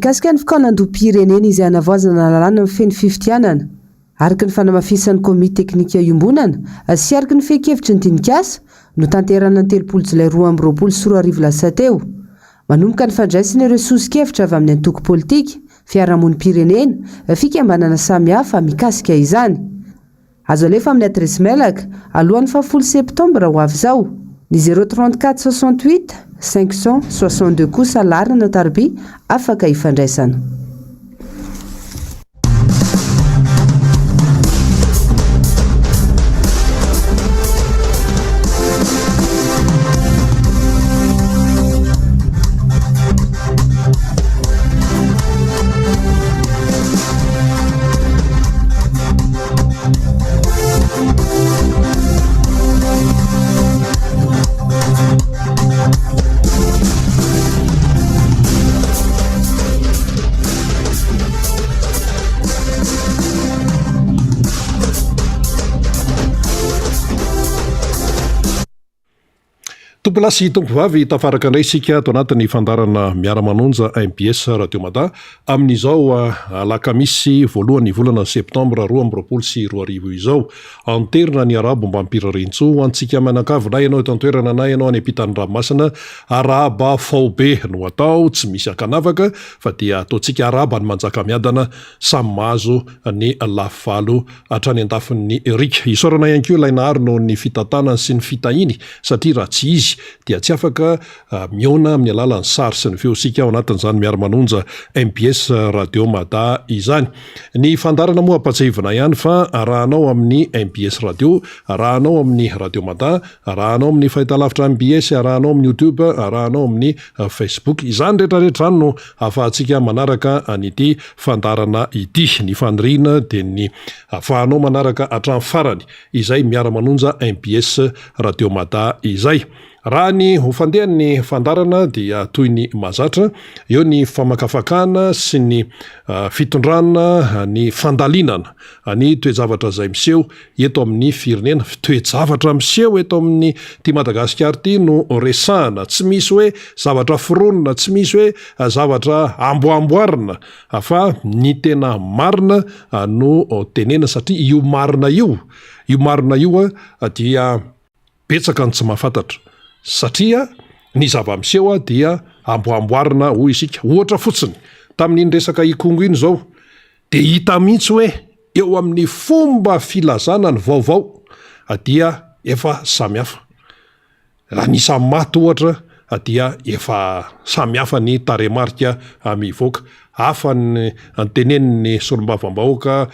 mikasika ny fikaonan-dom-pirenena izay hanavoazana lalàna amin'ny feno fifidianana araka ny fanamafisan'ny komite teknika iombonana sy araka ny fehi-kevitry ny dinikasa no tanterana ny 3 Jolay 2024 teo. Manomboka ny fandraisana ireo sosi-kevitra avy amin'ny antoko politika, fiarahamonim-pirenena, fikambanana samihafa mikasika izany. Azo alefa amin'ny adresy mailaka alohan'ny 10 Septambra ho avy izao. Ny 034 68 562 kosa larina tarby afaka ifandraisana. Tompolasy tompovavy tafaraka indray isika ato anatin'ny fandarana miara-manonja MBS Radio Mada amin'izao alakamisy voalohan'ny volana septambra 2024 izao. Anterina ny arabo mba ampirarintso antsika manakavina ianao eto antoerana na ianao any ampitan'ny ranomasina araba faobe no atao tsy misy akanavaka fa dia ataontsika araba ny manjaka miadana samy mahazo ny lafalo hatrany andafin'ny rika. Isorana ihany koa ilay nahary no ny fitantanany sy ny fitahiny satria raha tsy izy dia tsy afaka miona amin'ny alalan'ny sary sy ny feosika ao anatin'izany miara-manonja MBS Radio Mada izany. Ny fandarana moa ampatsahivina ihany fa arahanao amin'ny MBS Radio, arahanao amin'ny Radio Mada, arahanao amin'ny fahitalavitra MBS, arahanao amin'ny YouTube, arahanao amin'ny Facebook. Izany rehetrarehetra no ahafahantsika manaraka an'ity fandarana ity. Ny faniriana dia ny ahafahanao manaraka hatramin'ny farany izay miara-manonja MBS Radio Mada izay. Raha ny hofandehan'ny fandarana dia toy ny mazatra, eo ny famakafakana sy ny fitondrana, ny fandalinana, ny toejavatra izay miseho eto amin'ny firenena, toejavatra miseho eto amin'ny ty Madagasikara ty no resahana, tsy misy hoe zavatra foronina, tsy misy hoe zavatra amboamboarina, fa ny tena marina no tenena satria io marina io dia betsaka ny tsy mahafantatra. Satria ny zava-miseho dia amboamboarina hoy isika. Ohatra fotsiny tamin'iny resaka ikongo iny zao dia hita mihitsy hoe eo amin'ny fomba filazana ny vaovao dia efa samihafa. Raha ny samy maty ohatra dia efa samihafa ny taremarika mivoaka. Hafa ny teneniny solombavambahoaka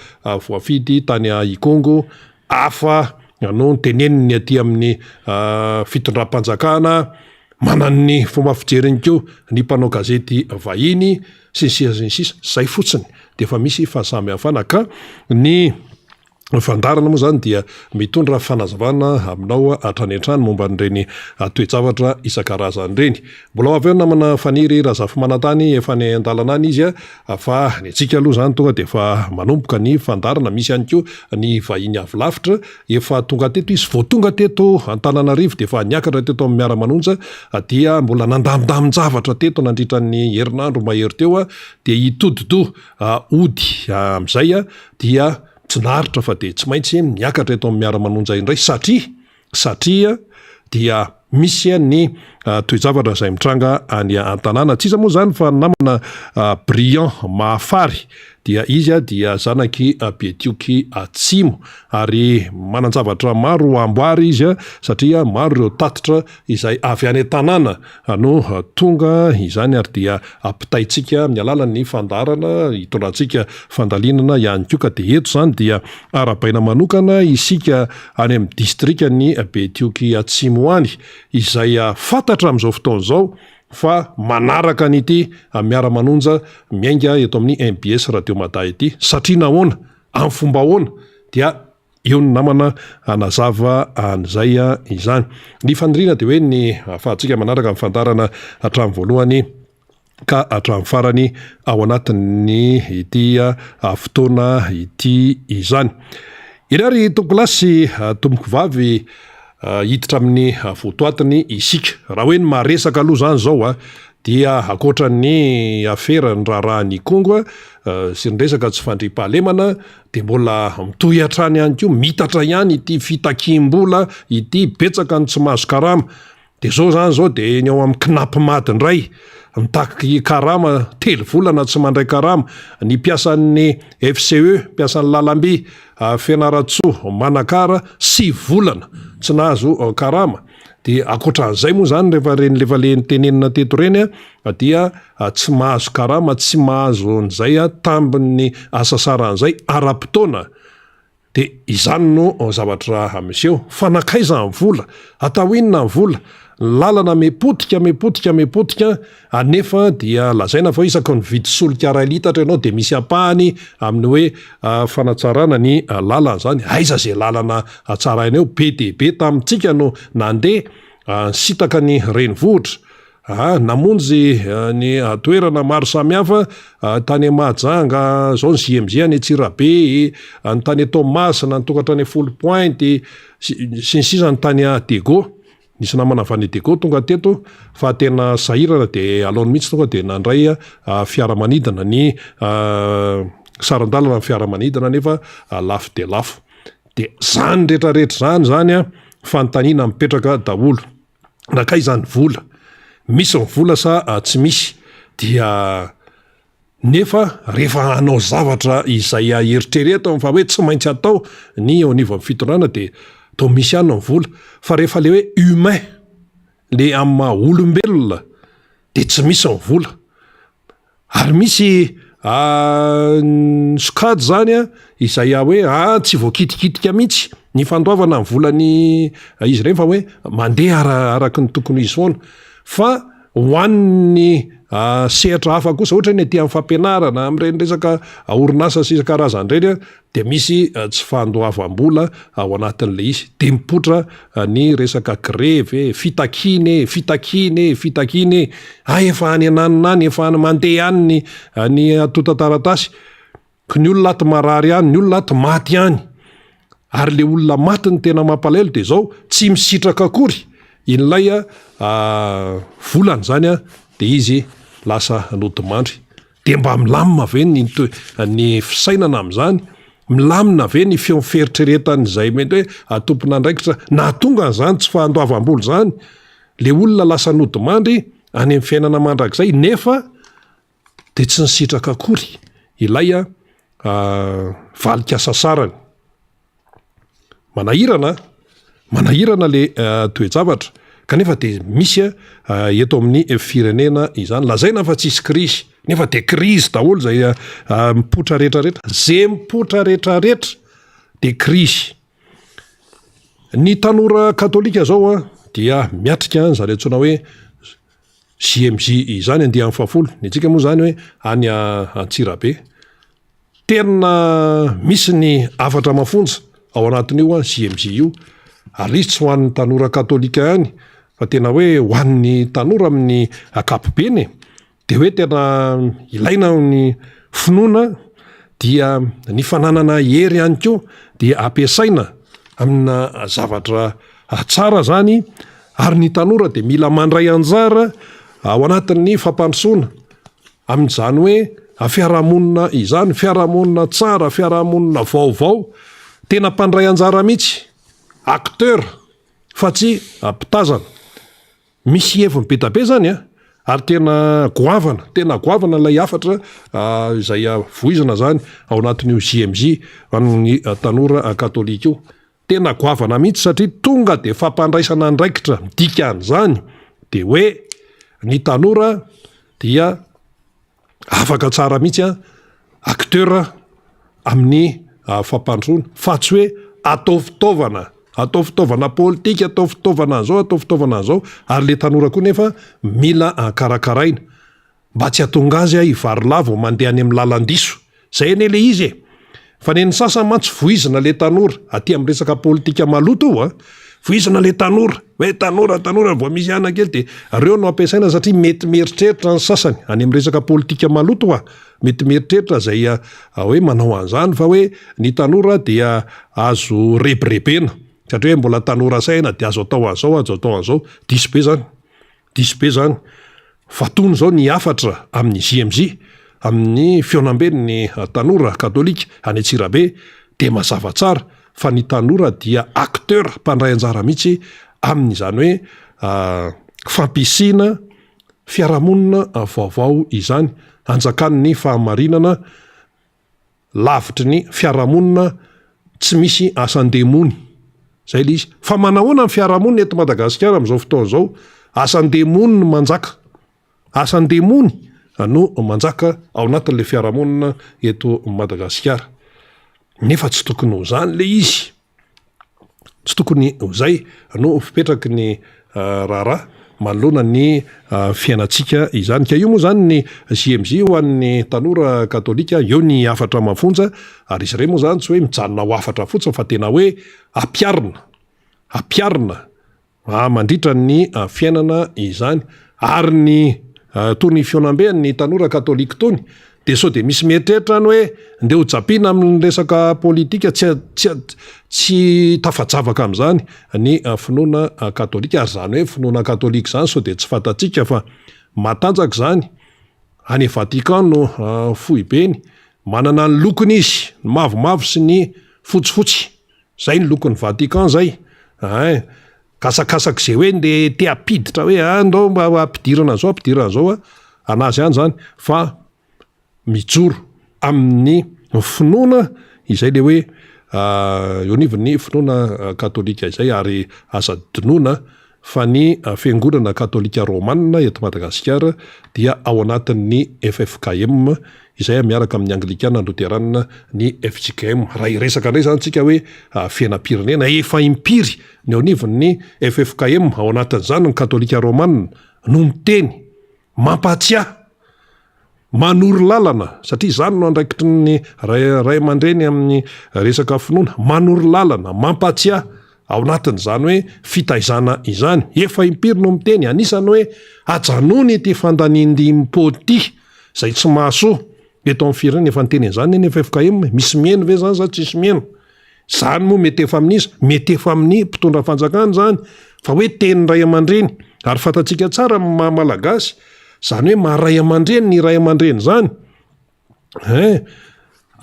voafidy tany Ikongo, hafa no teneniny aty amin'ny fitondram-panjakana, manany fomba fijeriny koa ny mpanao gazety vahiny sy ny sisa. Zay fotsiny dia efa misy fahasamihafana ka ny fandarana moa zany dia mitondra fanazavana aminao hatrany an-trano momba n'ireny toejavatra isan-karazany ireny. Mbola avy eo namana faniry Razafy Manantany efa ny andalana any izy fa ny antsika aloha zany tonga dia efa manomboka ny fandarana. Misy ihany koa ny vahiny avy lavitra efa tonga teto izy, vao tonga teto Antananarivo dia efa niakatra teto amin'ny miara-manonja dia mbola nandamin-javatra teto nandritra ny herinandro mahery teo dia hitodido ody amin'izay dia tsy naharitra fa dia tsy maintsy miakatra eto amin'ny miara-manonja indray satria dia misy ny toejavatra izay mitranga any an-tanàna. Tsy iza moa zany fa namana Brian Mahafary dia izy dia zanaky Betioky Atsimo ary manan-javatra maro amboary izy satria maro ireo tatitra izay avy any an-tanàna no tonga izany ary dia ampitaitsika amin'ny alalan'ny fandarana, hitondrantsika fandalinana ihany koa. Ka dia eto zany dia arabaina manokana isika any amin'ny distrikany Betioky Atsimo any izay fantatra amin'izao fotoana izao fa manaraka n'ity miara-manonja miainga eto amin'ny MBS Radio Mada ity. Satria nahoana, amin'ny fomba ahoana dia eo ny namana anazava an'izay izany. Ny faniriana dia hoe ny ahafahantsika manaraka amin'ny fandarana hatramin'ny voalohany ka hatramin'ny farany ao anatin'ny ity fotoana ity izany. Irary tompolasy tompoko vavy hiditra amin'ny votoatiny isika. Raha hoe ny maresaka aloha zany zao dia akoatra ny afera ny raharaha ny kongo sy nyresaka tsy fandripahalemana de mbola mitohy hatrany ihany ko mitatra ihany ity fitakimbola ity betsaka ny tsy mahazo karama de zao zany zao de ny ao amin'ny knampy maty indray mitaky karama 3 volana tsy mandray karama ny piasan'ny FCE piasan'ny lalambe fianaratsoa manakara 6 volana tsy nahazo karama de akoatran'izay moa zany rehefa le nitenenina teto reny dia tsy mahazo karama tsy mahazo an'izay tambin'ny asasaran'izay ara-potoana de izany no zavatra amiseho fanakaiza ny vola atao inona ny vola lalana mepotika anefa dia lazaina fa isaka ny vidy solika 1 litatra ianao de misy apahany amin'ny hoe fanatsarana ny lalana zany aiza zay lalana atsaraina eo be de be tamintsika no nandeha sitaka ny renivohitra namonjy ny toerana maro samihafa tany Mahajanga zao ny JMJ any Tsirabe ny tany Tomasina ny tokatrany Full Point sy ny sisa ny tany Dego nisy namana avy any Dego tonga teto fa tena sahirana de alaony mihitsy tonga de nandray fiaramanidina ny sarandalana ny fiaramanidina nefa lafo de lafo de zany rehetrarehetra zany fanontaniana mipetraka daholo nakay zany vola misy ny vola sa tsy misy dia nefa rehefa hanao zavatra izay eritrereto fa hoe tsy maintsy atao ny eo anivo amin'ny fitondrana de to misy ihany ny vola fa rehefa le hoe humain le amin'ny maha olombelona de tsy misy ny vola ary misy sokady zany izay hoe tsy voakitikitika mihitsy ny fandoavana ny volany izy ireny fa hoe mandeha araky ny tokony izy foana fa hoan'ny sehatra hafa kosa ohatra ny aty amin'ny fampianarana amin'ireny resaka orinasa sy karazany ireny de misy tsy fandoavam-bola ao anatin'le izy de mipotra ny resaka greve fitakiny efa any ananinany efa any mandeha any ny atota-taratasy ka ny olona aty marary any ny olona aty maty any ary le olona maty ny tena mampalahelo de zao tsy misitraka akory in'ilay volany zany de izy lasa nodimandry de mba milamina ve ny fisainana am'zany milamina ve ny feonferitreretan'izay mety hoe atompona andraikitra na tonga n'zany tsy fahandoavam-bolo zany le olona lasa nodimandry any amin'ny fiainana mandrakizay nefa de tsy nisitraka akory ilay valika sasarany manahirana le toejavatra kanefa de misy eto amin'ny firenena izany lazaina fa tsisy krisy nefa de krisy daholo zay mipotra rehetrarehetra zay mipotra rehetrarehetra de krisy ny tanora katolika zao dia miatrika zany antsona hoe JMJ izany andeha amin'ny fafolo ny tsika moa zany hoe any Antsirabe tena misy ny afatra mafonja ao anatin'io JMJ io ary izy tsy ho an'ny tanora katolika ihany fa tena hoe ho an'ny tanora amin'ny akapobeny de hoe tena ilaina ny finoana dia ny fananana hery ihany koa dia ampiasaina amina zavatra tsara zany ary ny tanora de mila mandray anjara ao anatin'ny fampandrosoana amin'izany hoe fiarahamonina izany fiarahamonina tsara fiarahamonina vaovao tena mpandray anjara mihitsy acteur fa tsy mpitazana misy heviny be tabe zany ary tena goavana lay afatra izay voizina zany ao anatin'io JMJ ny tanora katolika io tena goavana mihitsy satria tonga de fampandraisana andraikitra midika an'izany de hoe ny tanora dia afaka tsara mihitsy acteur amin'ny fampandrosoana fa tsy hoe atao fitaovana politika atao fitaovana an'zao ary le tanora koa nefa mila karakaraina mba tsy hatonga azy hivarilavo mandeha any amin'ny lalandiso zay ane le izy fa ny sasany mantsy voizina le tanora aty amin'ny resaka politika maloto io voizina le tanora hoe tanora vao misy ana kely de reo no ampiasaina satria mety mieritreritra ny sasany any amin'ny resaka politika maloto mety mieritreritra zay hoe manao an'izany fa hoe ny tanora dia azo rebirebena satria hoe mbola tanora saina de azo atao an'zao diso be zany fatony zao ny afatra amin'ny JMJ amin'ny fionambeny ny tanora katolika any Antsirabe de mazava tsara fa ny tanora dia acteur mpandray anjara mihitsy amin'izany hoe fampisina fiarahamonina vaovao izany, anjakany ny fahamarinana lavitry ny fiarahamonina tsy misy asandemony. Zay le izy. Fa manahoana ny fiarahamonina eto Madagasikara amin'izao fotoana zao, asandemony no manjaka. Asandemony no manjaka ao anatin'le fiarahamonina eto Madagasikara. Nefa tsy tokony ho zany le izy. Tsy tokony ho zay no fipetraky ny raharaha manoloana ny fiainantsika izany. Ka io moa zany ny JMJ ho an'ny tanora katolika, eo ny afatra mafonja, ary izy ireny moa zany tsy hoe mijanona ho afatra fotsiny fa tena hoe ampiarina mandritra ny fiainana izany. Ary ny toy ny fionambeany ny tanora katolika tony de sao de misy mieritreritra ny hoe ndeha ho japina amin'ny resaka politika, tsy tafajavaka amin'izany ny finoana katolika, ary zany hoe finoana katolika zany sao de tsy fantatsika fa matanjaka zany. Any Vatican no fohibeny, manana ny lokony izy, ny mavomavo sy ny fotsifotsy. Zay ny lokon'ny Vatican zay. Kasakasaky zay hoe nde te apiditra hoe andao mba ampidirana zao anazy any zany, fa mijoro amin'ny finoana izay le hoe eo nivon'ny finoana katolika izay, ary aza dinoana fa ny fiangonana katolika romanina eto Madagasikara dia ao anatin'ny FFKM izay miaraka amin'ny anglikana luterana ny FJKM. Raha iresaka indray zany tsika hoe fiainam-pirenena efa impiry ny ao nivon'ny FFKM, ao anatin'izany ny katolika romanina no miteny mampatsiahy, manoro lalana, satria zany no andraikitry ny ray aman-dreny amin'ny resaka finoana, manoro lalana, mampatsiahy ao anatin'izany hoe fitaizana izany. Efa impiry no miteny, anisany hoe ajanony ity fandanindimpo ty zay tsy mahasoa eto amin'ny firenena. Efa niteny an'izany ny FFKM, misy mieno ve zany sa tsisy mieno? Zany moa mety efa amin'izy, mety efa amin'ny mpitondra fanjakana zany, fa hoe teny ray aman-dreny. Ary fantatsika tsara malagasy zany hoe maharay aman-dreny ny ray aman-dreny zany.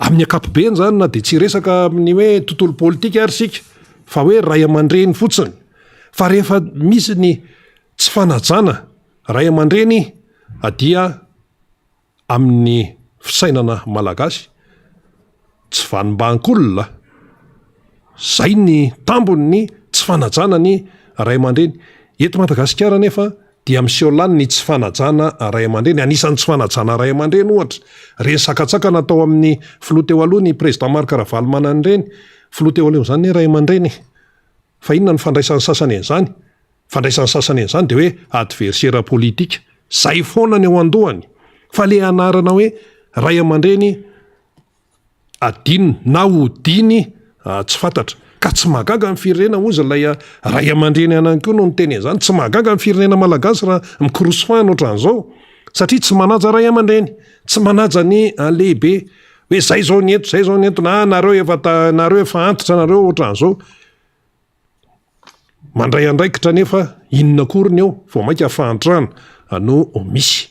Amin'ny ankapobeny zany na de tsy resaka amin'ny hoe tontolo politika ary sika, fa hoe ray aman-dreny fotsiny. Fa rehefa misy ny tsy fanajana ray aman-dreny dia amin'ny fisainana malagasy tsy vanim-bankolona. Zay ny tambony ny tsy fanajana ny ray aman-dreny. Eto Madagasikara nefa dia miseho lany ny tsy fanajana ray aman-dreny. Anisan'ny tsy fanajana ray aman-dreny ohatra resakatsaka natao amin'ny filoha teo aloha ny président Marc Ravalomanana ireny. Filoha teo aloha zany ray aman-dreny. Fa inona ny fandraisan'ny sasany an'izany? Fandraisan'ny sasany an'izany de hoe adversaire politika. Zay foana ny eo an-dohany. Fa le anarana hoe ray aman-dreny adiny na odiny tsy fantatra, ka tsy mahagaga ny firenena ozy ilay ray aman-dreny anany koa no niteny an'izany. Tsy mahagaga ny firenena malagasy raha mikorosofahana ohatran'izao, satria tsy manaja ray aman-dreny, tsy manaja ny lehibe hoe zay zao ny eto na nareo efa antitra nareo ohatran'izao. Mandray andraikitra nefa inona koriny eo vao mainka fahantrana no misy.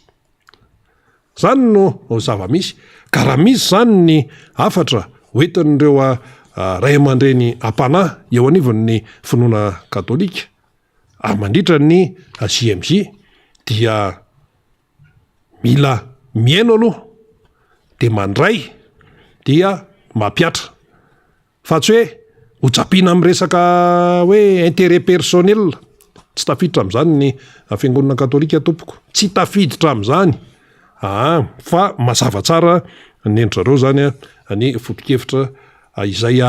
Zany no zava-misy. Ka raha misy zany ny afatra hoentin'ireo ray aman-dreny ampanahy eo anivon'ny finoana katolika mandritra ny JMJ, dia mila miaino aloha de mandray dia mampiatra, fa tsy hoe ho japina amin'ny resaka hoe intérêt personnel. Tsy tafiditra amin'izany ny fiangonana katolika tompoko, tsy tafiditra amin'izany. Fa mazava tsara ny endrareo zany ny foto-kevitra izay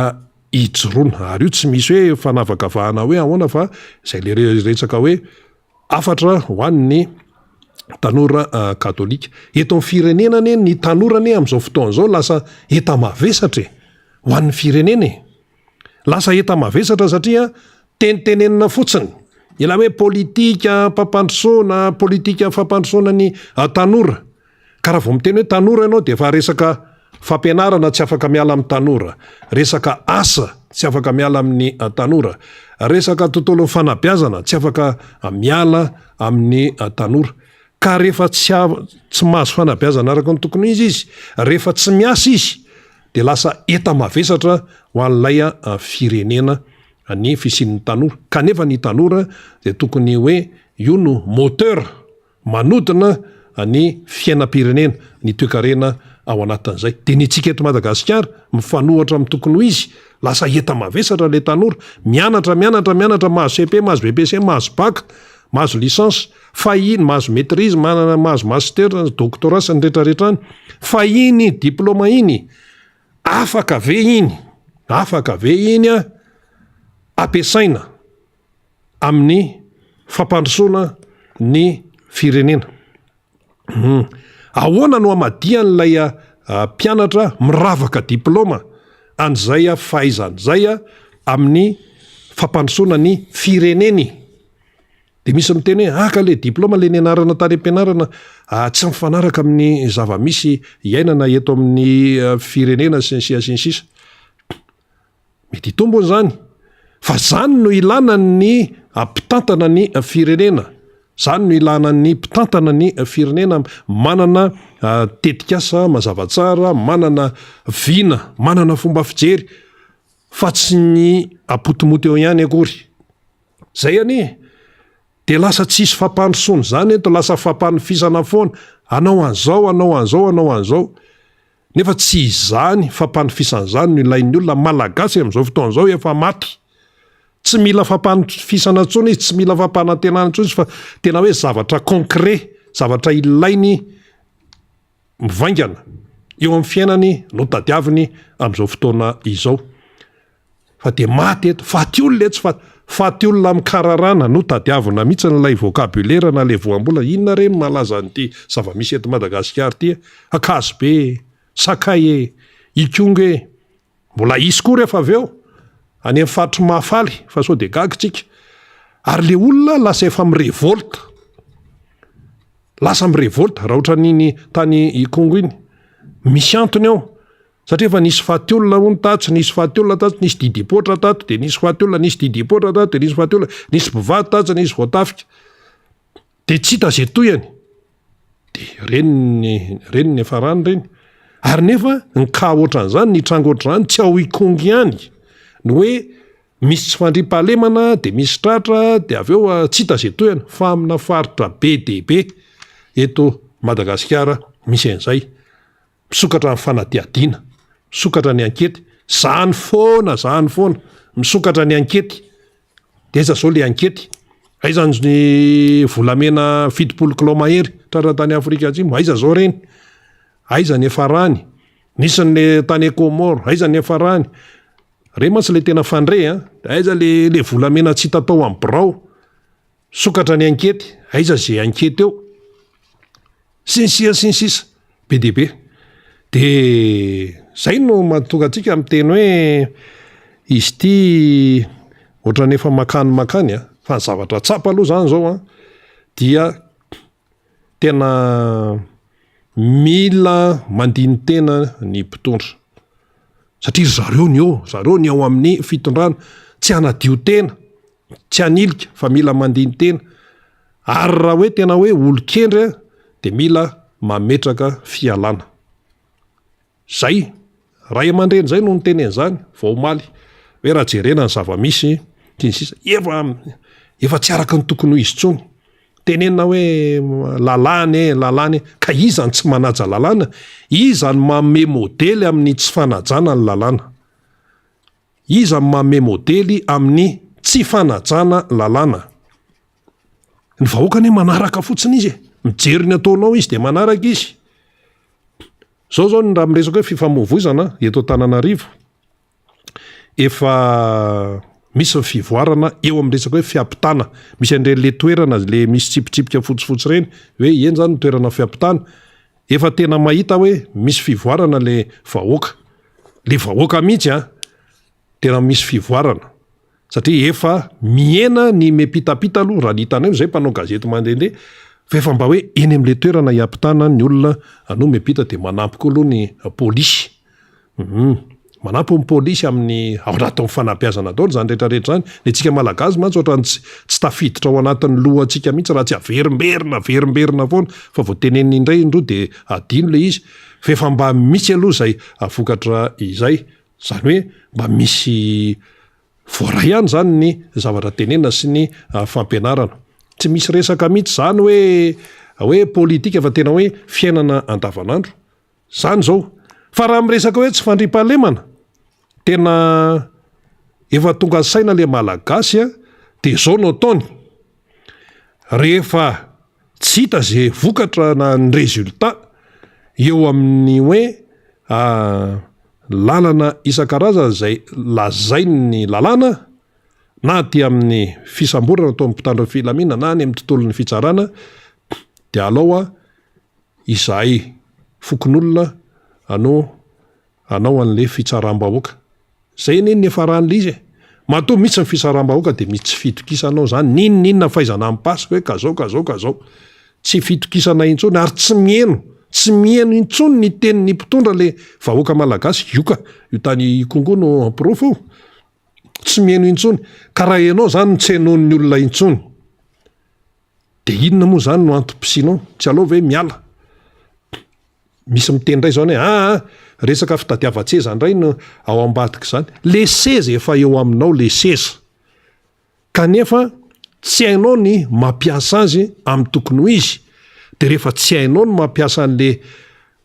ijoroana. Ary io tsy misy hoe fanavakavahana hoe ahoana, fa zay le resaka hoe afatra ho an'ny tanora katolika. Eto amin'ny firenena ane ny tanora ane amin'izao fotoan'izao lasa eta-mavesatra ho an'ny firenena. Lasa eta-mavesatra satria tenitenenina fotsiny. Ila hoe politika mpampandrosoana, politika fampandrosoana ny tanora. Ka raha vao miteny hoe tanora ianao de efa resaka fampianarana tsy afaka miala amin'ny tanora, resaka asa tsy afaka miala amin'ny tanora, resaka tontolon'ny fanabeazana tsy afaka miala amin'ny tanora. ka rehefa tsy mahazo fanabeazana araka ny tokony izy rehefa tsy miasa izy de lasa eta mavesatra ho an'ilay firenena ny fisian'ny tanora kanefa ny tanora de tokony hoe io no moteur manodina ny fiainam-pirenena ny toe-karena ao anatin'izay de ny tsika eto Madagasikara mifanohatra amin'ny tokony ho izy lasa eta mavesatra le tanora mianatra mahazo CP mahazo BPC mahazo bac mahazo licence fa iny mahazo maîtrise mahazo master doctorat sy ny rehetrarehetrany fa iny diplôma iny afaka ve iny ampiasaina amin'ny fampandrosoana ny firenena. Ahoana no amadian'ilay mpianatra miravaka diplôma an'izay fahaizany zay amin'ny fampandrosoana ny fireneny. De misy miteny hoe ka le diplôma le nianarana tany am-pianarana tsy mifanaraka amin'ny zava-misy iainana eto amin'ny firenena sy ny sisa. Mety hitombony zany fa zany no ilana ny mpitantana ny firenena zany no ilana ny mpitantana ny firenena manana tetikasa mazava tsara manana vina manana fomba fijery fa tsy ny apotomoty eo ihany akory zay any de lasa tsisy fampandrosony zany to lasa fampanofisana foana anao an'zao nefa tsy izany fampanofisana zany no ilain'ny olona malagasy amin'izao fotoan'izao efa maty tsy mila fampanofisana ntsony izy tsy mila fampanantenana ntsony izy fa tena hoe zavatra concret zavatra ilainy mivaingana eo amin'ny fiainany no tadiaviny amin'izao fotoana izao fa de maty eto faty olona eto faty olona mikararana no tadiavina mihitsy n'ilay vocabulaire na le voambola inona reny malaza an'ity zava-misy eto Madagasikara ty akazobe sakay ikonge mbola isy koa rehefa avy eo any amin'ny faritry mahafaly fa sao de gagitsika ary le olona lasa efa mirevolta raha ohatra niny tany ikongo iny misy antony ao satria efa nisy faty olona hono tato nisy faty olona tato nisy didipotra tato de nisy faty olona nisy didipotra tato de nisy faty olona nisy mpivady tato nisy voatafika de tsy hita zay toyany de reny efa rany reny ary nefa ny ka ohatran'izany ny tranga ohatran'izany tsy ao ikongo ihany no hoe misy tsy fandriam-pahalemana de misy tratra de avy eo tsy hita zay toyany fa amina faritra be dehibe eto Madagasikara misy an'izay misokatra ny fanadiadiana misokatra ny ankety zany foana misokatra ny ankety de aiza zao le ankety aiza ny volamena fitopolo kilao mahery tratra tany Afrika Atsimo aiza zao reny aiza ny efa rany nisy ny tany Comore aiza ny efa rany re mantsy le tena fandre aiza le volamena tsy hita tao amin'ny birao sokatra ny ankety aiza zay ankety eo sinsisa be dehibe de zay no mahatonga antsika amin'ny teny hoe izy ty ohatran'ny efa makany fa ny zavatra tsapa aloha zany zao dia tena mila mandiny tena ny mpitondra satria zareo ny ao amin'ny fitondrana tsy hanadio tena tsy hanilika fa mila mandiny tena ary raha hoe tena hoe olon-kendry de mila mametraka fialana zay ray aman-dreny zay no nitenen'zany vao maly hoe raha jerena ny zava-misy tinsisa efa tsy araka ny tokony ho izy tsony tenenina hoe lalany ka izany tsy manaja lalàna izany manome modely amin'ny tsy fanajana ny lalàna izany manome modely amin'ny tsy fanajana lalàna ny vahoaka manaraka fotsiny izy mijery ny ataonao izy de manaraka izy zao ny raha miresaka hoe fifamoivoizana eto Antananarivo efa misy fivoarana eo amin'ny resaka hoe fiampitana misy an'ireny le toerana le misy tsipitsipica fotsifotsy reny hoe eny zany toerana fiampitana efa tena mahita hoe misy fivoarana le vahoaka mihitsy tena misy fivoarana satria efa miena ny mepitapita aloha raha nitana io zay mpanao gazety mandehandeha fa efa mba hoe eny amin'le toerana hiampitana ny olona no mepita de manampy koa aloha ny polisy manampy ny polisy amin'ny ao anatin'ny fanabeazana daholo zany rehetrarehetra zany le tsika malagasy mantsy ohatrany tsy tafiditra ao anatin'ny lohantsika mihitsy raha tsy averimberina foana fa vao teneny indray indro de adino le izy fa efa mba misy aloha zay vokatra izay zany hoe mba misy voaray ihany zany ny zavatra tenena sy ny fampianarana tsy misy resaka mihitsy zany hoe politika fa tena hoe fiainana andavanandro zany zao fa raha miresaka hoe tsy fandriam-pahalemana tena efa tonga saina le malagasy de zao no ataony rehefa tsy hita zay vokatra na ny résultat eo amin'ny hoe lalana isan-karazana zay lazai ny lalàna na ty amin'ny fisamborana atao amin'ny mpitandro filamina na ny amin'ny tontolon'ny fitsarana de alao izahay fokon'olona anao an'le fitsaram-bahoaka zay neny efa ran'le izy matoa mitsy ny fisaram-bahoaka de misy tsy fitokisanao zany ninninona fahaizana mipasika hoe kazao tsy fitokisana intsony ary tsy mieno intsony ny tenin'ny mpitondra le vahoaka malagasy ioka io tany Kongo no ampirofo tsy mieno intsony ka raha ianao zany tsy hainon'ny olona intsony de inona moa zany no antom-pisinao tsy alao ve miala misy mitendray zany hoe resaka fitadiava-tseza indray no ao ambadika zany le seza efa eo aminao le seza kanefa tsy hainao ny mampiasa azy amin'ny tokony ho izy de rehefa tsy hainao no mampiasa an'le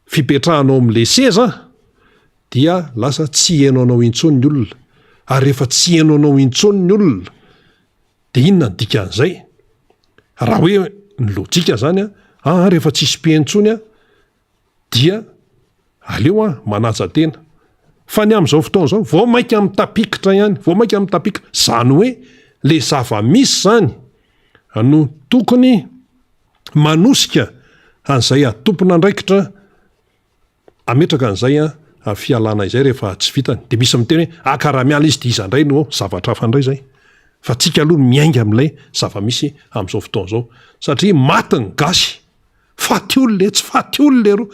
fipetrahanao amin'le seza dia lasa tsy hainao anao intsony ny olona ary rehefa tsy hainao anao intsony ny olona de inona ny dikan'izay raha hoe ny lojika zany rehefa tsisy mpiantsony dia aleo manaja tena fa ny am'izao fotoana zao vao mainka mitapikitra ihany zany hoe le zava-misy zany no tokony manosika an'izay tompona andraikitra ametraka an'izay fialana izay rehefa tsy vitany de misy miteny hoe akaramiala izy de iza indray no zavatra hafa indray zay fa tsika aloha miainga amin'ilay zava-misy am'izao fotoana zao satria maty ny gasy faty olona tsy faty olona ro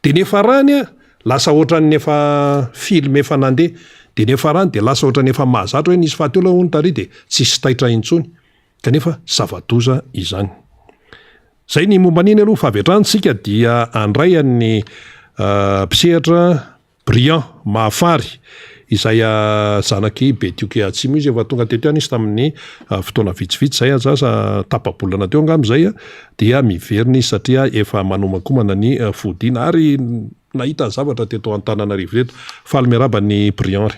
de nefa rany lasa ohatran'ny efa film efa nandeha de nefa rany de lasa ohatran'ny efa mahazatra hoe nisy faty olona hono tary de tsisy taitra intsony kanefa zava-doza izany zay ny momba an'iny aloha fahaveatrantsika dia andray an'ny mpisehatra Briand Mahafary izay zanaky Betioky Atsimo izy efa tonga teto any izy tamin'ny fotoana vitsivitsy zay aza tapabolana teo angambizay dia miveriny satria efa manomakomana ny fodina ary nahita zavatra teto Antananarivo reto faly miaraba ny Briand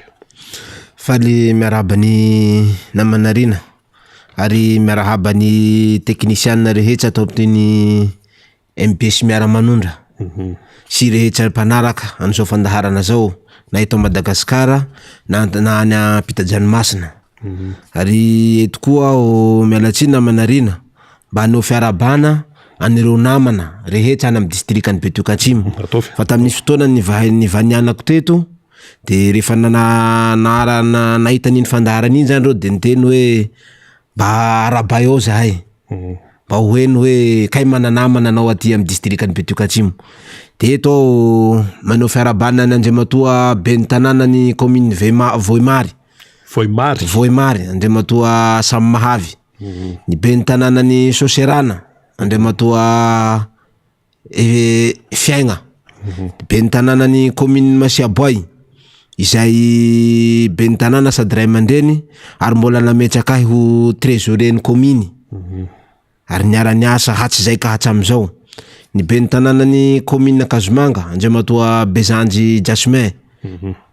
faly miaraba ny namanarina ary miarahaba ny technicien rehetra atao amin'ny MPS miara-manondra sy rehetra mpanaraka an'izao fandaharana zao na eto Madagasikara na any Ampitajanomasina ary eto koa mialatsiny namanarina mba hanao fiarabana anireo namana rehetra any amin'ny distrikany Betioky Atsimo fa tamin'nisy fotoana nivanianako teto de rehefa nahita n'iny fandaharana iny zany reo de niteny hoe mba arabay ao zahay mba hoeny hoe kay mananamana anao aty amin'ny distrikany Betioky Atsimo de eto manao fiarabana ny Andriamatoa ben'ny tanàna ny commune Voimary Andriamatoa Samy Mahavy ny ben'ny tanàna ny Soserana Andriamatoa Fiaigna ben'ny tanàna ny commune Masiaboay izay ben'ny tanàna sady ray aman-dreny ary mbola nametraka ho trésorier ny commune ary niara-ny asa hatsy zay ka hatramizao ny ben'ny tanàna ny commune Kazomanga Andriamatoa Bezanjy Jasmin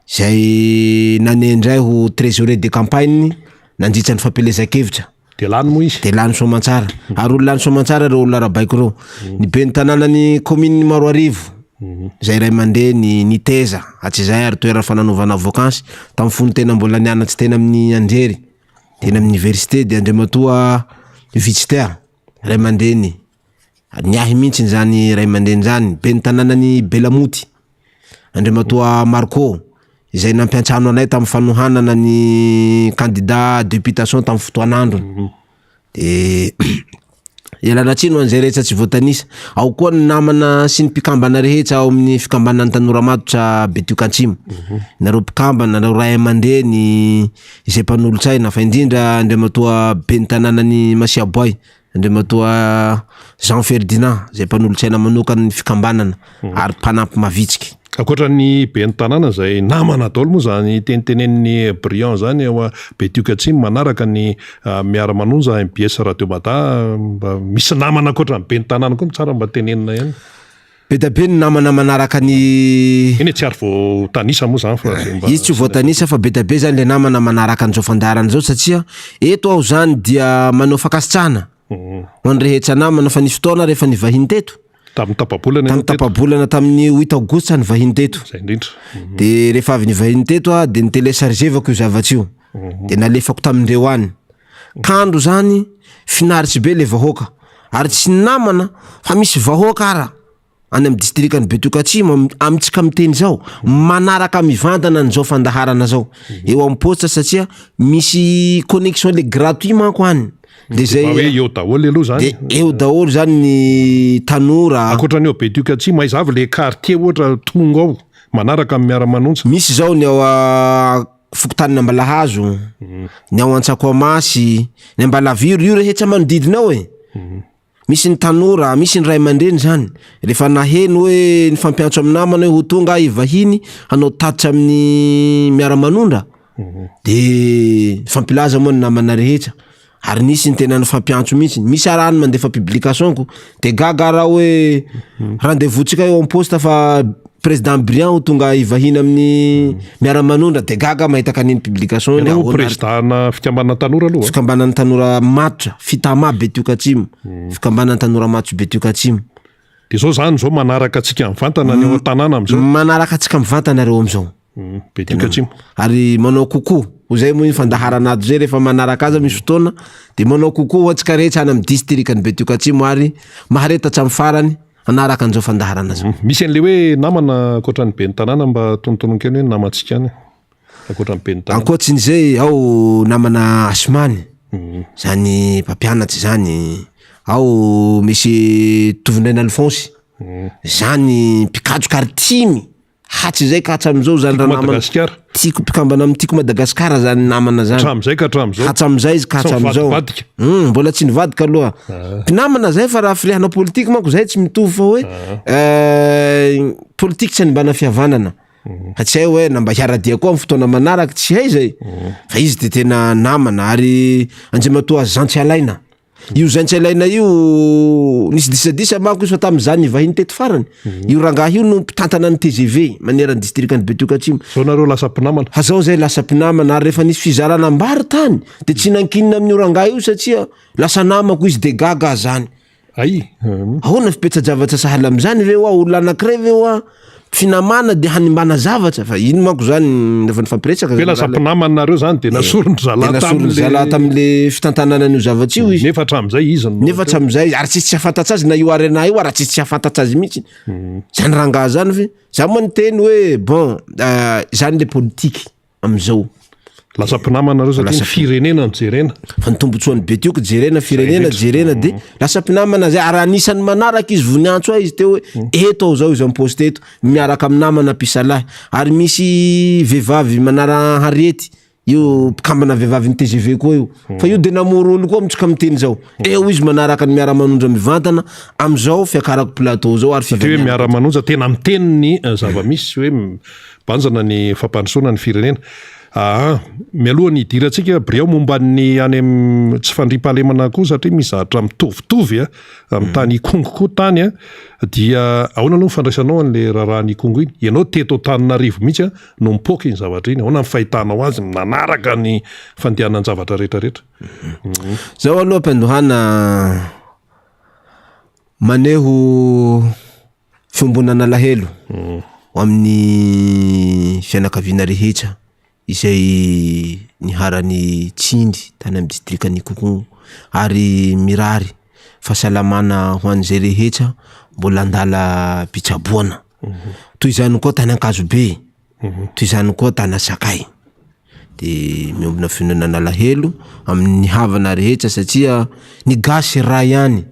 zay nanendray ho trésorier de campagne nandritra ny fampelezan-kevitra de lany moa izy de lany Soamantsara ary olo lany Soamantsara reo olo arabaiko reo ny ben'ny tanàna ny commune Maroarivo zay ray aman-dreny ny teza hatsy zay ary toerana fananovana vakansy tamin'ny fony tena mbola nianatsy tena amin'ny Anjery tena amin'ny université de Andriamatoa Vitsiter ray aman-dreny niahy mihitsy zany ray aman-dreny zany ben'ny tanàna ny Belamoty Andriamatoa Marco izay nampiantsano anay tamin'ny fanohanana ny candidat députation tamin'ny fotoan'andro de Ialana tsiny ho an'izay rehetra tsy voatanisa. Ao koa ny namana sy ny mpikambana rehetra ao amin'ny fikambanan'ny Tanora Matotra Betiokatsimo. Nareo mpikambana, nareo ray aman-dreny izay mpanolotsaina fa indrindra andriamatoa ben'ny tanànan'ny Masiaboay, andriamatoa Jean Ferdinand zay mpanolotsaina manokana ny fikambanana ary mpanampy mavitsiky. Akoatra ny ben'ny tanàna zay namana daholo moa zany tenitenen'ny Briand zany ao Betiokatsimo manaraka ny miara-manonja MBS Radio Bata, mba misy namana akoatra ny ben'ny tanàna koa tsara mba tenenina ihany. Be da be ny namana manaraka ny eny tsy ary vao tanisa moa zany fa izy tsy voatanisa fa be da be zany le namana manaraka an'izao fandaharana zao satria eto aho zany dia manao fakasitrahana ho any rehetra namana fa nisy fotoana rehefa nivahiny teto tamin'ny tapabolana tamin'ny 8 aogosta nivahiny teto. Zay indrindra. De rehefa avy nivahiny teto de nitelechargevako io zavatsy io. De nalefako tamindreo any. Kandro zany finaritsy be le vahoaka ary tsy namana fa misy vahoaka ara any amin'ny distriktan'ny Betiokatsimo amitsika miteny zao manaraka mivantana an'izao fandaharana zao eo amin'ny poste satria misy connexion le gratuit manko any. De zay eo daholo aloha zany. De eo daholo zany ny tanora. Akoatran'ny ao Betiokatsimo aiza avy le quartier ohatra tonga ao manaraka amin'ny miara-manonja. Misy zao ny ao Fokotanina Ambalahazo, ny ao Antsakoamasy, ny Ambalaviro, io rehetra manodidina ao e. Misy ny tanora, misy ny ray aman-dreny zany. Rehefa naheno hoe ny fampiantso amin'ny namana hoe ho tonga ivahiny hanao tatitra amin'ny miara-manondra. De fampilaza moa ny namana rehetra. Ary nisy ny tena ny fampiantso mihitsy. Misy arahany mandefa publication ko de gaga raha hoe rendez-vous tsika eo amin'ny poste fa président Briand ho tonga ivahiny amin'ny miara-manondra de gaga mahita kaniny publication iny. Ao président fikambanana tanora aloha. Fikambanana Tanora Matotra Fitama Betiokatsimo. Fikambanana Tanora Matotra Betiokatsimo. De zao zany zao manaraka atsika mivantana ny ao tanàna am'zao. Manaraka atsika mivantana reo am'zao. Betiokatsimo. Ary manao kokoa. Zay moa fandaharana ato zay rehefa manaraka azy misy fotoana de manao kokoa atsika rehetra any amin'ny distriktan'ny Betiokatsimo ary mahareta hatramin'ny farany anaraka an'izao fandaharana zao. Misy an'le hoe namana akoatran'ny ben'ny tanàna mba tonontonon-keny hoe namantsika any akoatran'ny ben'ny tanàna. Ankoatsin'izay ao namana Asmany. Zany mpampianatry zany. Ao misy Tovindraina Alphonse. Zany mpikatroka ary timy. Hatsy zay ka hatram'izao zany raha namana tiako mpikambana amin'ny tiako Madagasikara zany namana zany. Hatram'izay ka hatram'izao. Hatram'izay izy ka hatram'izao. Mbola tsy nivadika aloha. Mpinamana zay fa raha filehana politika manko zay tsy mitovy fa hoe politika tsy anibana fihavanana. Fa tsy hay hoe namba hiaradia koa amin'ny fotoana manaraka tsy hay zay. Fa izy de tena namana ary andriamatoa Zantsialaina. Io Zantsialaina io nisy disadisa manko izy fa tam'izany nivahiny teto farany. Io rangaha io no mpitantana ny TGV maneran'ny distriktan'ny Betiokatsimo. Zao nareo lasa mpinamana. Hazao zay lasa mpinamana ary rehefa nisy fizarana ambary tany de tsy nankinina amin'io rangaha io satria lasa namako izy de gaga zany. Ay. Ahoana fipetra-javatra sahala am'zany ve hoa olona anankiray ve hoa finamana de hanimbana zavatra fa ino manko zany rehefa nifampiresaka. Fe lasa mpinamana nareo zany de nasorony zala tam'le fitantanana an'io zavatra io izy. Nefa hatram'izay izy. Nefa hatram'izay ary tsisy tsy hafantatsa azy na io arena io ary tsisy tsy hafantatsa azy mihitsy. Zany rangaha zany fe za moa ny teny hoe bon zany le politique am'izao. Lasa mpinamana nareo satria firenena jerena. Fa ny tombotsoan'ny Betioka jerena firenena de lasa mpinamana zay ary anisan'ny manaraka izy voniantso izy teo hoe eto ao zao izy amin'ny poste eto miaraka amin'ny namana Pisalahy ary misy vehivavy manara Harriety io mpikambana vehivavy ny TGV koa io. Fa io de namoro olo koa mitsoka miteny zao. Eo izy manaraka ny miara-manondra mivantana am'izao fiakarako plateau zao ary satria hoe miara-manonja tena miteny ny zava-misy hoe banjana ny fampandrosoana ny firenena. Mialohan'ny hidirantsika Briand momba ny any tsy fandriam-pahalemana koa satria misy zatra mitovitovy amin'ny tany Ikongo koa tany dia ahoana aloha fandraisanao an'le raharahan'ny Ikongo iny. Ianao teto Antananarivo mihitsy no mipoaka iny zavatra iny. Ahoana ny fahitanao azy nanaraka ny fandehanany zavatra rehetrarehetra. Zao aloha ampandohana maneho fiombonana lahelo amin'ny fianakaviana rehetra izay niharany Tsindry tany amin'ny distriktan'ny Ikongo ary mirary fahasalamana ho an'izay rehetra mbola andala pitsaboana. Toy izany koa tany Ankazobe. Toy izany koa tany Sakay. De miombona fionanana lahelo amin'ny havana rehetra satria ny gasy raha ihany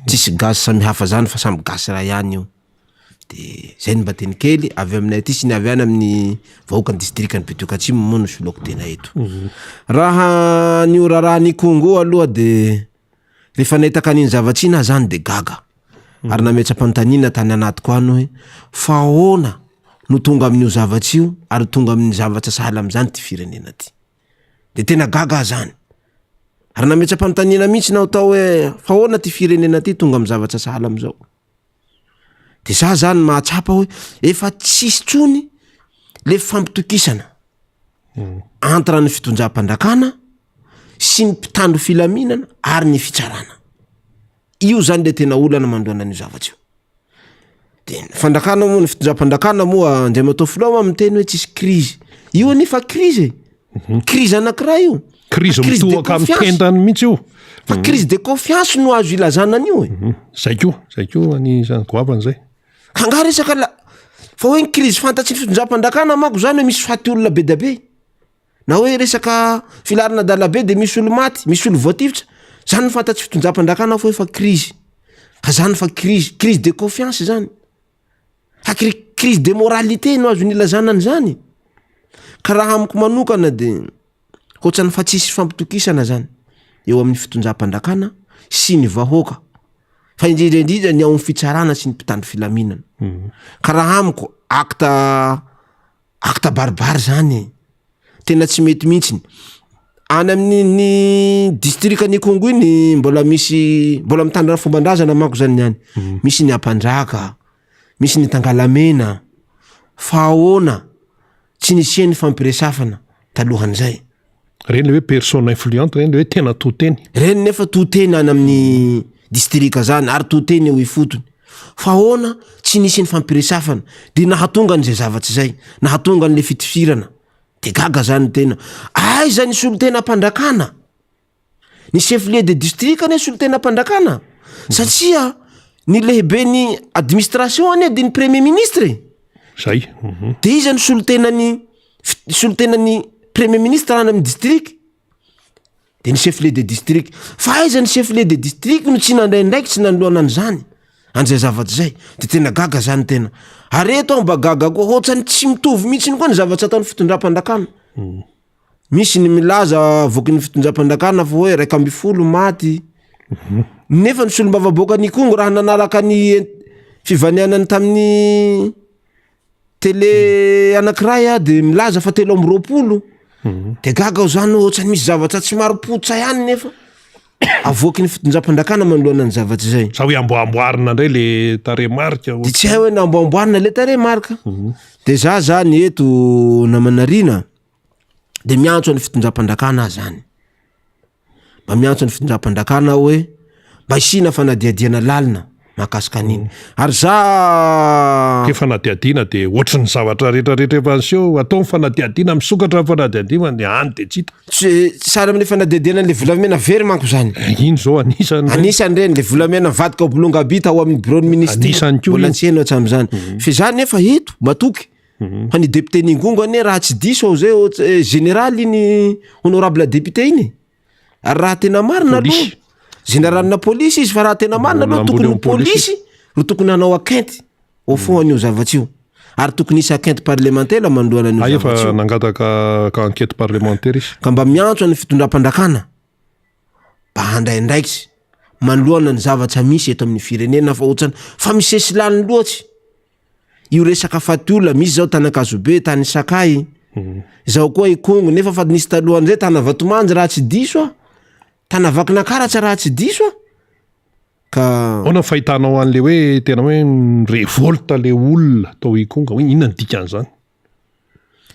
tsisy gazy samy hafa zany fa samby gasy raha ihany io de zay ny mba teny kely avy aminay aty sy ny avy any amin'ny vahoaka ny distrikany Betiokatsimo moa no soloko tena eto raha ny orarahany Kongo aloha de rehefa nahitaka an'iny zavatsy ina zany de gaga ary nametsa-panontaniana tany anatiko any hoe fa ahoana no tonga amin'io zavatsy io ary tonga amin'ny zavatra sahala am'zany ty firenena ty de tena gaga zany ary nametsa-panontaniana mihitsy nao tao hoe fa ahoana ty firenena ty tonga amin'ny zavatra sahala am'zao de za zany mahatsapa hoe efa tsisy tsony le fampitokisana entre ny fitondram-pandrakana sy ny mpitandro filaminana ary ny fitsarana io zany le tena olana mandoana ny zavatsy io de fandrakana moa ny fitondram-pandrakana moa andray matao filao miteny hoe tsisy krizy io anefa krizy krizy anankiray io krizy mitoaka amin'ny tendany mihitsy io fa crise de confiance no azo ilazana an'io zay ko anisany goavana zay ka nga resaka fa hoe ny crise fantatsy ny fitondram-pandrakana mako zany hoe misy faty olona be da be na hoe resaka filarina dalabe de misy olo maty misy olo voatifitra zany ny fantatsy fitondram-pandrakana fa hoe fa crise ka zany fa crise de confiance zany crise de moralité no azo nilazana an'izany ka raha amiko manokana de hoatrany fa tsisy fampitokisana zany eo amin'ny fitondram-pandrakana sy ny vahoaka fa indrindra ny ao amin'ny fitsarana sy ny mpitandro filaminana ka raha amiko acte barbare zany tena tsy mety mihitsiny any amin'ny distrikany Kongo iny mbola mitandrina fomban-drazana mako zany niany misy ny ampandraka misy ny tangalamena fa ahoana tsy nisiany fampiresafana talohan'izay reny le hoe personne influente reny le hoe tena toteny reny nefa toteny any amin'ny distrika zany ary toteny eo ifotony fa ahoana tsy nisy ny fampiresafana de nahatonga n'izay zavatsy zay nahatonga n'le fitifirana de gaga zany tena aiza ny solotena mpandrakana ny chef-lieu de district ane solotena mpandrakana satria ny lehibe ny administration ane de ny premier ministre zay de iza ny solotenany premier ministre any amin'ny district de ny chef-lieu de district fa aiza ny chef-lieu de district no tsy nandraindraiky tsy nanoloana an'izany an'izay zavatsy zay de tena gaga zany tena ary eto aho mba gaga koa ohatrany tsy mitovy mihitsy ny koa ny zavatra ataon'ny fitondram-pandrakana misy ny milaza voky ny fitondram-pandrakana fa hoe 120 maty nefa ny solom-bavaboaka ny Kongo raha nanaraka ny fivanianany tamin'ny télé anankiray de milaza fa 320 de gaga zany ohatrany misy zavatra tsy maro-potsa ihany nefa avoky ny fitondram-pandrakana manoloana ny zavatsy zay sa hoe amboamboarina ndray le taremarika de tsy hay hoe namboamboarina le taremarika de za zany eto namanarina de miantso ny fitondram-pandrakana zany mba miantso ny fitondram-pandrakana hoe mba isina fanadiadiana lalina mahakasika an'iny ary za ke fanadiadiana de ohatrany zavatra rehetrarehetra efa anseho atao fanadiadiana misokatra fanadiadiana de any de tsita sara amin'ny fanadiadiana le volamena very manko zany iny zao anisany reny le volamena vadika obolonga bita ao amin'ny bureau ministre mbola tsy haino hatram'izany fa zany nefa eto matoky fa ny député Ningongo ane raha tsy diso ao zay général iny honorable député iny ary raha tena marina aloha généralina polisy izy fa raha tena marina aloha tokony polisy ro tokony hanao akenty au fond an'io zavatsy io ary tokony isy akenty parlementaire mandoana an'io zavatsy io nangataka ka enquête parlementaire izy ka mba miantso ny fitondram-pandrakana mba handraindraikitsy manoloana ny zavatra misy eto amin'ny firenena fa ohatrany fa misesy lany loatsy io resaka faty olona misy zao Tanakazobe tany Sakay zao koa i Kongo nefa fa nisy talohan'izay tana Vatomanjy raha tsy diso tana Vakinakaratsa raha tsy diso ka ona fahitanao an'le hoe tena hoe révolte le olona tao i Kongo hoe inona ny dikan'izany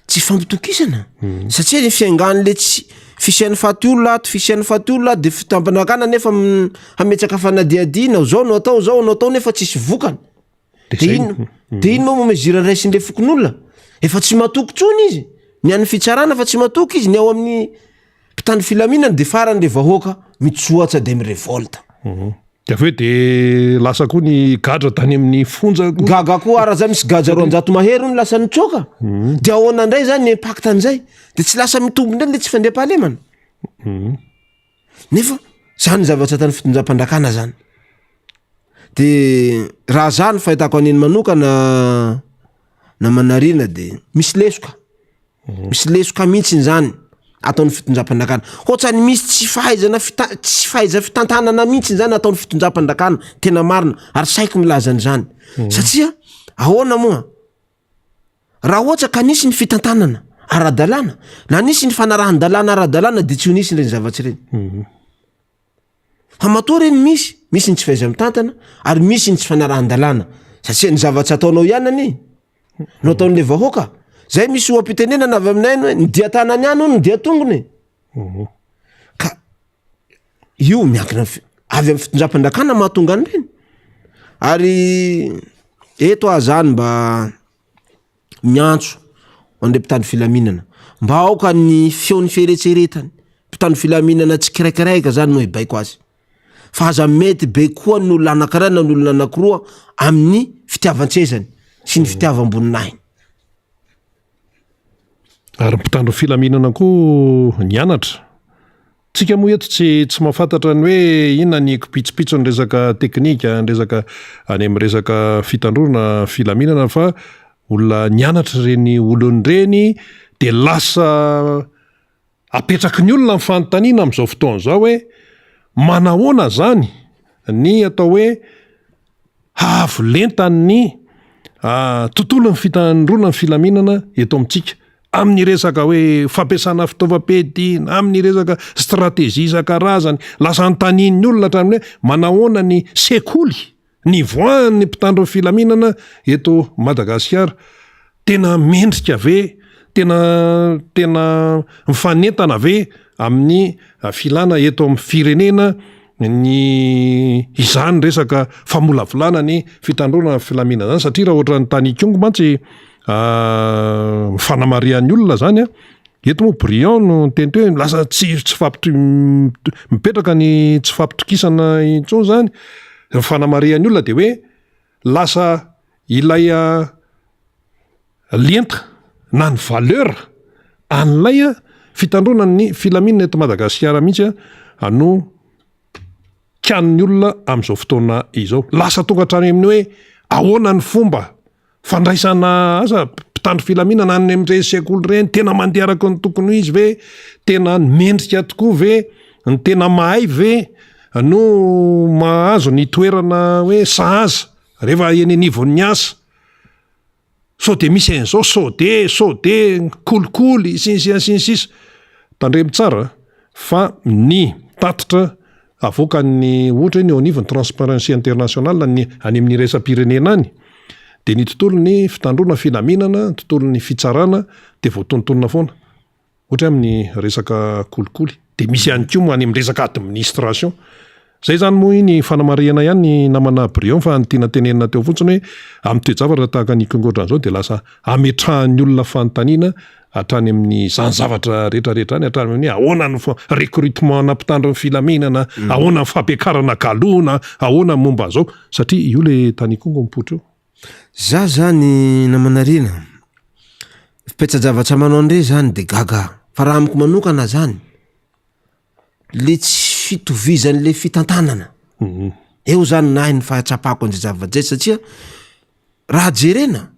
tsy fampitokisana satria ny fiangan'le tsy fisian'ny faty olona ato fisian'ny faty olona de fitondram-pandrakana nefa hametsaka fanadiadiana zao no atao nefa tsisy vokany de ino moa mesure raisin'le fokon'olona efa tsy matoky tsony izy ny an'ny fitsarana fa tsy matoky izy ny ao amin'ny mpitandro filaminana de faran'le vahoaka mitsoatra de mirevolta de aveo de lasa koa ny gadra tany amin'ny fonja gaga koa ara za misy gadra 200 mahery no lasa nitsoka de ahoana ndray zany impact an'izay de tsy lasa mitombo ndray le tsy fandriam-pahalemana nefa zany zavatra tany fitondram-pandrakana zany de raha zany fahitako aneny manokana na manarina de misy lesoka mihitsiny zany ataon'ny fitonjam-pandrakana ohatrany misy tsy fahaiza fitantanana mihitsiny zany ataon'ny fitonjam-pandrakana tena marina ary saiko milazany zany satria ahoana moa raha ohatra ka nisy ny fitantanana ara-dalàna na nisy ny fanarahan-dalàna ara-dalàna de tsy ho nisy reny zavatsy reny fa matoa reny misy ny tsy fahaiza mitantana ary misy ny tsy fanarahan-dalàna satria ny zavatsy ataonao ianany no ataon'le vahoaka zay misy oam-pitenenana avy aminay no hoe ny dia tanany any no ny dia tongony ka io miankina avy amin'ny fitonjam-pandrakana mahatonga any reny ary eto zany mba miantso andre mpitandro filaminana mba aoka ny feon'ny fieretseretany mpitandro filaminana tsy kiraikiraika zany no hibaiko azy fa aza mety be koa ny olona anankiray na ny olona anankiroa amin'ny fitiavan-tsezany sy ny fitiavam-boninahiny ary mpitandro filaminana koa nianatra tsika moa eto tsy mahafantatra ny hoe inona ny kopitsopitso ny resaka teknika ny resaka any amin'ny resaka fitandrona filaminana fa olona nianatra reny olon'ireny de lasa apetraky ny olona nyfanontaniana amin'izao fotoana zao hoe manahoana zany ny atao hoe havolentany tontolo ny fitandrona ny filaminana eto amintsika amin'ny resaka hoe fampiasana fitaovam-piadiana amin'ny resaka stratégie isan-karazany lasa antanin'ny olona hatramin'ny hoe manahoana ny sekoly ny voan'ny mpitandro filaminana eto Madagasikara tena mendrika ve tena mifanentana ve amin'ny filana eto amin'ny firenena ny izany resaka famolavolana ny fitandrona filaminana zany satria raha ohatra ny tany kongo mantsy fanamarian'ny olona zany eto moa Briand no teny hoe lasa tsy mipetraka ny tsy fampitokisana intsony zany fanamarian'ny olona de hoe lasa ilay lenta na ny valeur an'ilay fitandrona ny filaminana eto Madagasikara mihitsy ano kian'ny olona amin'izao fotoana izao lasa tonga hatrany amin'ny hoe ahoana ny fomba fandraisana asa mpitandro filaminana any amin'ireny sekoly ireny tena mandeha araka ny tokony izy ve tena mendrika tokoa ve ny tena mahay ve no mahazo ny toerana hoe sahaza rehefa enenivon'ny asa so de misy an'izao so de kolikoly sinsisa tandremy tsara fa ny tatitra avoaka ny ohatra ny anivon'ny Transparency International any amin'ny resam-pirenena any de ny tontolo ny fitandrona filaminana tontolo ny fitsarana de voatontonona foana ohatra amin'ny resaka kolikoly de misy ihany koa any amin'ny resaka administration zay zany moa ny fanamariana ihany ny namana Briand fa ny tiana tenenina teo fotsiny hoe amin'ny toe-javatra tahaka ny kongotra an'izao de lasa ametrahan'ny olona fanontaniana hatrany amin'ny zany zavatra rehetrarehetra any hatrany amin'ny ahoana ny recrutement na mpitandro ny filaminana ahoana ny fampiakarana galona ahoana momba zao satria io le tany kongo mipotra io za zany namanarina fipetra-javatra manao andre zany de gaga fa raha amiko manokana zany le tsy fitovizan'le fitantanana eo zany nahy ny fahatsapako an'izay zavatra zay satria raha jerena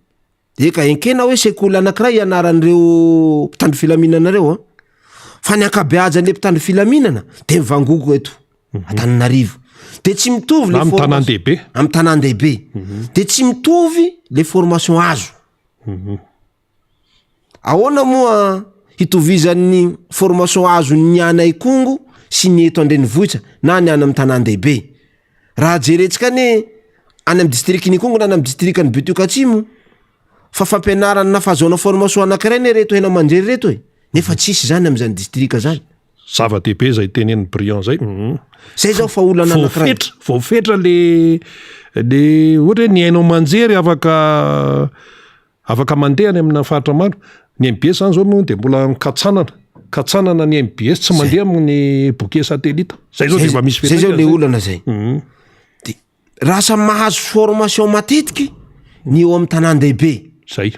de ka enkena hoe sekoly anankiray ianaran'ireo mpitandro filaminana reo fa ny ankabeazan'le mpitandro filaminana de mivangoko eto Antananarivo de tsy mitovy le am'tanàn-dehibe am'tanàn-dehibe de tsy mitovy le formation azo ahoana moa hitovizan'ny formation azo ny anay Kongo sy ny eto Andrenivohitra na ny any amin'ny tanàn-dehibe raha jerentsika ny any amin'ny distrikny Kongo na any amin'ny distrikny Betukatsimo fa fampianarana na fahazona formation anankiray ny reto hena manjery reto nefa tsisy zany amin'izany distrika zany zava-dehibe zay tenen'ny Briand zay zay zao fa olana anankiray voafetra le ohatra hoe ny hainao manjery afaka mandeha any amina faritra maro ny MBS zany zao moa de mbola katsanana ny MBS tsy mandeha amin'ny bouquet satellite zay zao de mba misy zay zao le olana zay de raha samy mahazo formation matetiky ny eo amin'ny tanàn-dehibe zay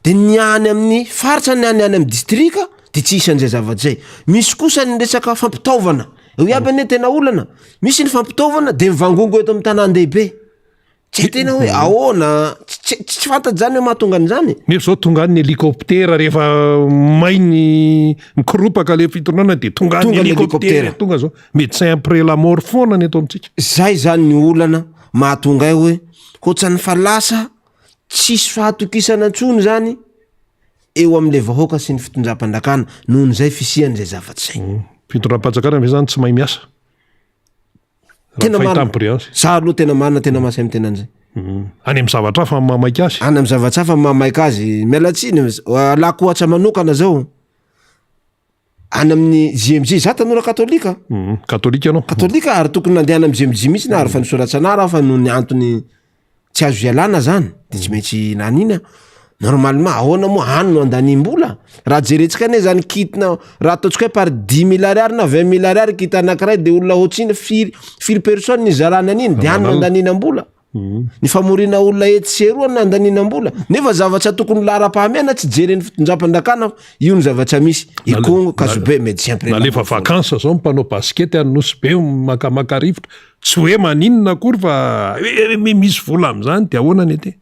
de ny any amin'ny faritra ny any amin'ny distrika de tsy isan'izay zavatra zay misy kosa ny resaka fampitaovana io iaby ane tena olana misy ny fampitaovana de mivangongo eto amin'ny tanàn-dehibe tsy tena hoe ahoana tsy fantatry zany hoe mahatonga an'izany nefa zao tonga ny helikoptera rehefa mainy mikoropaka le fitondrona de tonga ny helikoptera tonga zao médecin après la mort foana ny eto amintsika zay zany ny olana mahatonga ay hoe koatrany fa lasa tsisy fahatokisana antsony zany eo am'le vahoaka sy ny fitondram-pandakana nohon'izay fisian'izay zavatsy zay fitondram-panjakana ve zany tsy mahay miasa tena za aloha tena marina tena masay amy tenan'izay any amy zavatra fa mamaiky azy any amy zavatra fa mamaiky azy mialatsiny alako ohatra manokana zao any amin'ny JMJ za tanora katolika katolika anao katolika ary tokony nandehana amy JMJ mihitsy na ary fa nisoratsanara fa noho ny antony tsy azo ialana zany de tsy maintsy nanina normalement ahoana moa hany no andanim-bola raha jerentsika ane zany kitina raha ataontsika hoe par 10 000 ariary na 20 000 ariary kita anankiray de olona ohatriny firy personne ny zalana aniny de hany no andaninam-bola ny famorina olona etseroa no andaninam-bola nefa zavatra tokony lara-pahamehana tsy jereny fitondram-pandakana io ny zavatra misy ikongo kasobe médecin nalefa vakansa zao mpanao baskety any nosy be makamaka rivotra tsy hoe maninona akory fa misy vola am'zany de ahoana ny ety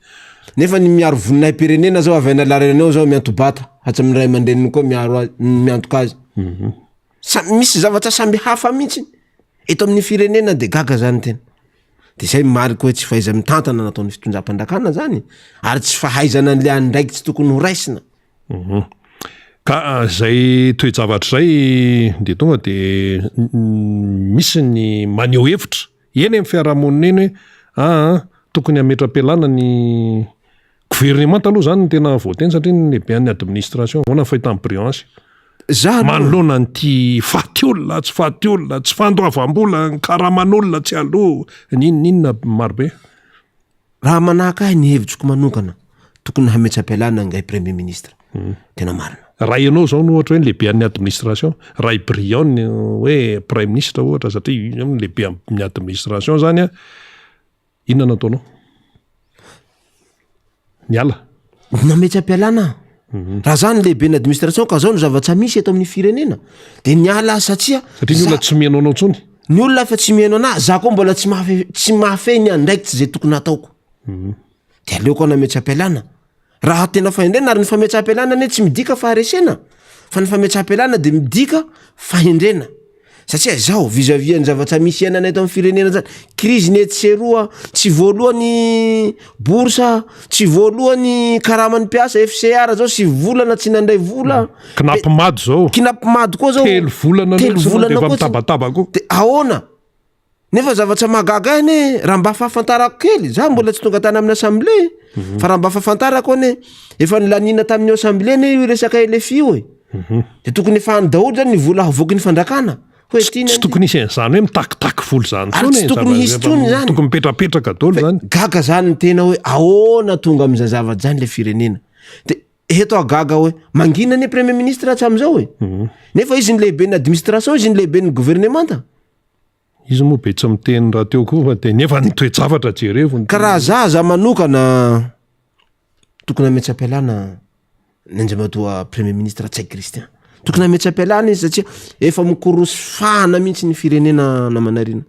nefa ny miaro voninay pirenena zao avaina larenao zao miantobata hatraminy ray aman-dreniny koa miantoka azy misy zavatra samby hafa mihitsy eto amin'ny firenena de gaga zany tena de zay mariky hoe tsy fahaiza mitantana nataon'ny fitondram-pandakana zany ary tsy fahaizana an'le andraiky tsy tokony ho raisina ka zay toe-javatra zay de tonga de misy ny maneho hevitra eny amy fiarahamonina eny hoe tokony ametra-pialana ny gouvernement aloha zany tena voateny satria ny lehibe an'ny administration hoana fahita amin'ny brillance manoloana nyty faty olona tsy faty olona tsy fandoavam-bola karaman'olona tsy aloha ninina marobe raha manahaka ahy ny hevitriko manokana tokony hametra-pialana ngay premier ministre tena marina raha ianao zao no ohatra hoe ny lehibe an'ny administration raha brillant hoe prime ministre ohatra satria ny lehibe amin'ny administration zany inona nataonao miala nametra-pialana raha zany lehibe ny administration ka zao no zavatra misy eto amin'ny firenena de niala satria ny olona tsy mihaino anao ntsony ny olona fa tsy mihaino ana za koa mbola tsy mahafehy ny andraiky tsy zay tokony ataoko de aleoko nametra-pialana raha tena fahendrena ary ny fametra-pialana ane tsy midika faharesena fa ny fametra-pialana de midika fahendrena satria zao vis-à-vis ny zavatra misy ianana eto amin'ny firenena zany crise ny etseroa tsy voalohany boursa tsy voalohany karaman'ny mpiasa FCR zao sy volana tsy nandray vola kinapimady zao kinapimady koa zao telo volana efa mitabataba koa de ahoana nefa zavatra mahagaga ane raha mba fahafantarako kely za mbola tsy tonga tany amin'ny assemblée fa raha mba fahafantarako ane efa nilanina tamin'ny assemblée ane io resaka LFI io de tokony efahany daholo zany ny vola havoaky ny fandrakana tsy tokony isy zany hoe mitakitaky voly zany tsy tokony hisy tsony zany tokony mipetrapetraka daholo zany gaga zany ny tena hoe ahoana tonga am'izay zavatra zany le firenena de eto agaga hoe mangina ny premier ministre hatram'izao hoe nefa izy ny lehibe ny administration izy ny lehibe ny gouvernementa izy moa be tsy miteny raha teo koa fa de nefa ny toe-javatra jerevony ka raha za manokana tokony ametra-pialana ny anjamatoa premier ministre Tsay Christian tokony ametra-pialana izy satria efa mikorosy fahana mihitsy ny firenena namanarina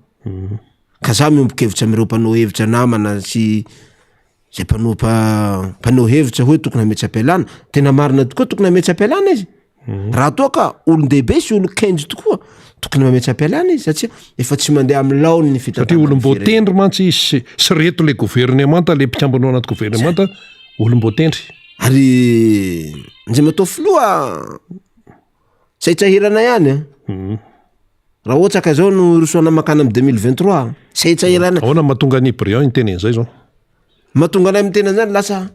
ka za miombokevitra amireo mpanao hevitra namana sy zay mpanao hevitra hoe tokony ametra-pialana tena marina tokoa tokony ametra-pialana izy raha toa ka olon-dehibe sy olo-kenjo tokoa tokony mametra-pialana izy satria efa tsy mandeha amin'ny laony ny satria olom-boatendry mantsy sy reto le gouvernementa le mpikambinao anaty gouvernementa olom-boatendry ary nzay matao filoha tsy hitsahirana ihany raha ohatra ka zao no rosoana makana amin'ny 2023 tsy hitsahirana ahoana mahatonga ny brillant ny tenen'izay zao mahatonga anay amin'ny tena zany lasa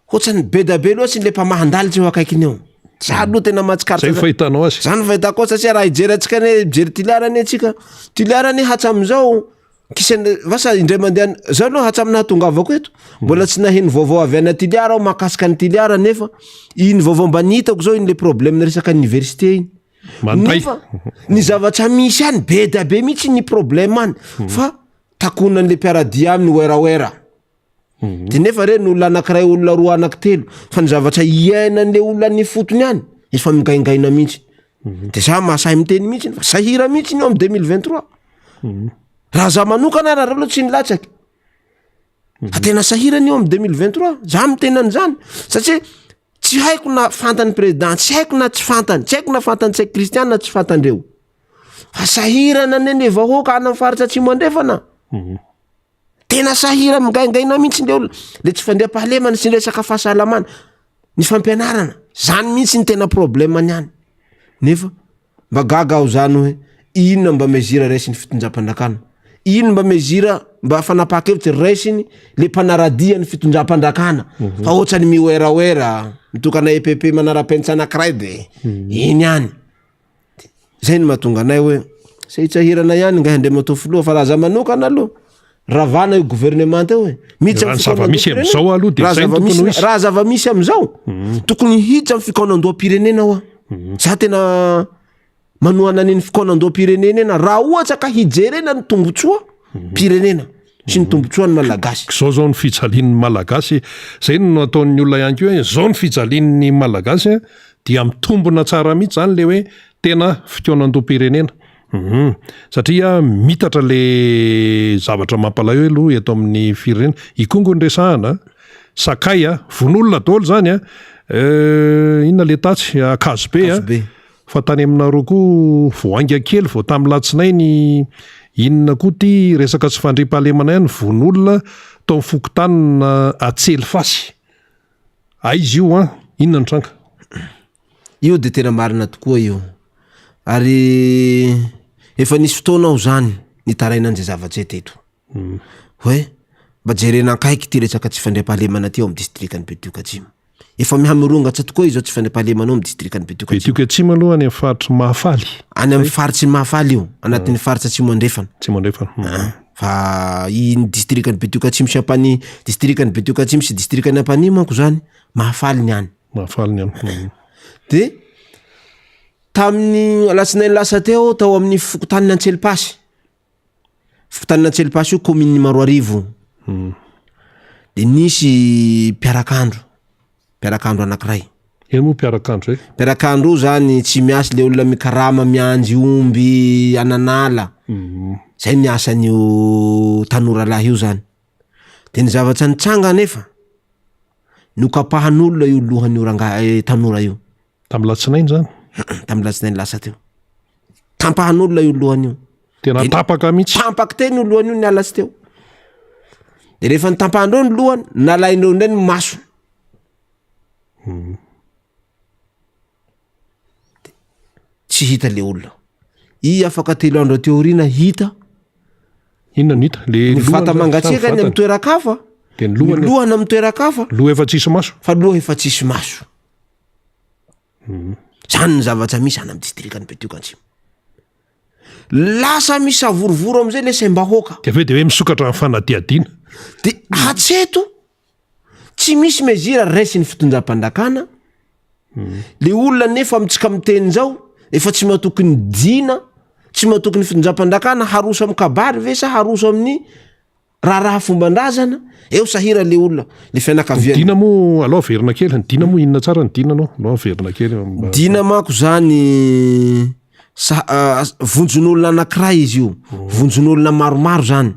ohatrany be da be loatsy ny le mpamahandalitsy eo akaikiny eo za aloha tena mahatsikaritra zay fahitanao azy zany fahitako satria raha hijerantsika ane mijery tiliarany atsika tiliarany hatram'izao kisany vasa indray mandeha zao aloha hatramina hatongavako eto mbola tsy naheno vaovao avy ana tiliara aho mahakasika ny tiliara nefa iny vaovao mba nihitako zao iny le problème ny resaka université iny nefa ny zavatra misy any be da be mihitsy ny problème any fa takonany le mpiaradia aminy oeraoera de nefa reny olona anankiray olona roa anankitelo fa ny zavatra iainan'le olona ny fotony any izy fa migaingaina mihitsy de za mahasahy miteny mihitsy fa sahira mihitsy io am 2023 raha za manokana raha aloha tsy nilatsaky tena sahirany io am 2023 za mitenan'zany satria tsy haiko na fantany président tsy haiko na tsy fantany tsy haiko na fantany tsaik kristianina tsy fantandreo fa sahirana nene vahoaka ana mifaritra atsimo andrefana tena sahira migaingaina mihitsy le olona le tsy fandriam-pahalemana sy resaka fahasalamana ny fampianarana zany mihitsy ny tena problemany any nefa mba gaga aho zany hoe inona mba mezira raisiny fitondram-pandrakana ino mba mezira mba fanapakevitsy raisiny le mpanaradia ny fitondram-pandrakana fa ohatrany mioeraoera mitokana EPP manara-pentsy anankiray de iny any zay ny mahatonga anay hoe se itsahirana ihany nga handre matofoloha fa raha za manokana aloha ravana io gouvernement hoe raha zava-misy amizao tokony hiditra am fikaonandoam-pirenena hoa za tena manoana niny fikaonandoam-pirenena raha ohatsy ka hijerena ny tombotsoa pirenena sy ny tombotsoa ny malagasy zao ny fijalin'ny malagasy zay no ataon'ny olona ihany ko hoe zao ny fijalin'ny malagasy dia mitombona tsara mihitsy zany le hoe tena fikaonandoam-pirenena satria mitatra le zavatra mampalaeo aloha eto amin'ny firenena ikongo ny resahana sakay von'olona daholo zany inona le tatsy akazobe fa tany aminareo koa voainga kely vao tamin'ny latsinay ny inona koa ty resaka tsy fandriam-pahalemana ihany von'olona tao amin'ny fokotanina atsely fasy izy io inona ny tranga io de tena marina tokoa io ary efa nisy fotoana aho zany nitarainan'izay zavatra teto hoe mba jerena akaiky ty resaka tsy fandriam-pahalemana ty ao amin'ny distrikany Betioka-Atsimo efa mihamirongatra tokoa izy ao tsy fandriam-pahalemana ao amin'ny distrikany Betioka-Atsimo aloha any amin'ny faritry Mahafaly any amin'ny faritsy Mahafaly io anatin'ny faritra Atsimo andrefana fa iny distrikany Betioka-Atsimo sy ampany distrikany Betioka-Atsimo sy distrikany Ampania manko zany Mahafaly ny any de tamin'ny alatsinainy lasa teo tao amin'ny fokotanina Antselipasy fokotanina Antselipasy io commune numéro 10 de nisy mpiarakandro anankiray eno moa mpiarakandro mpiarakandro io zany tsy miasy le olona mikarama mianjy omby ananala zay ny asan'io tanora lahy io zany de ny zavatra nitsanga nefa nokapahan'olona io lohan'io tanora io tamin'ny latsinainy zany tamin'ny latsinainy lasa teo tampahan'olona io lohan'io tena tapaka mihitsy tampaky teny io lohan'io ny alatsy teo de rehefa nitampahandreo ny lohany nalaindreo ndray ny maso tsy hita le olona i afaka telo andro teorina hita inona ny hita le vata mangatsiaka ny amitoerakafa de ny lohana amitoerakafa loha efa tsisy maso fa loha efa tsisy maso zany ny zavatra misy any amin'ny distrikany Betioka-Atsimo lasa misy avorovoro am'izay le saim-bahoaka de hoe misokatra amin'ny fanadiadiana de hatseto tsy misy mezira raisiny fitondram-pandrakana le olona nefa mitsika miteny zao efa tsy matokony dina tsy matokony fitondram-pandrakana haroso amin'ny kabary ve sa haroso amin'ny raha fomban-drazana eo sahira le olona le fianakaviana dina moa aloha verina kely ny dina moa inona tsara ny dina anao aloha verina kely dina mako zany vonjon'olona anankiray izy io vonjon'olona maromaro zany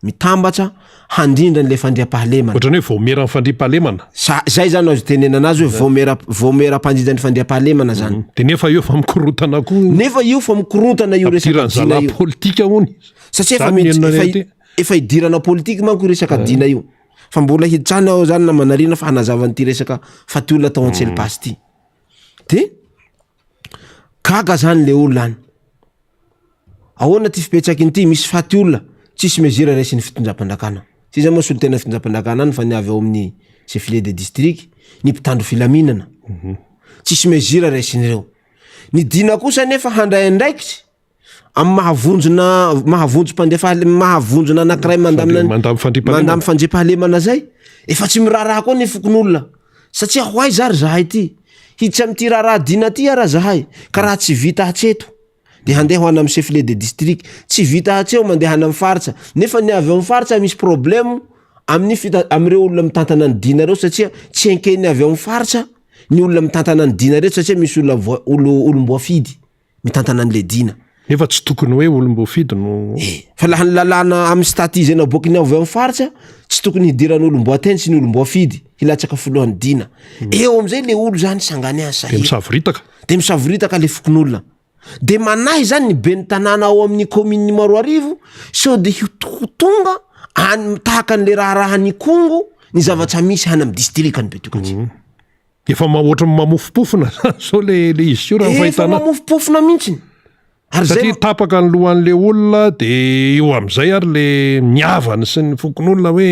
mitambatra handindra ny le fandriam-pahalemana ohatrany hoe vaomera ny fandriam-pahalemana zay zany azo tenena anazy hoe vaomera mpandrindra ny fandriam-pahalemana zany de nefa io fa mikorotana koa nefa io fa mikorotana io resaka dina io politika hony satria efa hidirana politika manko io resaka dina io fa mbola hiditrany ao zany na manarina fa hanazavany ty resaka fa ty olona tao Antselipasy ty de gaga zany le olona any ahoana ty fipetraky ny ty misy faty olona tsisy mezira raisiny fitondram-pandrakana tsy iza moa solo tena fitondram-pandrakana any fa ny avy ao amin'ny chef-lieu de district ny mpitandro filaminana tsisy mezira raisin'ireo ny dina kosa nefa handray andraikitsy amin'ny mahavonjona anankiray mandamy fandriam-pahalemana zay efa tsy miraharaha koa ny fokon'olona satria hoay zary zahay ty hiditsy am'ty raharaha dina ty raha zahay ka raha tsy vita hatseto de handeha ho ana amin'ny chef-lieu de district tsy vita hatseo mandeha hana amin'ny faritra nefa ny avy amin'ny faritra misy problème amin'ireo olona mitantana ny dina reo satria tsy enkeny avy amin'ny faritra ny olona mitantana ny dina reo satria misy olomboafidy mitantana an'le dina nefa tsy tokony hoe olom-boafidy no fa laha ny lalàna amin'ny staty zay naboakiny avy amin'ny faritra tsy tokony hidiran'olom-boateny sy ny olom-boafidy hilatsaka folohan'ny dina eo am'izay le olo zany sangany any de sahira misavoritaka de misavoritaka le fokon'olona de manahy zany ny be ny tanàna ao amin'ny kominy maro arivo sao de tonga any tahaka an'le raharahany kongo ny zavatra misy hany amin'ny distrikany Betokatsimon efa ohatran'ny mamofopofona sao le izy sio raha fahitana mamofopofona mihitsiny ary satria tapaka ny lohan'le olona de eo am'izay ary le miavana sy ny fokon'olona hoe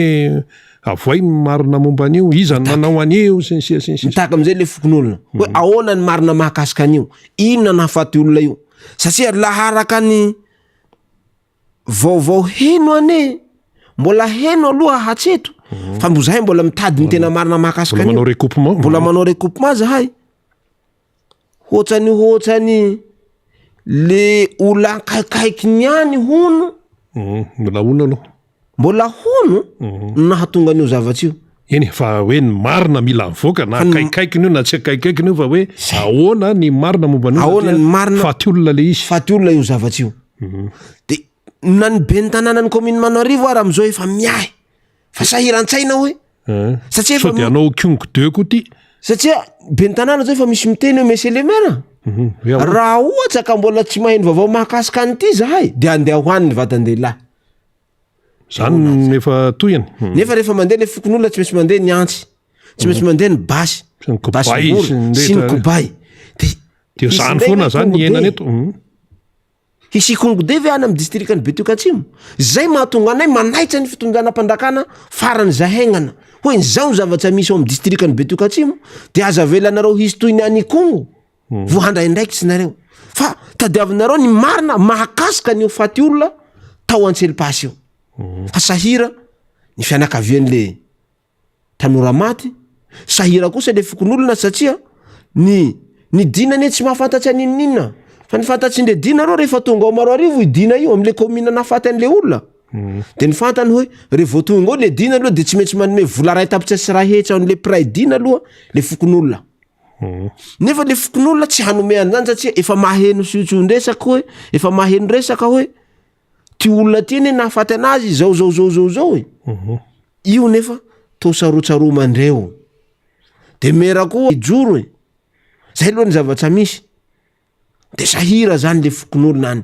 avoay ny marina momba an'io iza ny manao an'io sy ny sia mitahaka am'izay le fokon'olona hoe ahoana ny marina mahakasika an'io inona nahafaty olona io satria laha araka ny vaovao heno ane mbola heno aloha hatreto fa mbo zahay mbola mitady ny tena marina mahakasika an'io manao recoupement mbola manao recoupement zahay hoatrany le ola kaikaiky niany hono mbola hono aloha mbola hono nahatonga an'io zavatra io eny fa hoe ny marina mila mivoaka na akaikaikiny io na tsy akaikaikiny io fa hoe ahoana ny marina momba an'io ahoana ny marina faty olona le izy faty olona io zavatra io de na ny be ny tanàna ny commune Manoarivo ary am'izao efa miahy fa sahiran-tsaina hoe satria sao de anao kiongo 2 koa ty satria be ny tanàna zao efa misy miteny hoe monsieur le maire raha ohatra ka mbola tsy maheno vaovao mahakasika an'ity zahay de andeha hoany ny vatandehilahy zany efa toyany nefa rehefa mandeha le fokon'olona tsy maintsy mandeha ny antsy tsy maintsy mandeha ny basy sy ny kobay de zany foana zany ny enany eto hisy kongo devy any amin'ny distrikany Betokatsimon zay mahatonga anay manaitra ny fitonjanam-pandakana farany zahaingana hoe zao ny zavatra misy ao amin'ny distrikany Betokatsimon de aza velanareo hisy toy ny any kongo vohandray ndraiky sy nareo fa tadiavinareo ny marina mahakasika ny faty olona tao an-tselipasy io fa sahira ny fianakavian'le tanora maty sahira kosa le fokon'olona satria ny dinany tsy mahafantatry aninina fa ny fantatsy ndre dina reo rehefa tonga ao Maroarivo idina io am'le komina nafaty an'le olona de ny fantany hoe rehefa tonga ao le dina aloha de tsy maintsy manome vola ray tapitra sy raha hetra an'le pray dina aloha le fokon'olona nefa le fokon'olona tsy hanome an'zany satria efa maheno siotron-dresaka hoe efa maheno resaka hoe ty olona ty ane nahafaty anazy zao hoe io nefa to sarotsaromandreo de mera koa ijoro e zay aloha ny zavatra misy de sahira zany le fokon'olona any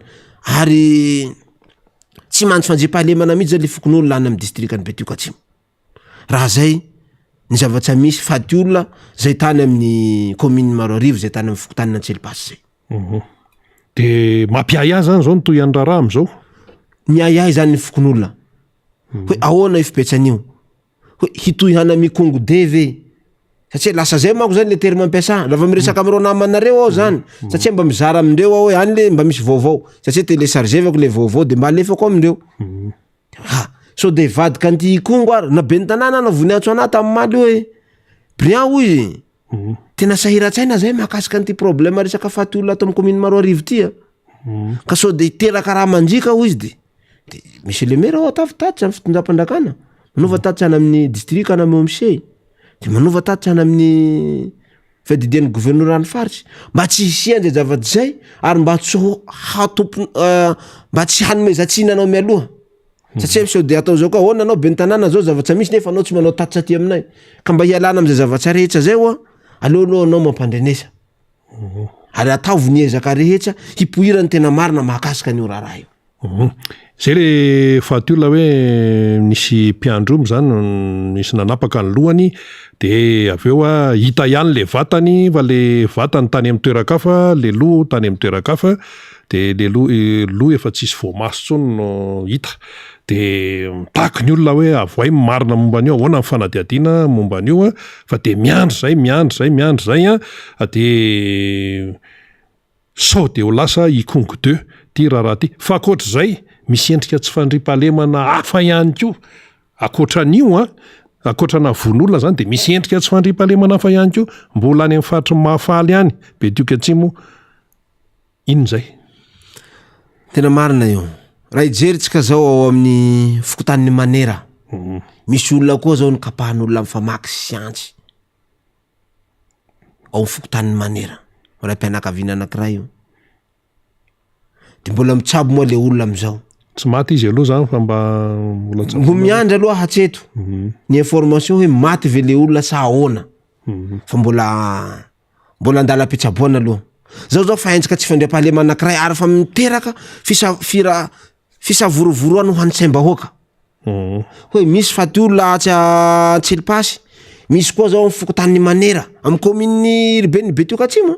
ary tsy mantsy fanjepahalemana mihitsy zany le fokon'olona any amin'ny distrikany Betokatsimon raha zay ny zavatra misy faty olona zay tany amin'ny commune Maroarivo zay tany amin'ny fokotanina Antselipaso zay de mampiay azy zany zao ny toy andrara am'izao miayay zany ny fokon'olona hoe ahoana ifipetsan'io hoe hitoy hanami kongo deve satria lasa zay manko zany le terme mampiasa lafa miresaka amireo namanareo ao zany satria mba mizara amindreo ao hoe any le mba misy vaovao satria téléchargevako le vaovao de mba alefako amindreo so de vadika anty kongo ary na be ny tanàna na voninahitso anahy tamin'ny maly hoe brian hoy tena sahiratsaina zay mahakasika an'ity problème resaka faty olona ato amin'ny commune Maroarivo ty ka so de teraka raha mandrika hoy izy de monsieur le maire ao atavitatitra amin'ny fitondram-pandrakana manova tatitra any amin'ny district ana ameo mise de manova tatitra any amin'ny fadidian'ny gouvernoran'ny faritsy mba tsy hisian'zay zavatra zay ary mba tsy mba tsy hanomezantsina anao mialoha satria sao de atao zao koa ahoana anao be ny tanàna zao zavatra misy nefa anao tsy manao tatitra aty aminay ka mba hialana am'zay zavatra rehetra zay oa aleoaloha anao mampandrenesa ary ataovy ny ezaka rehetra hipohirany tena marina mahakasika an'io raharaha io zay le faty olona hoe nisy mpiandromo zany misy nanapaka ny lohany de aveo hita ihany le vatany fa le vatany tany amin'ny toerakafa le loha tany amin'ny toerakafa de le loha efa tsisy voamaso tsony no hita de mitaky ny olona hoe avoay marina momba an'io ahoana ny fanadiadiana momba an'io fa de miandry zay de sao de ho lasa ikongo 2 ty raha ty fa akoatra zay misy endrika tsy fandripahalemana hafa ihany koa akoatran'io akoatrana von'olona zany de misy endrika tsy fandripahalemana hafa ihany koa mbola any amin'ny faritry mahafaly any Betokatsimon ino zay tena marina io raha ijeritsika zao ao amin'ny fokotanin'ny manera misy olona koa zao ny kapahan'olona mifamaky siantsy ao amin'ny fokotanin'ny manera raha mpianakaviana anankiray io de mbola mitsabo moa le olona am'izao tsy maty izy aloha zany fa mba mbola mbo miandry aloha hatreto ny information hoe maty ve le olona sa ahoana fa mbola andala-pitsaboana aloha zao fahenjika tsy fandriam-pahalema anankiray ary fa miteraka fisavorovoroana ho an-tsaim-bahoaka hoe misy faty olona antsely-pasy misy koa zao am'fokotan'ny manera amy commune Ribeny Betioka atsimo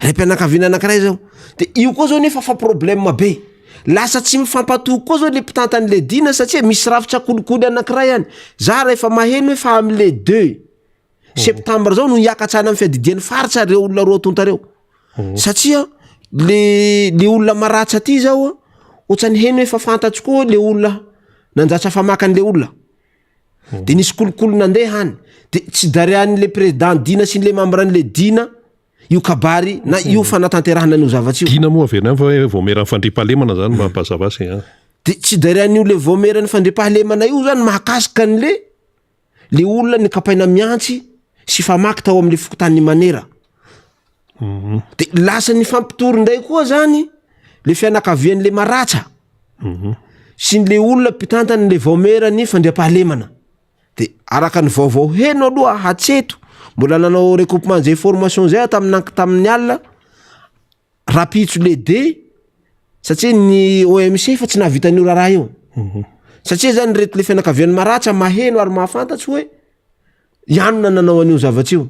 raim-pianakaviana anankiray zao de io koa zao nefa fa problème be lasa tsy mifampatoky koa zao le mpitantan'le dina satria misy rafitra kolikoly anankiray any za rehefa maheno hoe fa am'le 2 septembre zao no hiakatrana amy fiadidiany faritra reo olona roa tonta reo satria le olona maratsy aty zao ohatrany heno hoe fa fantatry koa le olona nanjatra famakan'le olona de nisy kolikoly nandeha hany de tsy darian'le président dina sy le membre an'le dina io kabary na io fanatanterahana an'io zavatsy io dina moa averina fa hoe voameran'ny fandriampahalemana zany mba mpazavasy de tsy darian'io le voameran'ny fandriampahalemana io zany mahakasika an'le olona ny kapaina miantsy sy famaky tao am'le fokotan'ny manera de lasa ny fampitory ndray koa zany le fianakavian'le maratsa sy le olona mpitantany le voamerany fandriampahalemana de araka ny vaovao heno aloha hatseto mbola nanao recoupement zay formation zay tamin'ny alina rapitso le D satria ny OMC fa tsy nahavitan'io raha io satria zany reto le fianakavian'ny maratsa maheno ary mahafantatsy hoe ianona nanao an'io zavatsy io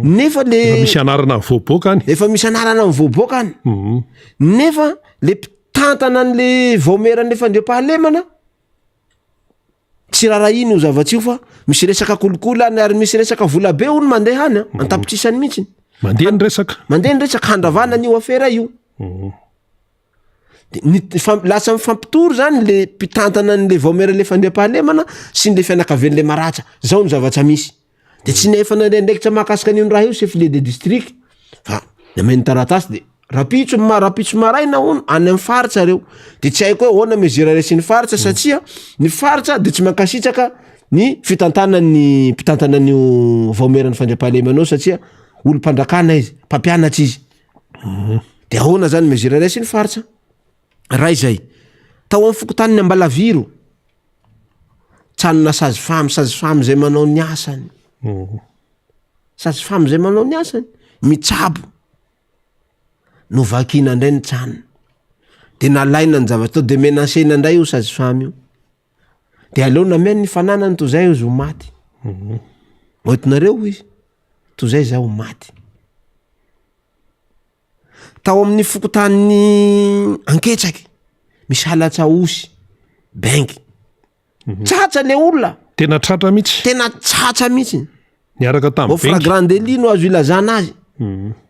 nefa le misy anarana voaboaka any efa misy anarana mivoaboaka any nefa le mpitantana an'le voameran'le fandriampahalemana tsy raha iny io zavatsy io fa misy resaka kolikoly any ary misy resaka vola be ony mandeha any antapitrisany mihitsy mandeha ny resaka handravana n'io afera io lasa mifampitory zany le mpitantana n'le voameran'le fandriampahalemana sy ny le fianakavian'le maratsa zao ny zavatsa misy de tsy nefa nandraindraikitra mahakasika an'io raha io chef-lieu de district fa nameny taratasy de rapitso maraina ono any amin'ny faritra reo de tsy haiko hoe hoana mesure resin'ny faritra satria ny faritra de tsy mankasitraka ny fitantanany mpitantana an'io voameran'ny fandriampahalemana satria olo-mpandrakana izy mpampianatra izy de ahoana zany mesure resin'ny faritra raha izay tao amin'ny fokotaniny Ambalaviro tsanona sazifamy zay manao ny asany sazifamy zay manao ny asany mitsabo no vakina ndray ny tsanona de nalaina ny zavatra tao de menasena ndray io sazifamy io de aleo nameny ny fananany to zay izy ho maty ohatinareo izy to zay zaho maty tao amin'ny fokotan'ny Anketraky misy halatsa osy bengy tsatsa le olona tena tratra mihitsy niaraka tamin'ny flagrant délit no azo ilazana azy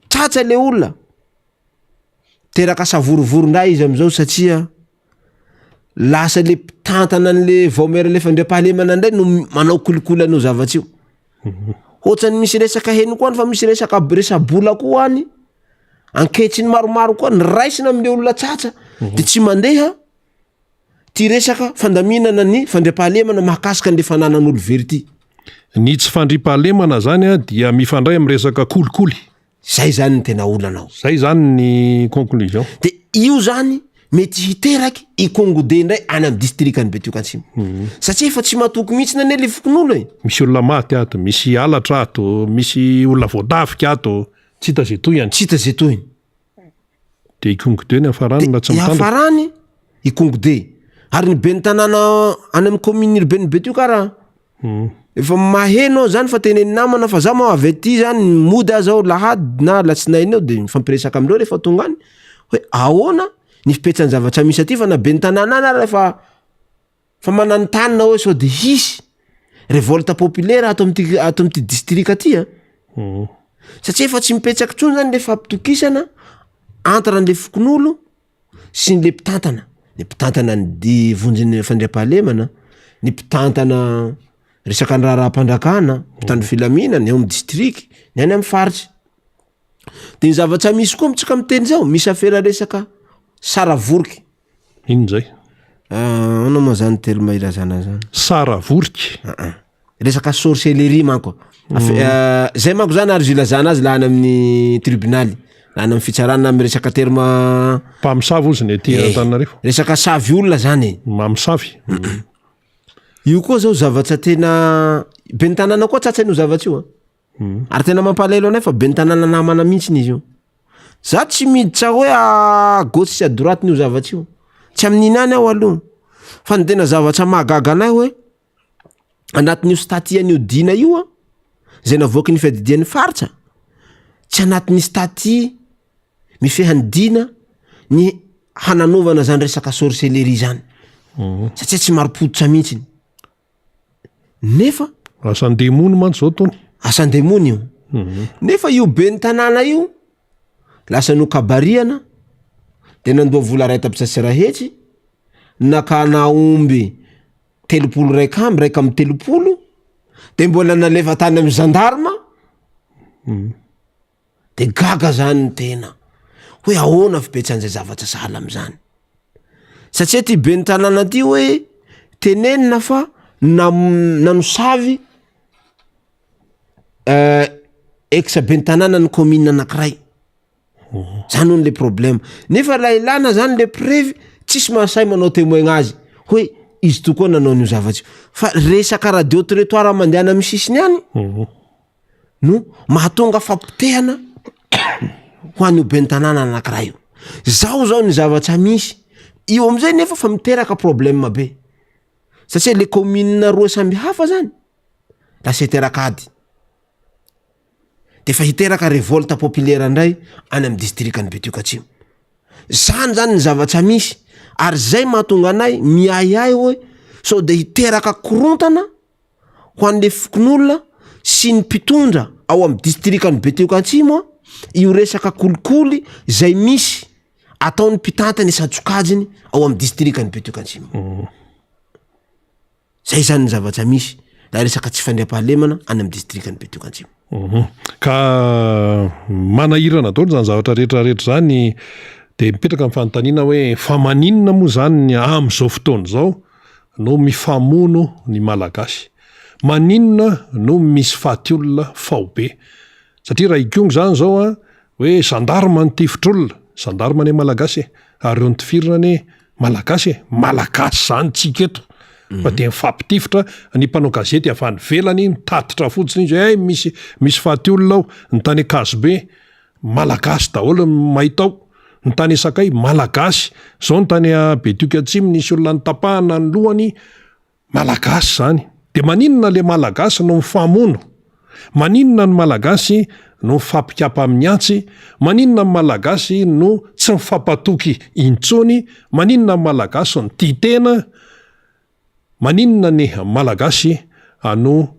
tsatsa le olona teraka savorovorondray izy am'izao satria lasa le mpitantana an'le voameran'le fandriampahalemana ndray no manao kolikoly an'io zavatsy io ohatrany misy resaka heno koa any fa misy resaka resabola koa any anketriny maromaro koa ny raisina am'le olona tsatsa de tsy mandeha ty resaka fandaminana ny fandriampahalemana mahakasika an'le fananan'olo verity ny tsy fandriampahalemana zany a dia mifandray amin'ny resaka kolikoly zay zany ny tena olanao zay zany ny conclusion de io zany mety hiteraky ikongode ndray any amin'ny districtany Betioka atsimo satria efa tsy matoky mihitsy nane le fokon'olo e misy olona maty ato misy alatra ato misy olona voadafika ato tsy hita zay toy tsy hita zay toy de ikongode ny afarany na tsy mitandrina afarany ikongode ary ny be ny tanàna any amin'ny commune Ribeny Betioka raha efa maheno zany fa teneny namana fa za mo avy aty zany mody azao lahady na latsinainy eo de mifampiresaka amindreo rehefa tonga any hoe ahoana ny fipetsany zavatra misy aty fa na be ny tanàna any ary fa mananontany hoe sao de hisy révolte populaire ato amin'ty district aty satria efa tsy mipetraky tsony zany le fampitokisana entre an'le fokon'olo sy ny le mpitantana ny vonjiny fandriampahalemana ny mpitantana resaka ny raha-raha-mpandrakana mpitandro filaminana ny ao amin'ny district ny any amin'ny faritsy de ny zavatra misy koa mitsika miteny zao misy afera resaka saravoriky ino zay anao moa zany terme ilazana zany saravoriky resaka sorcellerie manko zay manko zany ary ilazana azy lahany amin'ny tribunaly Any amin'ny fitsarana amy resaka terma mpamosavy ozy ny ety Antananarivo. Resaka savy olona zany. Mamosavy. Io koa zao zavatra tena ben'ny tanàna koa tsatsy io zavatra io Ary tena mampalahelo anay fa ben'ny tanàna namana mihitsy izy io. Za tsy miditra hoe à gauche sy à droite io zavatra io. Tsy amin'iny any aho aloha. Fa ny tena zavatra mahagaga anay hoe anatin'io statian'io dina io zay navoaky ny fiadidian'ny faritra. Tsy anatin'ny stati mifehany dina ny hananovana zany resaka sorcellerie zany. Satria tsy maripoditra mihitsy. Nefa asan-demony man zao tony. Asan-demony io. Nefa io ben'ny tanàna io lasa no kabariana de nandoa vola ray tapisasira hetsy nakana omby 30 raika amby 30 de mbola nalefa tany amy gendarme de gaga zany ny tena hoe ahoana fipetsan'izay zavatra sahala am'zany. Satria ty ben'ny tanàna ty hoe tenenina fa nanosavy ex ben'ny tanàna ny commune anankiray. Zany on le problème. Nefa la ilana zany le preuve tsisy masay manao témoignage hoe izy tokoa nanao ny zavatra. Fa resaka radio territoire mandehana amy sisiny any no mahatonga fampitehana ho an'io ben'ny tanàna anankiray io. Zao ny zavatra misy. Io am'izay nefa fa miteraka problème be. Satria le commune roa samby hafa zany lasa hiteraka ady. De fa hiteraka révolte populaire ndray any amy districtany Betiokatsimo. Zany ny zavatra misy. Ary zay mahatonga anay miayay hoe so de hiteraka korontana ho an'le fokon'olona sy ny mpitondra ao amy districtany Betiokatsimo io resaka kolikoly zay misy ataony mpitantany satsokajiny ao amy districtany Betiokatsimo. Zay zany ny zavatra misy. La resaka tsy fandriam-pahalemana any amy districtany Betiokatsimo. Ka manahirana daholo zany zavatra rehetrarehetra zany de mipetraka amin'ny fanontaniana hoe fa maninona moa zany am'izao fotoana zao no mifamono ny malagasy. Maninona no misy faty olona faobe. Satria raha ikongo zany zao hoe gendarme ny tifitr'olona, gendarme ny malagasy ary eo ny tifirana malagasy malagasy zany tsika eto. Fa de mifampitifitra ny mpanao gazety avy any velany mitatitra fotsiny izy misy faty olona ao ny tany Akazobe malagasy daholo mahitao ny tany Sakay malagasy zao ny tany Betiokatsimo nisy olona nitapahana ny lohany malagasy zany. De maninona le malagasy no mifamono? Maninona ny malagasy no mifampikapa amin'ny antsy? Maninona ny malagasy no tsy mifampatoky intsony? Maninona ny malagasy no tia tena? Maninona ny malagasy no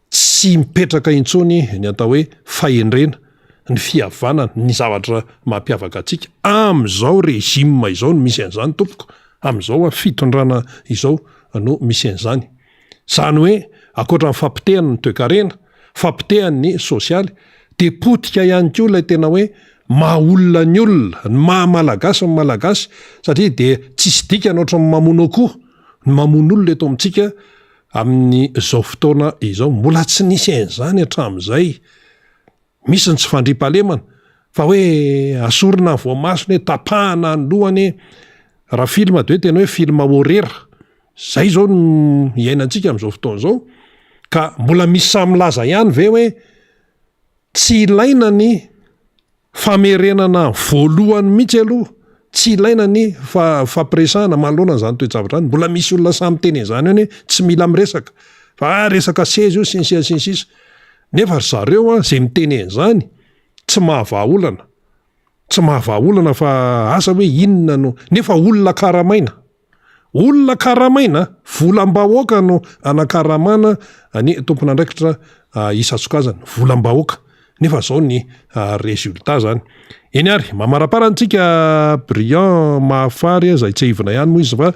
tsy mipetraka intsony ny atao hoe fahendrena, ny fihavanana, ny zavatra mampiavaka atsika am'izao régime izao no misy an'izany tompoko, am'izao fitondrana izao no misy an'izany. Zany hoe akoatra ny fampitehany ny toe-karena, fampitehany ny sosialy, de potika ihany koa ilay tena hoe maha-olona ny olona, ny maha-malagasy ny malagasy, satria de tsisy dikany ohatry ny mamono akoho. Ny mamono olona eto amintsika amin'ny zao fotoana izao mbola tsy nisy an'izany hatramin'izay. Misy ny tsy fandriam-pahalemana fa hoe asorina voamasony hoe tapahana ny lohany raha filma de hoe tena hoe filma horreur. Zay zao no iainantsika amin'izao fotoana zao ka mbola misy samylaza ihany ve hoe tsy ilaina ny famerenana voalohany mihitsy aloha. Tsy ilaina ny fampiresahana manoloana zany toe-javatra zany. Mbola misy olona samy teny zany hoe tsy mila miresaka. Fa resaka sezy io sinsisa. Nefa zareo zay miteny an'izany tsy mahavaha-olana. Tsy mahavaha-olana fa asa hoe inona no nefa olona karamaina. Olona karamaina, volam-bahoaka no anakaramana ny tompon'andraikitra isatsokazana, volam-bahoaka. Nefa zao ny résultat zany. Eny ary mamaraparantsika Brian Mahafary zay tsy hivina ihany moa izy fa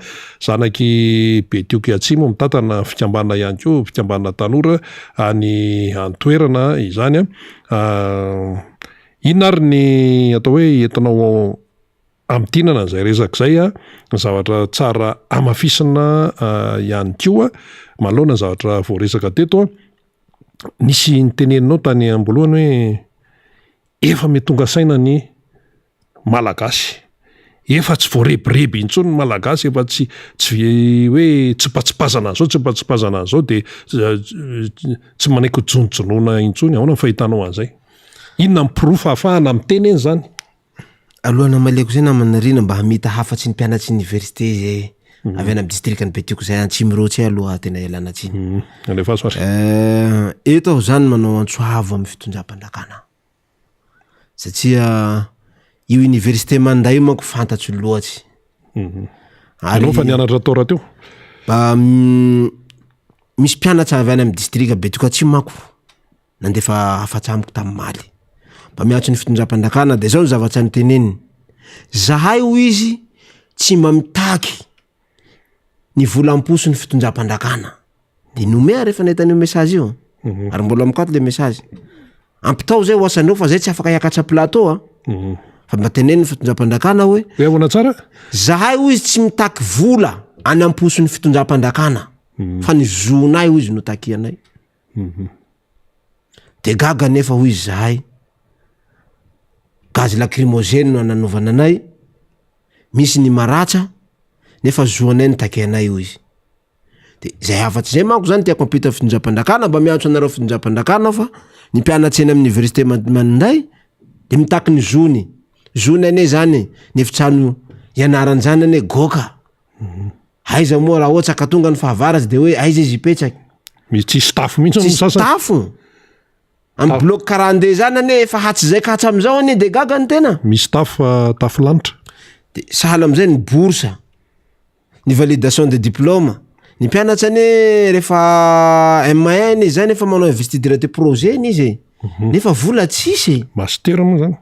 zanaky Betiokatsimo mitantana fikambana ihany koa, fikambana tanora any antoerana izany inona ary ny atao hoe entinao amtinana zay resaka zay zavatra tsara amafisina ihany koa malona zavatra voaresaka teto nisy niteneninao tany ambolohany hoe efa mety tonga saina ny malagasy, efa tsy voarebireby intsony ny malagasy, efa tsy hoe tsipatsipazana an'izao tsipatsipazana an'izao de tsy manaiky jonojonoana intsony. Ahoana ny fahitanao an'izay? Inona mipirofo ahafahana miteny eny zany? Alohana maleko zay namanarina mba hamita hafatsy ny mpianatsy université zay avy any amin'ny distrikany Betioko zay Antsimirôtsy aloha tena ialana tsiny. Alefa soatra. Eto aho zany manao antsoavo amin'ny fitondram-pandrakana. Satria io université Manday io manko fantatry loatsy. Anao fa nianatra tao rahateo? Misy mpianatra avy any amin'ny distrika Betioko Atsimo manko nandefa afatsy amiko tamin'ny Maly. Mba miatso ny fitondram-pandrakana de zao ny zavatra ny teneniny. Zahay ho izy tsy mamitaky ny volam-poso ny fitondram-pandrakana. De nomea rehefa nahitany message io. Ary mbola mikato le message. Ampitao zay hoasanao fa zay tsy afaka hiakatra plateau a. Fa mba teneniny fitondram-pandrakana hoe ahoana tsara? Zahay ho izy tsy mitaky vola any am-poso ny fitondram-pandrakana. Fa ny zonay ho izy no takianay. De gaga nefa ho izy zahay. Gaz lacrymogène no ananovana anay. Misy ny maratsa nefa zoanay ny takianay ho izy. De zay hafatsy zay manko zany tiako ampita fitondram-pandrakana mba miantso anareo fitondram-pandrakana fa ny mpianatsy eny amin'ny université Manday de mitaky ny zony. Zony ane zany nefitrano ianaran zany ane goka. Aiza moa raha ohatsy ka tonga ny fahavaratsy de hoe aiza izy ipetraky. Misy staff mihitsy ny sasany. Staff. Am bloc 42 zany ane efa hatsy zay ka hatramizao ane de gaga ny tena. Misy staff tafilanitra. De sahala amizay ny bourse, ny validation de diplôme. Ny mpianatsy ane rehefa M1 zany efa manao investiture te projet izy. Nefa vola tsisy. Master moa zany.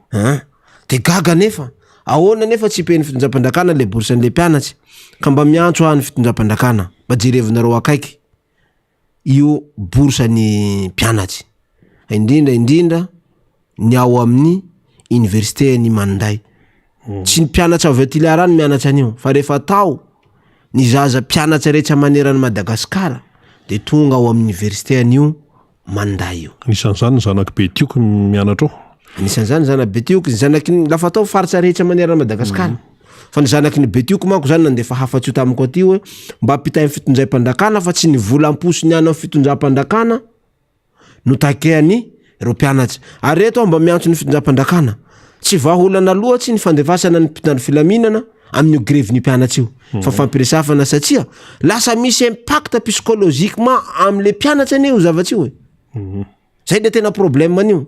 De gaga nefa. Ahoana nefa tsy peny fitondram-pandrakana le bourse an'le mpianatsy. Ka mba miantso any fitondram-pandrakana. Mba jerevinareo akaiky. Io bourse ny mpianatsy. Indrindra ny ao amin'ny université ny Manday. Tsy ny mpianatra avy Tiliara ny mianatra an'io, fa rehefa tao ny zaza mpianatra rehetra manerana Madagasikara de tonga ao amin'ny université an'io Manday io. Anisan'izany zanaky Betioko mianatra ao. Anisan'izany zanaky Betioko, zanaky lafa tao faritra rehetra manerana Madagasikara. Fa ny zanaky ny Betioko manko zany nandefa hafatsy io tamiko aty hoe mba apitay fitondram-pandrakana fa tsy ny volam-poso ny ana fitondram-pandrakana no takehany ireo mpianatra. Ary reto mba miantso ny fitondram-pandrakana. Tsy vahaolana loatsy ny fandefasana ny mpitandro filaminana amin'ny grève ny mpianatra io. Fa fampiresafana satria lasa misy impact psychologiquement am'le mpianatra an'io zavatsy io. Zay le tena problème an'io.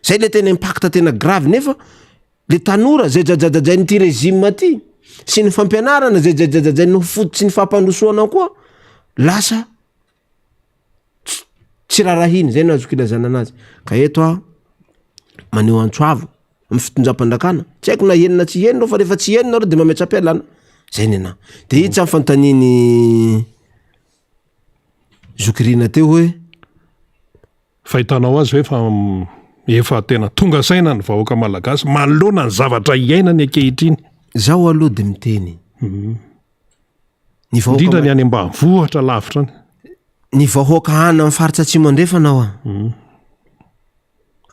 Zay le tena impact tena grave nefa le tanora zay jajajajay ny régime ty sy ny fampianarana zay jajajajay ny fototsy ny fampandrosoana koa lasa tsy rarahiny zay no azoko ilazana anazy. Ka eto a maneho antsoavo amin'ny fitondram-pandrakana. Tsy haiko na henona tsy henona fa rehefa tsy henona de mametra-pialana. Zay nena. De hitsy amin'ny fantaniny Zokirina teo hoe fahitanao azy hoe fa efa tena tonga saina ny vahoaka malagasy manoloana ny zavatra iainany ankehitriny. Zao aloha de miteny. Indrindra ny any ambanivohitra lavitra any. Ny vahoaka any amin'ny faritra Atsimo andrefana ao.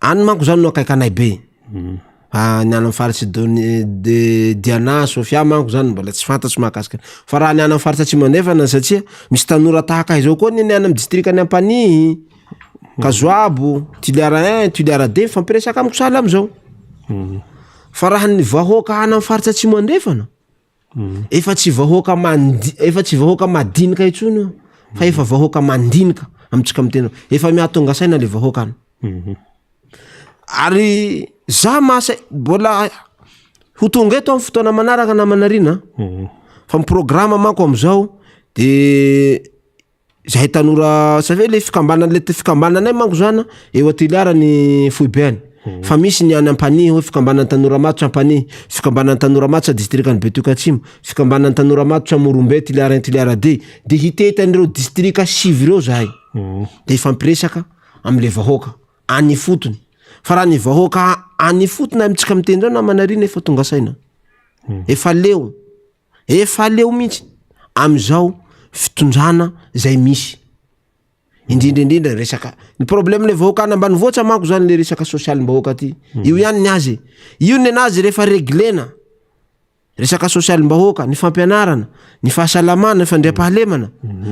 Any manko zany no akaikanay be. Ny any amin'ny faritra de Diana, Sofia manko zany mbola tsy fantatro mahakasika. Fa raha ny any amin'ny faritra Atsimo andrefana satria misy tanora tahaka izao koa ny any amin'ny distrikany Ampanihy, Kazoabo, Tiliara 1, Tiliara 2 fampiresaka amiko sahala amizao. Fa raha ny vahoaka any amin'ny faritra Atsimo andrefana efa tsy vahoaka madinika intsony fa efa vahoaka mandinika amitsika mitena. Efa miatonga saina le vahoaka any. Ary za masa mbola ho tonga eto amin'ny fotoana manaraka namanarina. Fa programme manko amizao de zahay tanora savay le fikambananay manko zana eo Tiliara ny Foibeany. Fa misy ny any Ampanihy hoe fikambanan'ny tanora matotra Ampanihy, fikambanan'ny tanora matotra distrikany Betioko Atsimo, fikambanan'ny tanora matotra Morombe Tiliara 1 Tiliara 2. De hitetan'ireo distrika sivy reo zahay. De fampiresaka am'le vahoaka any fotony. Fa raha ny vahoaka any fotony amitsika miteny zao namanarina efa tonga saina. Efa leo mihitsy amizao fitondrana zay misy. indrindraindrindra resaka ny problème le vahoaka na ambany voatra manko zany le resaka sosialim-bahoaka ty io ihany ny azy io ny anazy rehefa reglena resaka sosialim-bahoaka ny fampianarana ny fahasalamana ny fandriam-pahalemana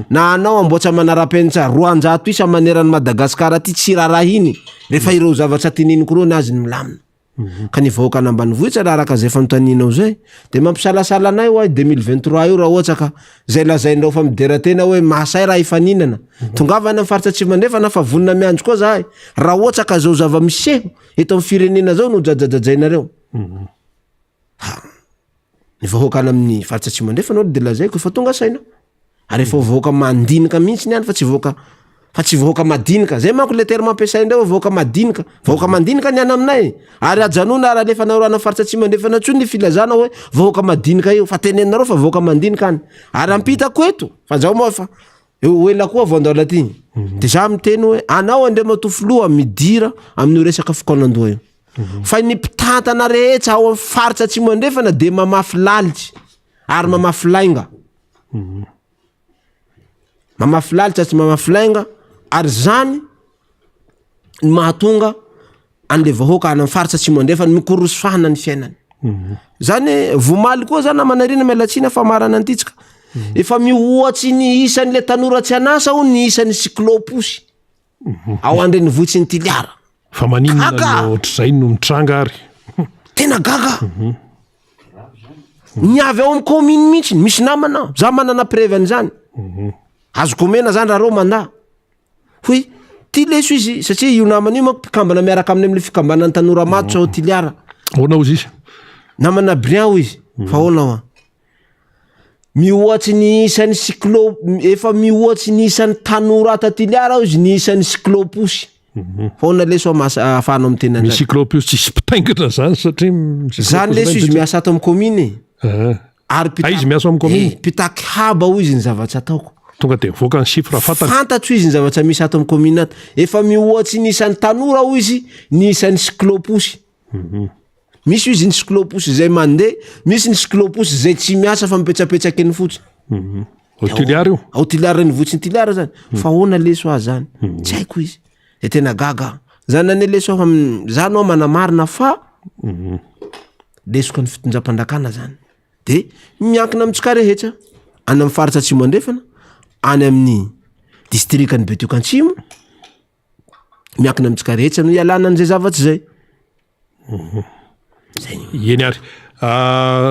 na anao amboatra manara-penitra 200 isa manerany Madagasikara ty tsy rarahiny rehefa ireo zavatra tininiko reo ny azy ny milamina ka ny vahoaka na ambany vohitra raha araka zay fanotaninao zay de mampisalasala anay ho 2023 io raha ohatra ka zay lazainao fa midera tena hoe mahasay raha ifaninana tongavana amin'ny faritra atsimo andrefa na fa vonina miandro koa zahay raha ohatra ka zao zava-miseho eto amin'ny firenena zao no jajajajainareo ny vahoaka any amin'ny faritra atsimo andrefa anao de lazaiko fa tonga saina ary efa vahoaka mandinika mihitsy ny any fa tsy vahoaka madinika zay manko le terme ampiasaindreo vahoaka mandinika ny any aminay ary ajanona ara lefa naorana faritra atsimo andrefa na tsony ny filazana hoe vahoaka madinika io fa tenenareo fa vahoaka mandinika any ary ampitako eto fa zao moa fa ela koa vondola ty de za miteny hoe anao andre matofoloa midira amin'ny resaka fokonandoha io fa ny mpitantana rehetra ao amin'ny faritra atsimo andrefana de mamafy lalitsy ary mamafy lainga mamafy lalitsy tsy mamafy lainga ary zany ny mahatonga an'le vahoaka any amin'ny faritra atsimo andrefana mikorosofahana ny fiainany zany vomaly koa zany amanarina mialatsina fa marana antitsika efa mihoatsy ny isan'le tanora tsy anasa ho ny isan'ny cycloposy ao andreny votsy ny tiliara fa maninona ohatr'izay no mitranga ary tena gaga ny avy ao amin'ny commune mihitsy misy namana za manana preuve an'izany azoko mena zany raha reo manda hoe ty leso izy satria io namana io manko mpikambana miaraka amin'ny fikambanany tanora matotra ao tiliara ahoana ozy izy namana Brian ho izy fa ahoana mihoatsy ny isan'ny efa mihoatsy ny isan'ny tanora tatiliara ao izy ny isan'ny cycloposy fa ahoana leso afahanao amin'ny tena misy cycloposy tsisy pitaingana zany satria zany leso izy miasa ato amin'ny commune ary izy miasa amin'ny commune pitaky haba ho izy ny zavatra ataoko tonga de voaka ny chiffre fantatro izy ny zavatra misy ato amin'ny commune ato efa mihoatsy ny isan'ny tanora ho izy ny isan'ny cycloposy misy izy ny cycloposy zay mandeha misy ny cycloposy zay tsy miasa fa mipetrapetraky ny fotsiny autiliara io autiliara ny votsy ny tiliara zany fa ahoana leso azy zany tsy haiko izy de tena gaga zany nane leso fa zany ao manamarina fa lesoko ny fitonjam-pandrakana zany de miankina amintsika rehetra any amin'ny faritra atsimo andrefana any amin'ny distrikany Betiokantsimo miankina amintsika rehetra no ialana an'izay zavatsy zay eny ary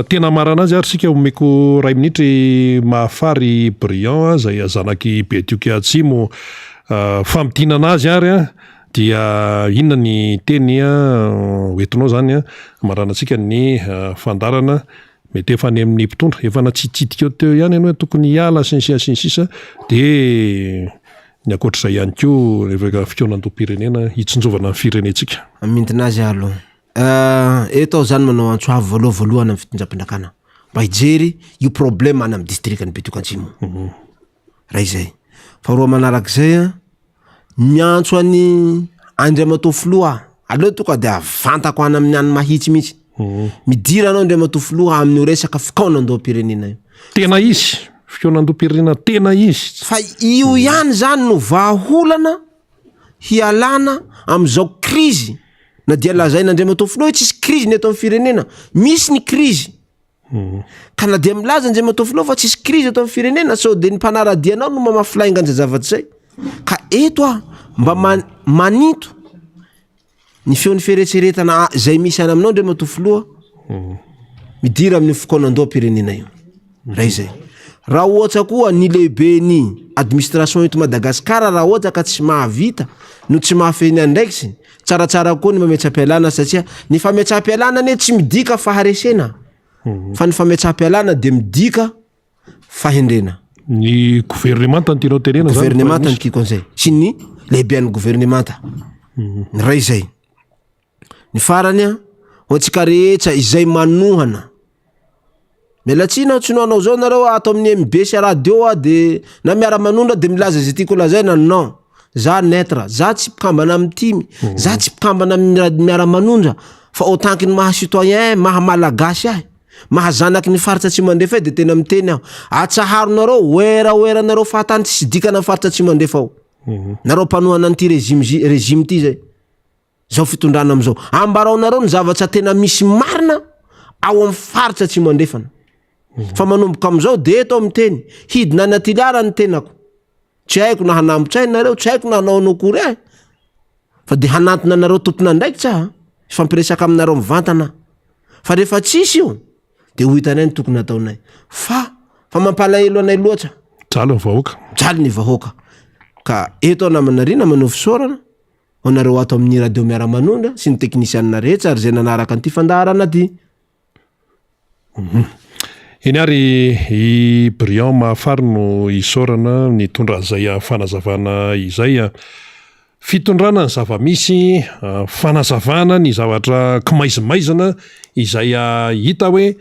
tena marana azy ary sika omeko 2 minitry mahafary Brian zay azanaky Betiokantsimo famidinana azy ary dia inona ny teny hoentinao zany maranantsika ny fandarana mety efa any amin'ny mpitondra efa natsitsidika teo ihany ianao tokony hiala sinsisa de ny akoatr'izay ihany koa rehefa fikonan-doam-pirenena hitsinjovana ny firenetsika amindina azy aloha eto ao zany manao antsoavy voalohany amin'ny fitondram-pandrakana mba hijery io problème any amin'ny distrikany Betiokantsimo raha izay fa roa manarak'izay miantso any Andriamatofoloa aleo toka de avantako any amin'ny any mahitsy mihitsy midira anao Andriamatofoloa amin'ny resaka fikonan-doam-pirenena io tena izy fikonan-doam-pirenena tena izy fa io ihany zany no vahaolana hialana am'izao krizy na dia lazain'Andriamatofoloa hoe tsisy krizy ny eto amin'ny firenena misy ny krizy ka na dia milaza Andriamatofoloa fa tsisy krizy eto amin'ny firenena sao de ny mpanaradianao no mamafilaiga an'izay zavatsy zay ka eto mba manito ny feon'ny fieretseretana zay misy any aminao Andriamatofoloa midira amin'ny fikonan-doam-pirenena io raha izay raha ohatra koa ny lehibe ny administration eto Madagasikara raha ohatra ka tsy mahavita no tsy mahafeny andraikitsy tsaratsara koa ny mametsa-pialana satria ny fametsa-pialana ane tsy midika faharesena fa ny fametsa-pialana de midika fahendrena ny gouvernemanta ny tianao tenena zany gouvernemanta ny tiako an'izay sy ny lehibe an'ny gouvernemanta ny raha izay ny farany hoantsika rehetra izay manohana mialatsina tsy noanao zao nareo ato amin'ny MBS radio de na miara-manondra de milaza zay tiako lazaina non za netra za tsy mpikambana amin'ny timy za tsy mpikambana amin'ny miara-manondra fa autant ny maha citoyen maha malagasy ahy mahazanaky ny faritra tsy mandefa de tena miteny aho atsaharonareo oera nareo fahatany tsy dikana faritra tsy mandefa ao nareo mpanohana n'ity rezime ty zay zao fitondrana am'izao ambaraonareo ny zavatra tena misy marina ao amin'ny faritra tsy mandrefana fa manomboka am'izao de eto am'teny hidina anatiliara ny tenako tsy haiko na hanambotra nareo tsy haiko na hanaonao kory fa de hanatona nareo tompona ndraiky tsa fampiresaka aminareo mivantana fa rehefa tsisy io de ho hitanay ny tokony ataonay fa mampalahelo anay loatra jaly ny vahoaka ka eto namanarina manao fisaorana honareo ato amin'ny radio miara-manondra sy ny teknisianina rehetra ary zay nanaraka an'ity fandaharana ty eny ary i Brian Mahafary no isaorana nitondra an'izay fanazavana izay fitondrana ny zava-misy fanazavana ny zavatra kimaizimaizina izay hita hoe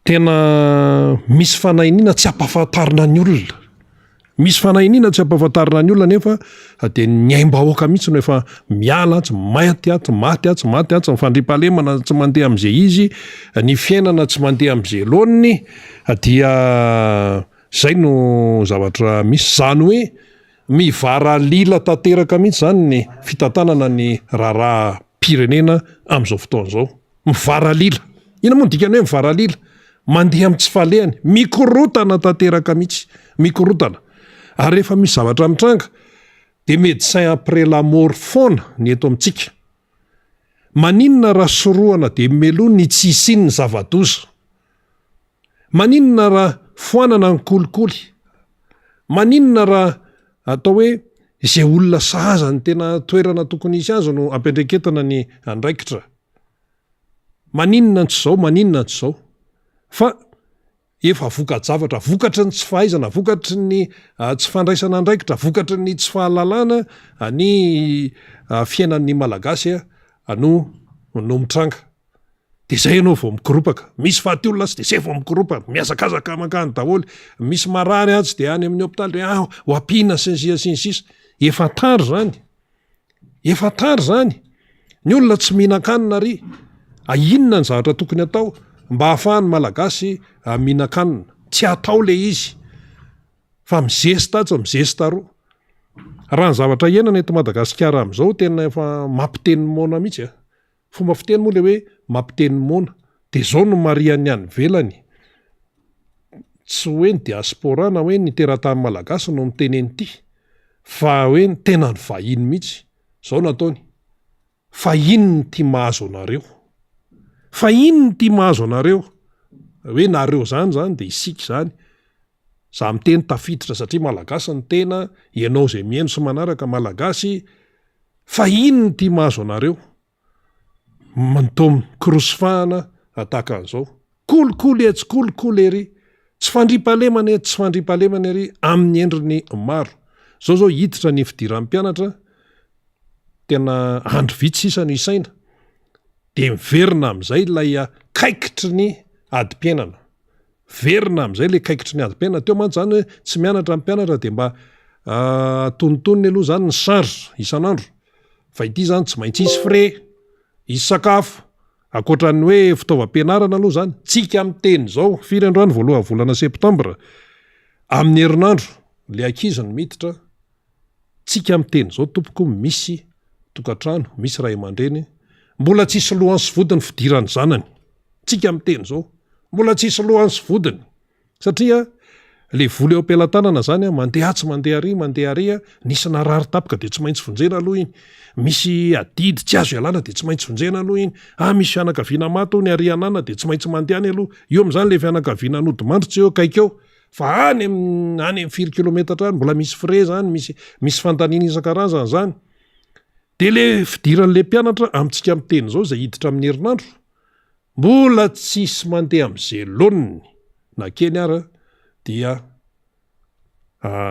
tena misy fanahinina tsy ampahafantarina ny olona misy fanahinina tsy ampahafantarina ny olona nefa de ny aim-bahoaka mihitsy no efa miala tsy maty atsy ny fandripahalemana tsy mandeha am'izay izy ny fiainana tsy mandeha am'izay loniny dia zay no zavatra misy zany hoe mivara lila tanteraka mihitsy zany ny fitantanana ny raharaha pirenena am'izao fotoana zao mivara lila ina moa dikany hoe mivara lila mandeha amin'ny tsy falehany mikorotana tanteraka mihitsy mikorotana ary rehefa misy zavatra mitranga de médecin après la mort foana ny eto amintsika maninona raha soroana de melo ny tsisiny ny zava-doza maninona raha foanana ny kolikoly maninona raha atao hoe izay olona sahaza ny tena toerana tokony isy azy no ampendreketana ny andraikitra maninona tsy zao fa efa voka-javatra vokatry ny tsy fahaizana vokatry ny tsy fandraisana andraikitra vokatry ny tsy fahalalana ny fiainan'ny malagasy no mitranga de zay ianao vao mikoropaka misy fahaty olona tsy de zay vao mikoropaka miazakazaka makany daholy misy marary azy de any amin'ny hopitaly ho ampina sinsisa efa tary zany ny olona tsy mihinan-kanina ry inona ny zavatra tokony atao mba hahafahany malagasy mihinan-kanina tsy atao le izy fa mizesta roa raha ny zavatra iainana eto Madagasikara am'izao tena efa mampiteny mona mihitsy fomba fiteny moa le hoe mampiteny mona de zao no marian'ny any velany tsy hoe ny diaspora na hoe ny teratany malagasy no miteneny ity fa hoe ny tena ny vahiny mihitsy zao nataony fa inony ty mahazo anareo hoe nareo zany de isika zany za miteny tafiditra satria malagasy ny tena ianao zay mihaino sy manaraka malagasy fa inony ty mahazo anareo mantom krosifahana ataka an'izao kolikoly tsy kolikoly ery tsy fandripahalemana ery amin'ny endriny maro zao hiditra ny fidiran'ny mpianatra tena andro vitsy sisa no isaina de miverina am'izay ilay kaikitry ny adi-piainana verina am'izay le kaikitry ny adi-piainana teo mantsy zany hoe tsy mianatra mpianatra de mba tonontonony aloha zany ny charge isan'andro fa ity zany tsy maintsy isy frais isy sakafo akoatran'ny hoe fitaovam-pianarana aloha zany tsika am'teny zao firy androany voaloha volana septambra amin'ny herinandro le ankiziny miditra tsika am'teny zao tompoko misy tokantrano misy ray aman-dreny mbola tsisy lohany sy vodiny fidirany zanany tsika am'teny zao mbola tsisy lohany sy vodiny satria le vola eo am-pelantanana zany mandeha tsy mandeha ary nisy narary tapaka de tsy maintsy vonjena aloha iny misy adidy tsy azo ialana de tsy maintsy vonjena aloha iny misy fianakaviana maty ny arianana de tsy maintsy mandeha any aloha eo am'zany le fianakaviana anodimandro tsy eo kaikeo fa any amin'ny 4 kilometatra any mbola misy frais zany misy fantanina isan-karazany zany de le fidiran'le mpianatra amintsika am'teny zao zay hiditra amin'ny herinandro mbola tsisy mandeha am'izay loniny na kely ara dia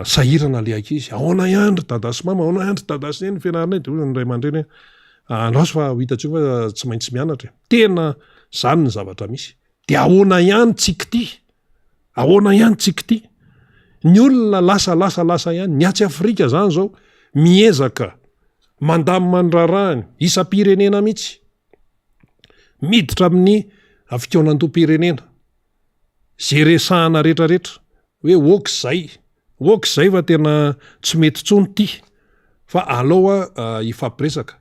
sahirana le ankizy ahoana iandry dadasy mama ahoana iandry dadasy eny fianarana de ny ray aman-dreny andraso fa ho hitantsika fa tsy maintsy mianatra tena zany ny zavatra misy de ahoana ihany tsika ty ny olona lasa ihany ny atsy Afrika zany zao miezaka mandamina ny rarahany isa-pirenena mihitsy miditra amin'ny fikaonan-tom-pirenena zay resahana rehetrarehetra hoe oka zay ok'izay fa tena tsy mety tsony ty fa aloha ifampiresaka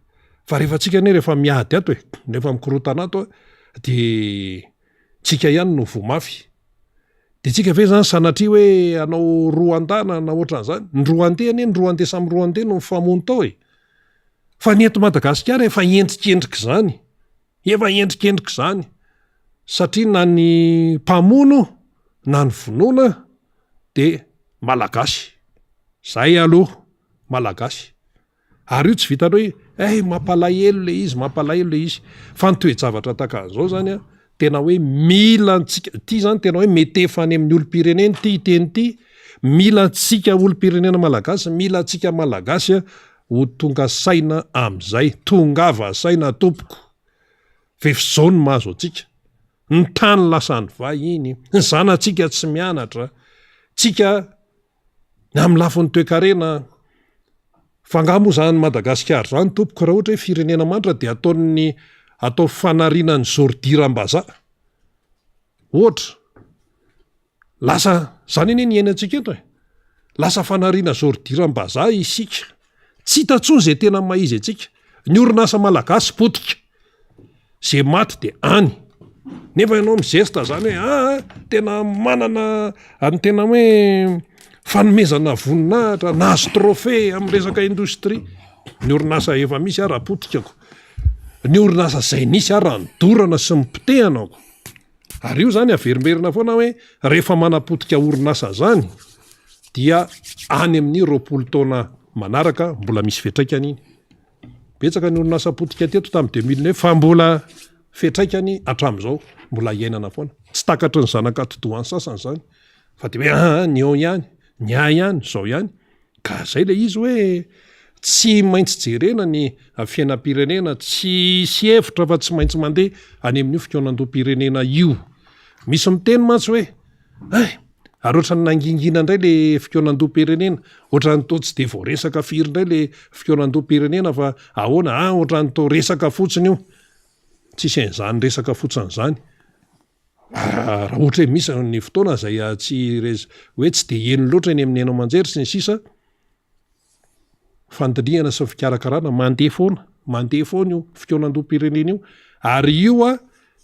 fa rehefa tsika ne rehefa miady ato rehefa mikorotana ato de tsika ihany no vomafy de tsika ve zany sanatria hoe anao roandana na ohatran'zany ndroandehany ndroandeha samy roandeha no mifamono tao fa ny eto Madagasikara efa endrikendrika zany satria na ny mpamono na ny vonoana de malagasy zay aloha malagasy ary io tsy vitany hoe mampalahelo le izy fa ny toe-javatra takan'izao zany tena hoe mila antsika ty zany tena hoe metefany amin'ny olom-pirenena ty iteny ty mila antsika olom-pirenena malagasy mila antsika malagasy ho tonga saina am'izay tongava saina tompoko vefizao ny mahazo atsika ny tany lasany vahiny ny zanatsika tsy mianatra tsika amin'ny lafin'ny toe-karena fangamo zany Madagasikara zany tompoko raha ohatra hoe firenena manitra de atao fanarinany zordiram-bazaha ohatra lasa zany ene ny iainantsika eto lasa fanariana zordiram-bazaha isika tsy hitantsony zay tena maizy atsika ny orinasa malagasy potika zay maty de any nefa ianao mizesta zany hoe tena manana any tena hoe fanomezana voninahitra nahazo trophée amin'ny resaka indostria ny orinasa efa misy raha potikako ny orinasa zay nisy raha nidorana sy mipitehanako ary io zany averimberina foana hoe rehefa manapotika orinasa zany dia any amin'ny 20 taona manaraka mbola misy fetraikany iny betsaka ny orinasa potika teto tamin'ny 2009 fa mbola fetraikany atram'izao mbola iainana foana tsy takatry ny zanaka todoany sasany zany fa de hoe nion ihany ny ihany zao ihany ka zay le izy hoe tsy maintsy jerena ny fiainam-pirenena tsy hevitra fa tsy maintsy mandeha any amin'io fikonan-doam-pirenena io misy miteny mantsy hoe ary ohatran'ny nangingina indray le fikonan-doam-pirenena ohatran'ny to tsy de voaresaka firy indray le fikonan-doam-pirenena fa ahoana ohatran'ny to resaka fotsiny io tsisy an'izany resaka fotsiny zany raha ohatra hoe misy ny fotoana zay hoe tsy de eny loatra eny amin'ny haino manjery sy ny sisa fandiniana sy fikarakarana mandeha foana io fikonan-doam-pirenena io ary io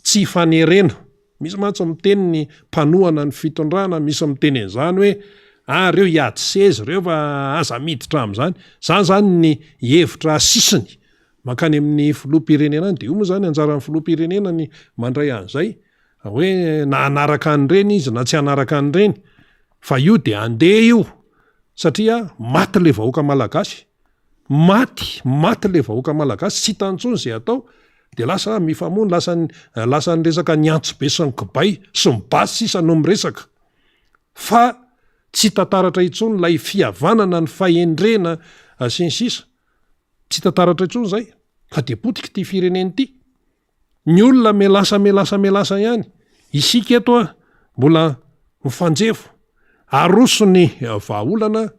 tsy fanerena misy mantsy miteny ny mpanohana ny fitondrana misy miteny an'izany hoe reo hiady sezy reo fa aza miditra am'zany zany ny hevitra sisiny makany amin'ny filoha-pirenena de io moa zany anjaran'ny filoha-pirenena ny mandray an'izay hoe na anaraka an'ireny izy na tsy anaraka an'ireny fa io de andeha io satria maty le vahoaka malagasy maty le vahoaka malagasy tsy tantsony zay atao de lasa mifamono lasa ny resaka ny antso be sy ny kibay sy mibasy sisa no miresaka fa tsy tantaratra intsony lay fihavanana ny fahendrena sy ny sisa tsy tantaratra intsony zay ka de potika ty fireneny ty ny olona melasa ihany isika eto mbola mifanjefo aroso ny vahaolana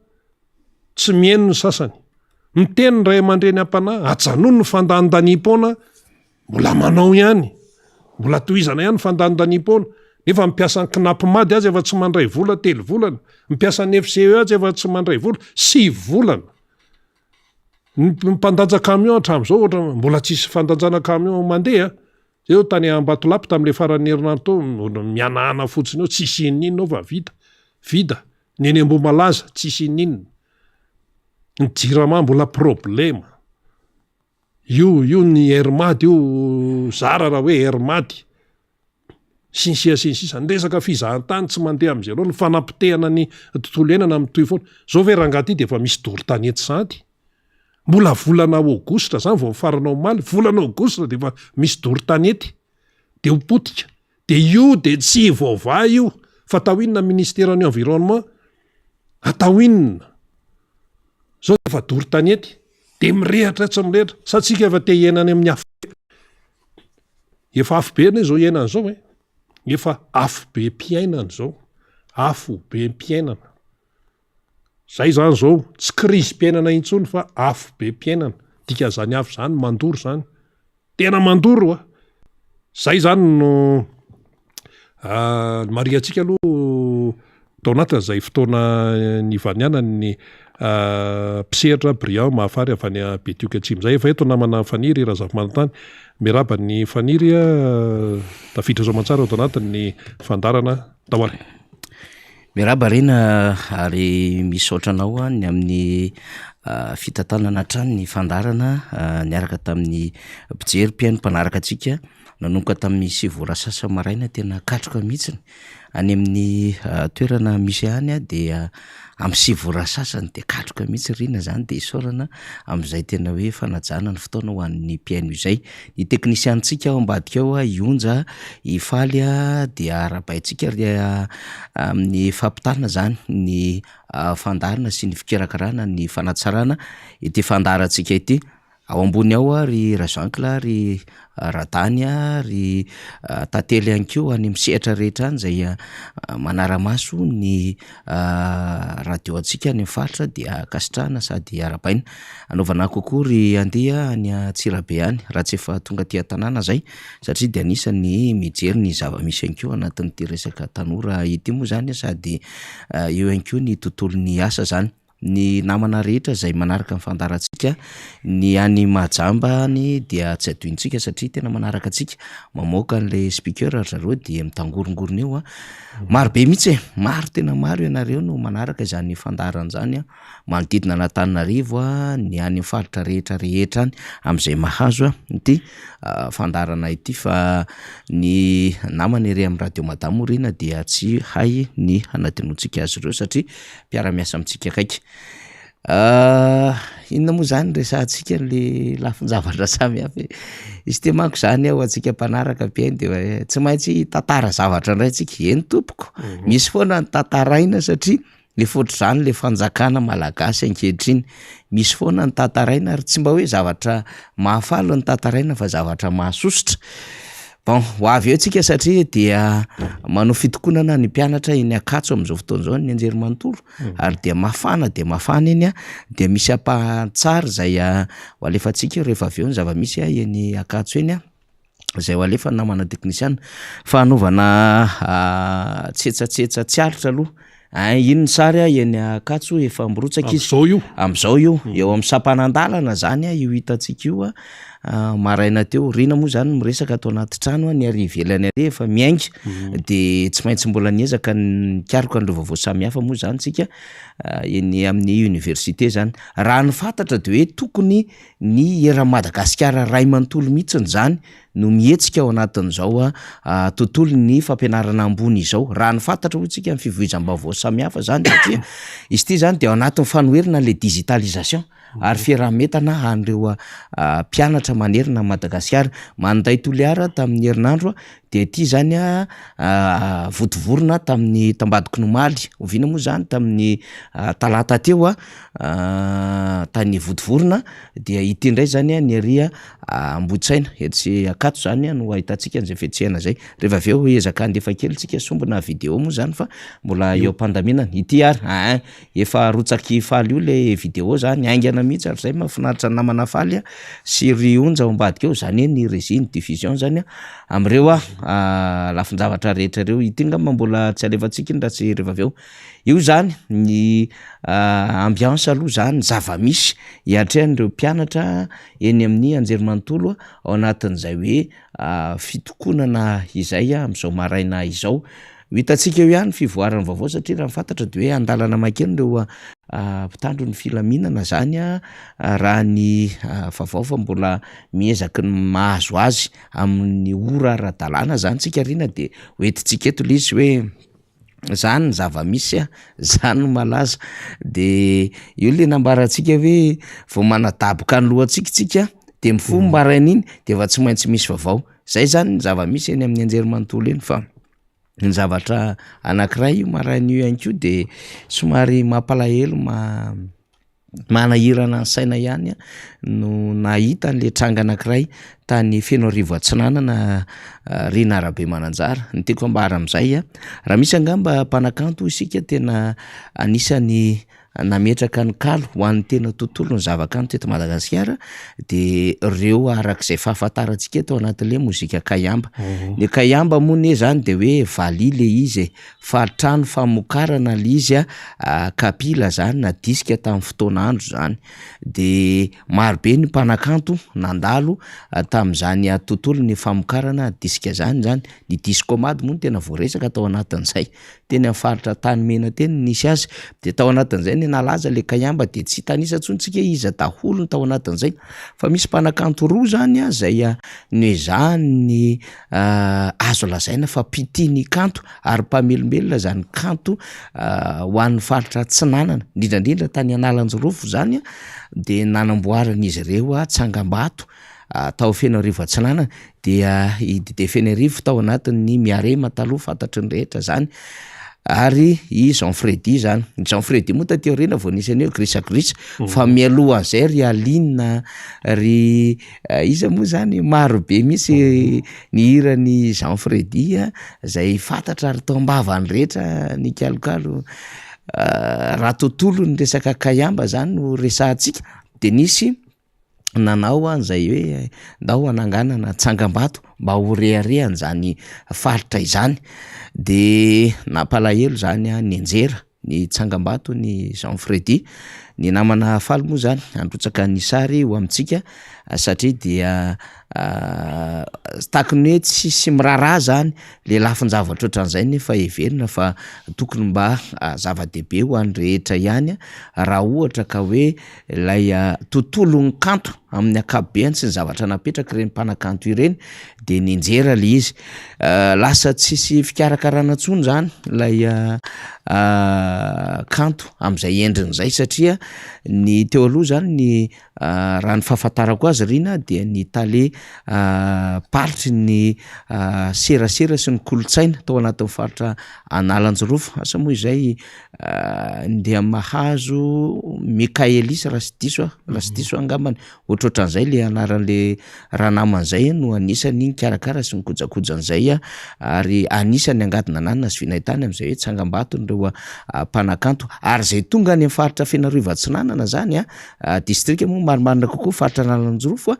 tsy mieno ny sasany miteny ray aman-dreny am-panahy ajanono ny fandanindaniam-poana mbola manao ihany mbola tohizana ihany fandanindaniam-poana nefa mipiasa ny knampimady azy efa tsy mandray vola 3 volana mipiasa ny FCE azy efa tsy mandray vola 6 volana mpandaja camion hatram'izao ohatra mbola tsisy fandanjana camion mandeha zay tany Ambatolampy tam'le farany herinandro to mianahana fotsiny eo tsisy inona fa vida ny eny Ambohimalaza tsisy inona ny jirama mbola problema io ny hermady io zara raha hoe hermady sinsisa ny resaka fizahantany tsy mandeha am'zay loha ny fanampitehana ny tontolo iainana mitoy foana zao ve rangaty de efa misy doro-tanety santy mbola volana aogositra zany vao faranao maly volana aogositra de efa misy doro-tanety de ho potika de io de tsy vaovà io fa atao inona ministèran'ny environnement atao inona zao efa doro-tanety de mirehatra tsy mirehatra satsika efa te hiainany amin'ny efa afo be ane zao iainana zao efa afo be mpiainana zao afo be mpiainana zay zany zao tsy krizy mpiainana intsony fa afo be mpiainana dika zany afo zany mandoro zany tena mandoro zay zany no mariatsika aloha tao anatin'izay fotoana nivanianany mpisehatra brian mahafary avy any Betioka Atsimo zay efa eto namana faniry raha zava-manantany miraba ny faniry tafiditra zao mantsara tao anatin'ny fandarana taoary miraba rena ary misaotranao ny amin'ny fitantanana trano ny fandarana niaraka tamin'ny mpijery mpiaino mpanaraka atsika nanomboka tamin'ny sivorasasa maraina tena katroka mihitsiny any amin'ny toerana misy any dia amin'ny sivorasasany de katroka mihitsy rina zany de isaorana amin'izay tena hoe fanajana ny fotoana ho an'ny mpiaino izay ny teknisiantsika ao ambadika ao ionja ifaly dia arabaitsika amin'ny fampitana zany ny fandarana sy ny fikirakarana ny fanatsarana ity fandarantsika ity ao ambony ao ry razankla ry radany ry tantely ihany keo any misehatra rehetra any zay manaramaso ny radio antsika any faritra dia kasitrahana sady arabaina anaovana kokoa ry andeha any Tsirabe any raha tsy efa tonga tia tanàna zay satria dia anisany mijery ny zava-misy ihany keo anatin'ity resaka tanora ity moa zany sady eo ihany keo ny tontolon'ny asa zany ny namana rehetra zay manaraka ny fandarantsika ny any Mahajambany dia tsy adointsika satria tena manaraka atsika mamoaka an'le speaker zareo dia mitangorongorona eo maro be mihitsy maro tena maro ianareo no manaraka izany fandarana zany manodidina Antananarivo ny any faritra rehetra rehetra any amin'izay mahazo ity fandarana ity fa ny namana ery amin'ny radio Madamo Rina dia tsy hay ny hanadinontsika azy ireo satria mpiara-miasa amintsika akaiky inona moa zany resantsika le lafin-javatra samy hafa izy te manko zany ao atsika mpanaraka mpiaino de tsy maintsy tantara zavatra indray tsika eny tompoko misy foana ny tantaraina satria le fotr' zany le fanjakana malagasy ankehitriny misy foana ny tantaraina ary tsy mba hoe zavatra mahafalo ny tantaraina fa zavatra mahasositra bon ho avy eo tsika satria dia manao fitokonana ny mpianatra eny Akatso amin'izao fotoana izao ny anjery manontolo ary dia mafana eny dia misy ampahantsary zay ho alefantsika rehefa avy eo ny zava-misy eny Akatso eny zay ho alefa namana teknisiana fa anaovana tsetsasetsa tsiaritra aloha ino ny sary eny Akatso efa mirotsaka izy am'izao io eo amin'ny sampanandalana zany io hitantsika io maraina teo rina moa zany miresaka atao anaty trano ny ary ivelany ary efa miainga de tsy maintsy mbola niezaka ny karoka an'ireo vaovao samy hafa moa zany tsika eny amin'ny université zany raha ny fantatra de hoe tokony ny era Madagasikara ray manontolo mihitsiny zany no mihetsika ao anatin'izao tontolo ny fampianarana ambony izao raha ny fantatra ho tsika amin'ny fivoizam-baovao samy hafa zany satria izy ity zany de ao anatin'ny fanoherina le digitalisation ary fiarahametana an'ireo mpianatra manerina Madagasikara manday toliara tamin'ny herinandro de ity zany votovorona tamin'ny Tambadika Nomaly oviana moa zany tamin'ny talata teo tany votovorona dia ity indray zany ny aria Ambotsaina etsy Akatso zany no ahitantsika an'izay fihetsehana zay rehefa avy eo ezaka andefa kely tsika sombina video moa zany fa mbola eo ampandaminana ity ary efa rotsaky faly io le video zany aingana mihitsy ary zay mahafinaritra namana faly sy ry onja ao ambadika eo zany ny régie ny diffusion zany am'ireo lafin-javatra rehetra reo ity ngamba mbola tsy alefantsika raha tsy rehefa avy eo io zany ny ambiance aloha zany zava-misy hiatrehan'ireo mpianatra eny amin'ny anjery manontolo ao anatin'izay hoe fitokonana izay amin'izao maraina izao hitantsika eo ihany fivoarana vaovao satria raha mifantatra de hoe andalana makeny reo mpitandro ny filaminana zany raha ny vaovao fa mbola miezaky ny mahazo azy amin'ny ora ara-dalàna zany tsika rina de hoentintsika eto le izy hoe zany ny zava-misy zany malaza de io le nambarantsika hoe vao manadaboka ny lohantsika de mifo maraina iny de efa tsy maintsy misy vaovao zay zany ny zava-misy eny amin'ny anjery manontolo eny fa ny zavatra anankiray io maraina io ihany koa de somary mampalahelo manahirana ny saina ihany no nahita an'le tranga anankiray tany Feno Arivo Atsinanana Rina Arabe Mananjara ny tiako ambara amin'izay raha misy angamba mpanakanto isika tena anisany nametraka ny kalo ho an'ny tena tontolo ny zavakanto teto Madagasikara de reo arak'izay fahafantarantsika tao anatin'le mozika kayamba. Le kayamba moa ne zany de hoe vali le izy fa trano famokarana le izy kapila zany na diska tamin'ny fotoan'andro zany. De marobe ny mpanakanto nandalo tamin'izany tontolo ny famokarana diska zany ny discomady moa no tena voaresaka tao anatin'izay. Teny amin'ny faritra Tanimena teny nisy azy de tao anatin'izay ny nalaza le kayamba de tsy tanisa tsontsika izy daholo ny tao anatin'izay fa misy mpanakanto roa zany zay ny hoe zany ny azo lazaina fa pitiany kanto ary mpamelombelona zany kanto ho an'ny faritra Tsinanana indrindrandrindra tany Analanjorofo zany de nanamboaran'izy ireo Tsangambato tao Fianarivona Tsinanana dia de Fianarivo tao anatin'ny Miarema taloha fantatry ny rehetra zany. Ary i Jean Freddy zany, Jean Freddy moa taty aoriana vao nisany hoe grisagrisa fa mialoha an'izay ry Aline ry iza moa zany marobe misy ny hiran'ny Jean Freddy zay fantatra ary tao ambavany rehetra ny kalokalo raha tontolo ny resaka kayamba zany no resahantsika de nisy nanao an'izay hoe ndao ananganana Tsangambato mba ho reharehany zany faritra izany de nampalahelo zany ny anjera ny Tsangambato ny Jean Freddy ny namana faly moa zany androtsaka ny sary ho amintsika satria dia takony hoe tsy miraharaha zany le lafin-javatra ohatran'izay nefa heverina fa tokony mba zava-dehibe ho an'ny rehetra ihany raha ohatra ka hoe ilay tontolo ny kanto amin'ny ankapobeny sy ny zavatra napetraka ireny mpanakanto ireny de ninjera le izy lasa tsisy fikarakarana tsony zany lay kanto amin'izay endrin'izay satria ny teo aloha zany ny raha ny fahafantarako azy rina dia ny tale paritry ny serasera sy ny kolotsaina tao anatin'ny faritra Analanjorofo asa moa izay ndeha mahazo Mikaelis raha sy diso angambany ohatrohatran'izay le anaran'le raha naman'izay no anisany karakara sy ny kojakojan'izay ary anisany angadina nanana sy vinahitany amin'izay hoe Tsangambato nireo mpanakanto ary zay tonga any amin'ny faritra Fianarivona Tsinanana zany distrika moa marimarina kokoa faritra Analanjorofo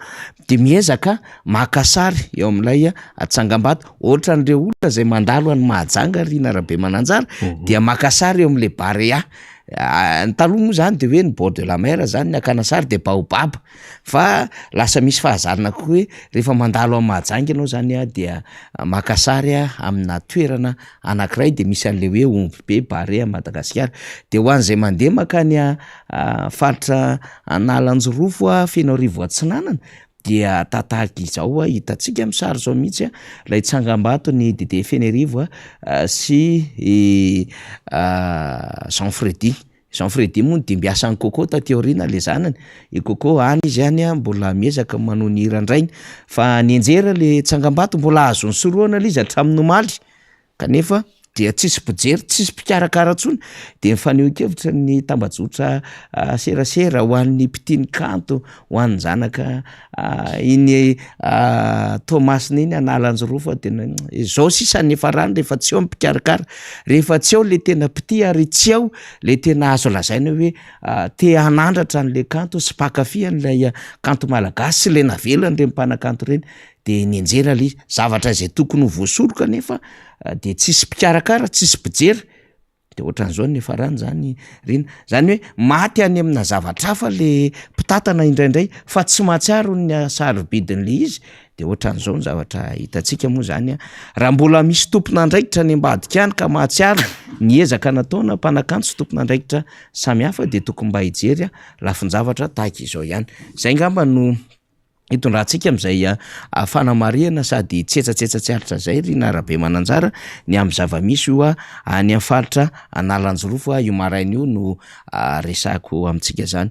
de miezaka maka sary eo amin'ilay Tsangambato ohatran'ireo olona zay mandalo any Mahajanga ry Narabe Mananjara dia maka sary eo amin'le Barea ny taloha moa zany de hoe ny bord de la mer zany ny akana sary de baobab fa lasa misy fahazarana koa hoe rehefa mandalo amin'ny Mahajanga ianao zany dia maka sary amina toerana anankiray de misy an'le hoe omby be Barea Madagasikara de ho an'izay mandeha makany faritra Analanjorofo Fianarivona Tsinanana dia tatahaka izao hitantsika amin'ny sary zao mihitsy lay Tsangambato ny Dede Fianarivo sy Jean Freddy. Jean Freddy moa de mbiasa ny Coco taty aoriana le zanany i Coco any izy any mbola miezaka manao ny hirandrainy fa ny anjera le Tsangambato mbola azo ny soroana le izy hatramin'ny omaly kanefa dia tsisy mpijery tsisy mpikarakara tsony de mifaneho-kevitra ny tambajotra serasera ho an'ny mpitiany kanto ho an'ny zanaka iny Tomasina iny Analanjorofo tena izao sisany efa rany rehefa tsy eo mpikarakara rehefa tsy eo le tena piti ary tsy eo le tena azo lazaina hoe te hanandratra an'le kanto sy mpakafy an'ilay kanto malagasy sy le navelany reny mpanakanto reny de ny anjera le zavatra izay tokony ho voasoroka nefa de tsisy mpikarakara tsisy mpijery de ohatran'izao nefa rany zany rina zany hoe maty any amina zavatra hafa le mpitatana indraindray fa tsy mahatsiaro ny sarobidin'le izy de ohatran'izao ny zavatra hitantsika moa zany raha mbola misy tompon'andraikitra ny ambadika any ka mahatsiaro ny ezaka nataona mpanakanto sy tompon'andraikitra samihafa de tokony mba hijery lafin-javatra tahaka izao ihany zay ngamba no itondratsika amin'izay fanamariana sady tsetsatsiaritra zay ry Narabe Mananjara ny amin'ny zava-misy io any amin'ny faritra Analanjorofo io maraina io no resako amintsika zany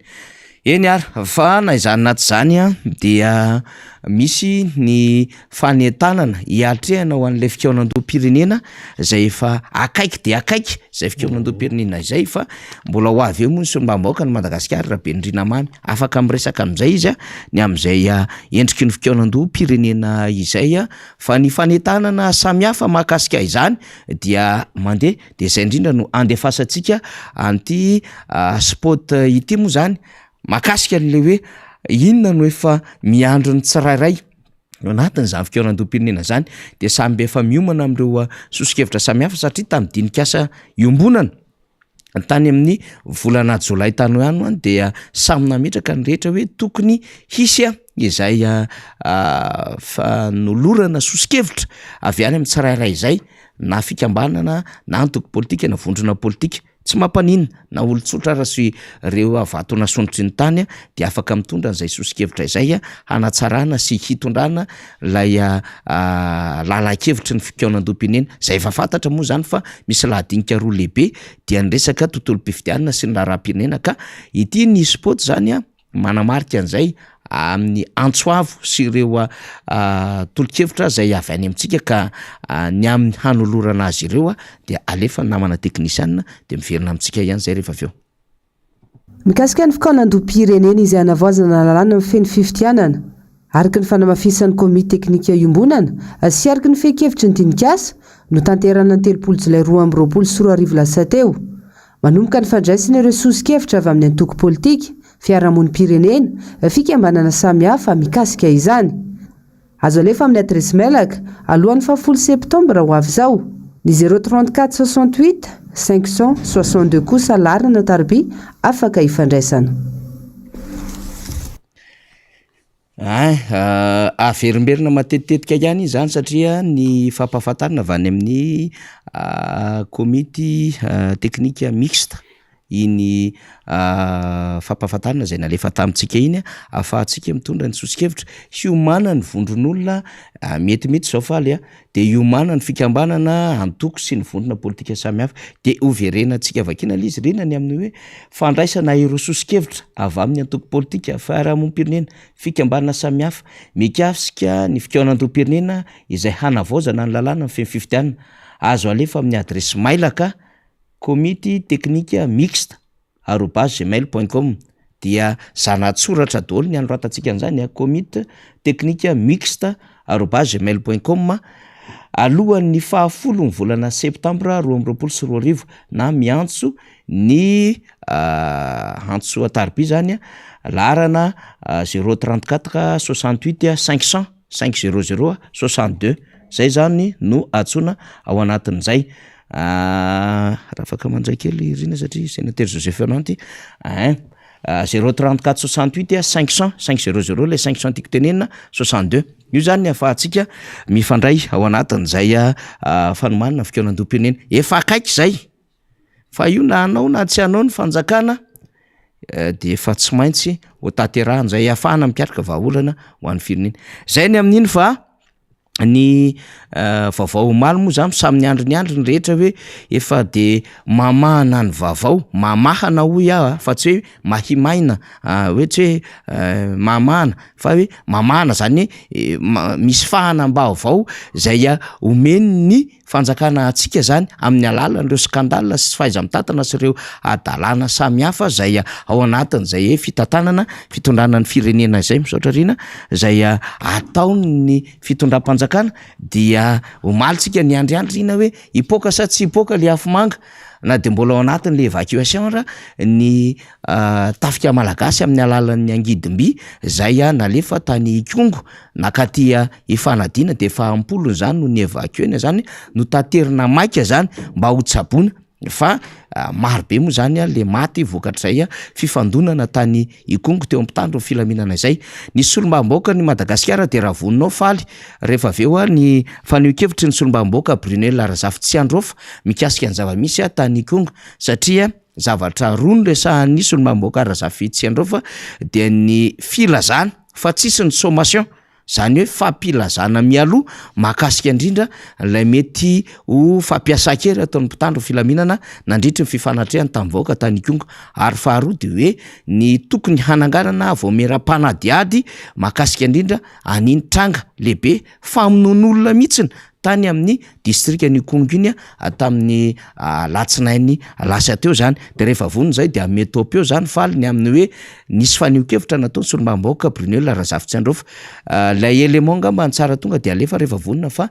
eny ary fa na izany naty zany a dia misy ny fanetanana hiatrehana ho an'lay fikaonandoam-pirenena zay efa akaiky de akaiky zay fikaonandoam-pirenena izay fa mbola ho avy eo moa ny solombam-bahoaka ny Madagasikara raha Benirina Mamy afaka miresaka am'izay izy a ny am'izay endriky ny fikaonandoam-pirenena izay a fa ny fanetanana samihafa mahakasika izany dia mandeha de zay indrindra no andefasantsika anty spot ity moa zany mahakasika an'le hoe inona no efa miandro ny tsirairay no anatin' zany fikaonandoam-pirenena zany de samby efa miomana am'ireo sosikevitra samihafa satria tamin'ny dinikasa iombonana tany amin'ny volana Jolay tany ihany any dia samy nametraka ny rehetra hoe tokony hisy izay fanolorana sosikevitra avy any amin'ny tsirairay izay na fikambanana na antoko politika na vondrona politika tsy mampaninona na olon-tsotra raha sy reo avato nasondrotry ny tany de afaka mitondra an'izay sosikevitra izay hanatsarana sy hitondrana lay lala-kevitry ny fikaonandoam-pirenena zay efa fantatra moa zany fa misy lahadinika roa lehibe dia ny resaka tontolo mpifidianana sy ny raharam-pirenena ka ity ny spot zany manamarika an'izay amin'ny antsoavo sy ireo tolo-kevitra zay avy any amintsika ka ny amin'ny hanolorana azy ireo dia alefa namana teknisianina de miverina amintsika ihany zay rehefa avy eo. Mikasika ny fikaonandoam-pirenena izay hanavaozana lalàna amin'ny feno fifidianana araky ny fanamafisan'ny komite teknika iombonana sy araky ny fehi-kevitry ny dinikasa no tanterana ny 3 Jolay 2024 teo. Manomboka ny fandraisana ireo sosikevitra avy amin'ny antoko politika fiarahamonim-pirenena fikambanana samihafa mikasika izany. Azo alefa amin'ny adresy mailaka alohan'ny 10 septambra ho avy izao ny 034 68 562 kosa larina tarby afaka ifandraisana. Averimberina matetitetika ihany izany satria ny fampahafantarana avy any amin'ny komity teknika mixta iny fampahafantarana zay nalefa tamintsika iny afahantsika mitondra ny sosikevitra hiomana ny vondron'olona metimety zao faly de hiomana ny fikambanana antoko sy ny vondrona politika samihafa de overenantsika vakina lizy rena ny amin'ny hoe fandraisana ireo sosikevitra avy amin'ny antoko politika fiarahamonim-pirenena fikambanana samihafa mikasika ny fikaonandoam-pirenena izay hanavaozana ny lalàna ny feno-fifidianana azo alefa amin'ny adresy mailaka komity teknika mixta @gmail.com dia zanatsoratra daholo ny anoratantsika an'izany komity teknika mixta @gmail.com alohan'ny 10 ny volana septambra 2024 na miantso ny antso atarby zany larana 034 68 500 500 62 zay zany no atsona ao anatin'izay. Raha afaka mandray kely rina satria sénateur Joseph Fernanty 034 68 500 500 le 500 tiako tenenina 62 io zany ny afahantsika mifandray ao anatin'izay fanomanana fikaonandoam-pirenena efa akaiky zay fa io na anao na tsy anao ny fanjakana de efa tsy maintsy ho taterahan'izay afahana mikarika vahaolana ho an'ny firenena zay ny amin'iny fa ny vaovao omaly moa zany samy ny andro ny rehetra hoe efa de mamahana ny vaovao mamahana hoy fa tsy hoe mahimaina hoe tsy hoe mamahana fa hoe mamahana zany misy fahanam-baovao zay omeny ny fanjakana atsika zany amin'ny alalan'ireo skandala sy fahaiza-mitantana sy ireo adalàna samihafa zay ao anatin'izay fitantanana fitondrana ny firenena izay misaotra rina zay ataony fitondram-panjakana dia omalitsika ny andriandro rina hoe hipoaka sa tsy hipoaka le afomanga na de mbola ao anatin'le évacuation ra ny tafika malagasy amin'ny alalan'ny angidimby zay nalefa tany Kongo nakatia ifanadina de efa ampolony zany no ny évacuena zany no taterina maika zany mba ho tsabona fa marobe moa zany le maty vokatr'izay fifandonana tany Kongo teo ampitandro filaminana izay ny solombam-bahoaka ny Madagasikara de raha voninao faly rehefa aveo ny faneho-kevitry ny solombam-bahoaka Brunel Razafy Tsiandrofa mikasika ny zava-misy tany Kongo satria zavatra roa no resahan'ny solombam-bahoaka Razafy Tsiandrofa de ny filazana fa tsisy ny sommation zany hoe fampilazana mialoha mahakasika indrindra lay mety ho fampiasa-kery ataon'ny mpitandro filaminana nandritry ny fifanatreany tamin'ny vahoaka tany Ikongo. Ary faharoa de hoe ny tokony hananganana voameram-panadiady mahakasika indrindra aniny tranga lehibe famonon'olona mihitsiny tany amin'ny distrikany Ikongo iny tamin'ny latsinainy lasa teo zany. De rehefa vonona zay de amin'ny Etopia zany faliny amin'ny hoe nisy fanio-kevitra nataony solombavam-bahoaka Brunel Razafintsandraofo. Lay élément ngamba ny tsara tonga de alefa rehefa vonona fa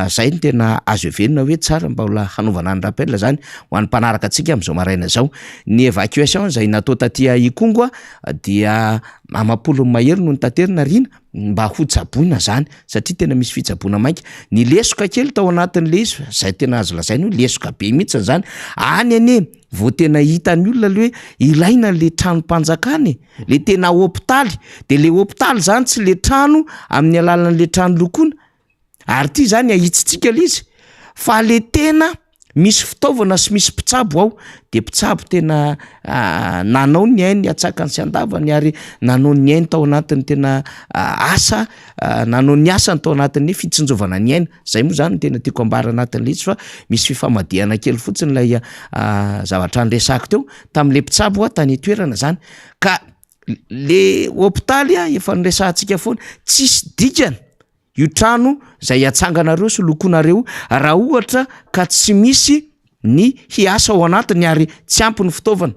zay ny tena azo heverina hoe tsara mbola hanovana ny rappel zany ho an'ny mpanaraka antsika am'izao maraina zao. Ny évacuation zay natao taty Ikongo dia amapolo mahery no nitaterina rina mba ho tsaboina zany satria tena misy fitsaboina mainka. Ny lesoka kely tao anatin'le izy zay tena azo lazainy hoe lesoka be mihitsy zany any ane vao tena hitan'ny olona le hoe ilaina le tranom-panjakany le tena hôpitaly de le hôpitaly zany tsy le trano amin'ny alalan'le trano lokoina ary ty zany ahitsitsika le izy fa le tena misy fitaovana sy misy mpitsabo ao de mpitsabo tena nanao ny ainy atsakany sy andavany ary nanao ny ainy tao anatin'ny tena asa nanao ny asany tao anatin'ny fitsinjovana ny aina. Zay moa zany tena tiako ambara anatin'le izy fa misy fifamadihana kely fotsiny lay zavatra nresako teo tam'le mpitsabo tany toerana zany ka le hôpitaly efa niresantsika foana tsisy dikany io trano zay atsanganareo sy lokonareo raha ohatra ka tsy misy ny hiasa ao anatiny ary tsy ampy ny fitaovana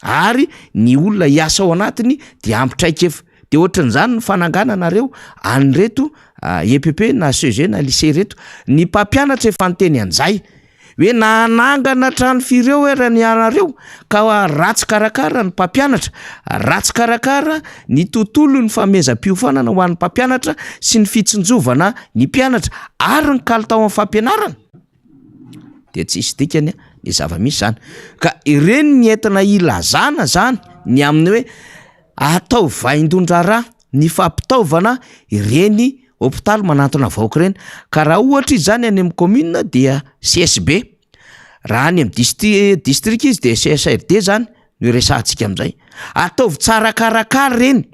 ary ny olona hiasa ao anatiny de ampitraika efa. De ohatran'izany ny fanangananareo an'reto EPP na CG na lycée reto ny mpampianatra efa nyteny an'izay hoe nanangana trano fireo erany anareo ka ratsy karakara ny mpampianatra, ratsy karakara ny tontolo ny famezam-piofanana ho an'ny mpampianatra sy ny fitsinjovana ny mpianatra ary ny kalitao amin'ny fampianarana de tsisy dikany ny zava-misy zany. Ka ireny ny entina ilazana zany ny amin'ny hoe atao vaindondrara ny fampitaovana ireny hôpitaly manantona vahoaka ireny. Ka raha ohatra izy zany any amin'ny commune dia CSB, raha any amin'ny district izy de CSRD zany no resantsika am'izay. Ataovy tsara karakara reny